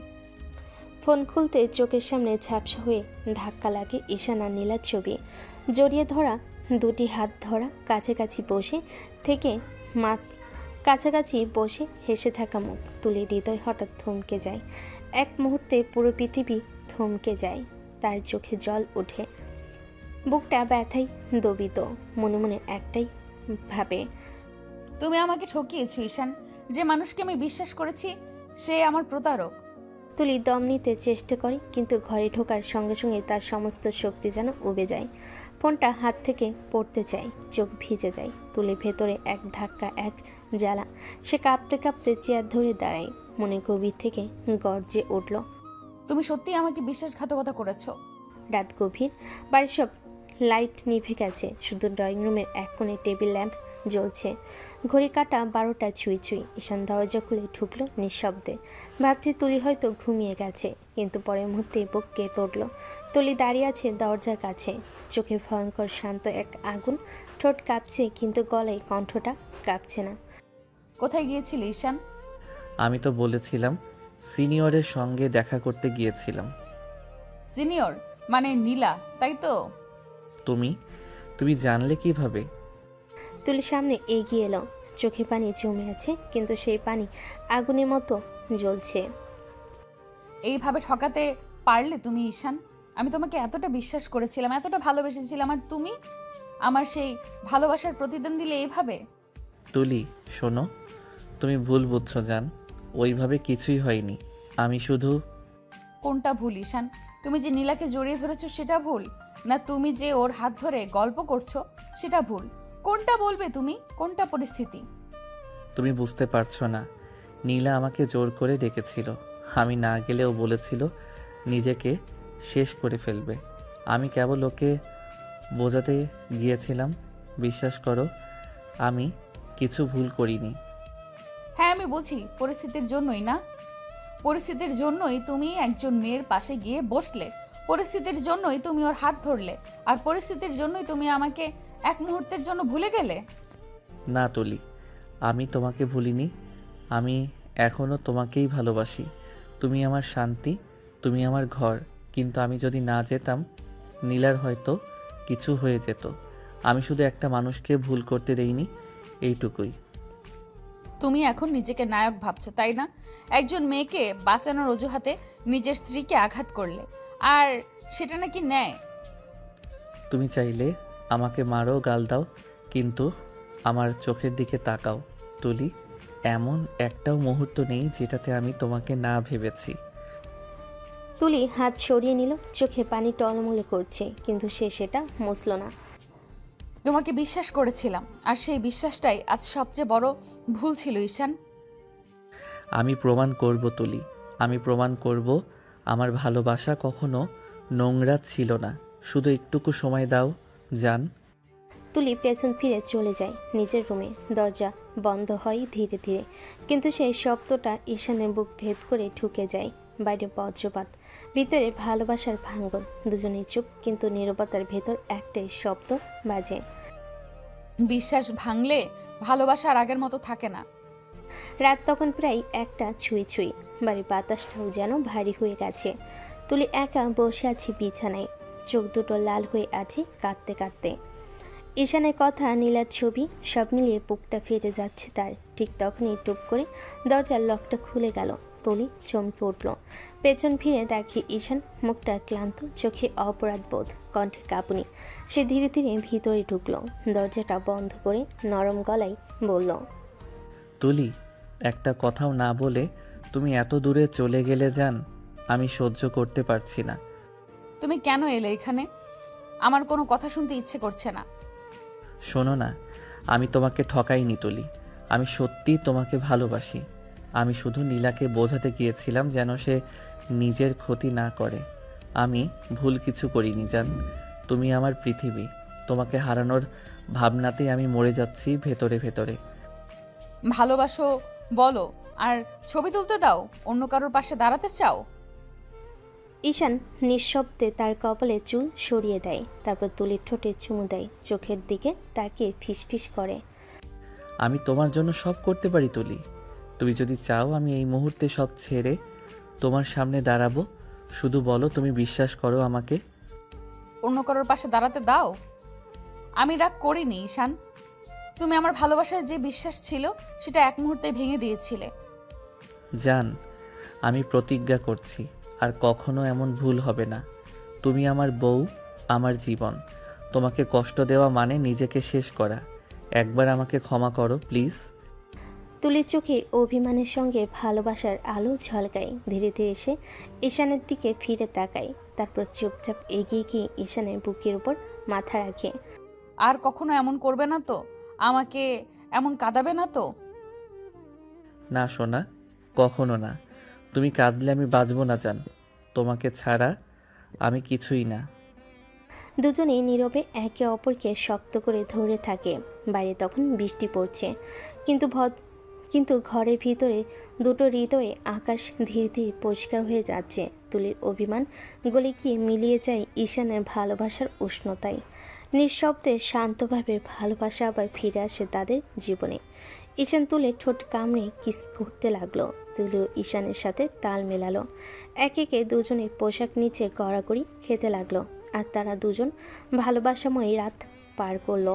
Speaker 3: ফোন খুলতে চোখের সামনে ঝাপসা হয়ে ধাক্কা লাগে ঈশান আর নীলার ছবি। জড়িয়ে ধরা দুটি হাত ধরা, কাছাকাছি বসে হেসে থাকা মুখ। তুলির হৃদয় হঠাৎ থমকে যায়। এক মুহূর্তে পুরো পৃথিবী থমকে যায়। তার চোখে জল ওঠে, বুকটা ব্যথায় দবিত। মনে মনে একটাই ভাবে,
Speaker 2: তুমি আমাকে ঠকিয়েছো ঈশান। যে মানুষকে আমি বিশ্বাস করেছি সে আমার প্রতারক।
Speaker 3: তুলি দম নিতে চেষ্টা করে, কিন্তু ঘরে ঢোকার সঙ্গে সঙ্গে তার সমস্ত শক্তি যেন উবে যায়। ফোনটা হাত থেকে পড়তে চায়, চোখ ভিজে যায়। তুলি ভেতরে এক ধাক্কা, এক জ্বালা। সে কাঁপতে কাঁপতে চেয়ার ধরে দাঁড়ায়। মনে গভীর থেকে গর্জে উঠল,
Speaker 2: তুমি সত্যিই আমাকে বিশ্বাসঘাতকতা করেছো।
Speaker 3: রাত গভীর, বাড়ির সব লাইট নিভে গেছে। শুধু ড্রয়িং রুমের এক কোণে টেবিল ল্যাম্প জ্বলছে। ঘড়ি কাটা 12টা ছুঁই ছুঁই। ঈশান দরজা খুলে ঢুকলো নিঃশব্দে। ভাবছি তুলি হয়তো ঘুমিয়ে গেছে, কিন্তু পরের মুহূর্তে বুক কেঁপে উঠল। তুলি দাঁড়িয়ে আছে দরজার কাছে, চোখে ভয়ঙ্কর শান্ত এক আগুন। ঠোঁট কাঁপছে, কিন্তু গলায় কণ্ঠটা কাঁপছে না।
Speaker 2: কোথায় গিয়েছিলে ঈশান?
Speaker 1: আমি তো বলেছিলাম সিনিয়রের সঙ্গে দেখা করতে গিয়েছিলাম।
Speaker 2: সিনিয়র মানে নীলা, তাই তো?
Speaker 1: তুমি জানলে কিভাবে?
Speaker 3: তুলি সামনে এগিয়ে এলো। চোখে পানি জমে আছে, কিন্তু সেই পানি আগুনের মতো জ্বলছে।
Speaker 2: এইভাবে ঠকাতে পারলে তুমি ঈশান? আমি তোমাকে এতটা বিশ্বাস করেছিলাম, এতটা ভালোবেসেছিলাম, আর তুমি আমার সেই ভালোবাসার প্রতিদান দিলে এইভাবে?
Speaker 1: তুলি শোনো, তুমি ভুল বুঝছো জান, ওইভাবে কিছুই হয়নি। আমি শুধু...
Speaker 2: কোনটা ভুল ঈশান? তুমি যে নীলাকে জড়িয়ে ধরেছো সেটা ভুল, না তুমি যে ওর হাত ধরে গল্প করছো সেটা ভুল? কোনটা বলবে তুমি? কোনটা পরিস্থিতি?
Speaker 1: তুমি বুঝতে পারছো না। নীলা আমাকে জোর করে ডেকেছিল, আমি না গেলেও বলেছিল নিজেকে শেষ করে ফেলবে। আমি কেবল ওকে বোঝাতে গিয়েছিলাম। বিশ্বাস করো, আমি কিছু ভুল করিনি।
Speaker 2: হ্যাঁ আমি বুঝি, পরিস্থিতির জন্যই না? পরিস্থিতির জন্যই তুমি একজন মেয়ের পাশে গিয়ে বসলে, পরিস্থিতির জন্যই তুমি ওর হাত ধরলে, আর পরিস্থিতির জন্যই তুমি আমাকে এক মুহূর্তের জন্য ভুলে গেলে।
Speaker 1: না তুলি, আমি তোমাকে ভুলিনি। আমি এখনও তোমাকেই ভালোবাসি। তুমি আমার শান্তি, তুমি আমার ঘর। কিন্তু আমি যদি না যেতাম, নীলার হয়তো কিছু হয়ে যেত। আমি শুধু একটা মানুষকে ভুল করতে দেইনি, এইটুকুই।
Speaker 2: তুমি এখন নিজেকে নায়ক ভাবছো, তাই না? একজন মেয়েকে বাঁচানোর অজুহাতে নিজের স্ত্রীকে আঘাত করলে, আর সেটা নাকি ন্যায়?
Speaker 1: তুমি চাইলে আমাকে মারো, গাল দাও, কিন্তু আমার চোখের দিকে তাকাও তুলি। এমন একটাও মুহূর্ত নেই যেটাতে আমি তোমাকে না ভেবেছি।
Speaker 3: তুলি হাত সরিয়ে নিল, চোখে পানি টলমলে করছে, কিন্তু সে সেটা মুছল না।
Speaker 2: তোমাকে বিশ্বাস করেছিলাম, আর সেই বিশ্বাসটাই আজ সবচেয়ে বড় ভুল ছিল ঈশান।
Speaker 1: আমি প্রমাণ করব তুলি, আমি প্রমাণ করব আমার ভালোবাসা কখনো নোংরা ছিল না। শুধু একটুকু সময় দাও জান।
Speaker 3: তুলি পেছন ফিরে চলে যায় নিজের রুমে। দরজা বন্ধ হয় ধীরে ধীরে, কিন্তু সেই শব্দটা ঈশানের বুক ভেদ করে ঢুকে যায়। বাইরে বজ্রপাত, ভিতরে ভালোবাসার ভাঙ্গন। দুজনেই চুপ, কিন্তু নীরবতার ভেতর একটাই শব্দ বাজে।
Speaker 2: বিশ্বাস ভাঙলে ভালোবাসা আর আগের মতো থাকে না।
Speaker 3: রাত তখন প্রায় 1টা ছুঁই ছুঁই। বাড়ির বাতাসটাও যেন ভারী হয়ে গেছে। তুলি একা বসে আছে বিছানায়, চোখ দুটো লাল হয়ে আছে কাঁদতে কাঁদতে। ঈশানের কথা, নীলার ছবি, সব মিলিয়ে বুকটা ফেটে যাচ্ছে তার। ঠিক তখনই টুপ করে দরজার লকটা খুলে গেল। তুলি চমকে উঠল। পেছন ফিরে দেখে ঈশান, মুখটা ক্লান্ত, চোখে অপরাধ বোধ, কণ্ঠে কাঁপুনি। সে ধীরে ধীরে ভিতরে ঢুকলো, দরজাটা বন্ধ করে নরম গলায় বলল,
Speaker 1: তুলি, একটা কথাও না বলে তুমি এত দূরে চলে গেলে জান, আমি সহ্য করতে পারছি না।
Speaker 2: তুমি কেন এলে এখানে? আমার কোনো কথা শুনতে ইচ্ছে করছে না।
Speaker 1: শোনো না, আমি তোমাকে ঠকাইনি তুলি, আমি সত্যি তোমাকে ভালোবাসি। আমি শুধু নীলাকে বোঝাতে গিয়েছিলাম যেন সে নিজের ক্ষতি না করে। আমি ভুল কিছু করিনি জান। তুমি আমার পৃথিবী, তোমাকে হারানোর ভাবনাতেই আমি মরে যাচ্ছি ভেতরে ভেতরে।
Speaker 2: ভালোবাসো বলো, আর ছবি তুলতে দাও, অন্য কারোর পাশে দাঁড়াতে চাও?
Speaker 3: ঈশান নিঃশব্দে তার কপালে চুল সরিয়ে দেয়, তারপর তুলির ঠোঁটে চুমু দেয়, চোখের দিকে তাকিয়ে ফিসফিস করে,
Speaker 1: আমি তোমার জন্য সব করতে পারি তুলি। তুমি যদি চাও আমি এই মুহূর্তে সব ছেড়ে তোমার সামনে দাঁড়াবো। শুধু বলো তুমি বিশ্বাস করো আমাকে।
Speaker 2: অন্য কারোর পাশে দাঁড়াতে দাও? আমি রাগ করিনি ঈশান। তুমি আমার ভালোবাসায় যে বিশ্বাস ছিল সেটা এক মুহূর্তে ভেঙে দিয়েছিলে।
Speaker 1: জান, আমি প্রতিজ্ঞা করছি আর কখনো এমন ভুল হবে না। তুমি আমার বউ, আমার জীবন। তোমাকে কষ্ট দেওয়া মানে নিজেকে শেষ করা। একবার আমাকে ক্ষমা করো প্লিজ।
Speaker 3: তুলির চোখে অভিমানের সঙ্গে ভালোবাসার আলো ঝলকায়। ধীরে ধীরে সে ঈশানের দিকে ফিরে তাকায়, তারপর চুপচাপ এগিয়ে গিয়ে ঈশানের বুকের উপর মাথা রাখে।
Speaker 2: আর কখনো এমন করবে না তো? আমাকে এমন কাঁদাবে না তো?
Speaker 1: না সোনা, কখনো না। তুমি কাঁদলে আমি বাঁচবো না জান। তোমাকে ছাড়া আমি কিছুই না।
Speaker 3: দুজনেই নীরবে একে অপরকে শক্ত করে ধরে থাকে। বাইরে তখন বৃষ্টি পড়ছে, কিন্তু ঘরের ভিতরে দুটো হৃদয়ে আকাশ ধীরে ধীরে পরিষ্কার হয়ে যাচ্ছে। তুলির অভিমান গলে গিয়ে মিলিয়ে যায় ঈশানের ভালোবাসার উষ্ণতায়। নিঃশব্দে শান্তভাবে ভালোবাসা আবার ফিরে আসে তাদের জীবনে। ঈশান তুলের ঠোঁট কামড়ে কিস করতে লাগলো। তুলিও ঈশানের সাথে তাল মেলালো। একে একে দুজনের পোশাক নিচে গড়াগড়ি খেতে লাগলো, আর তারা দুজন ভালোবাসাময়ী রাত পার করলো।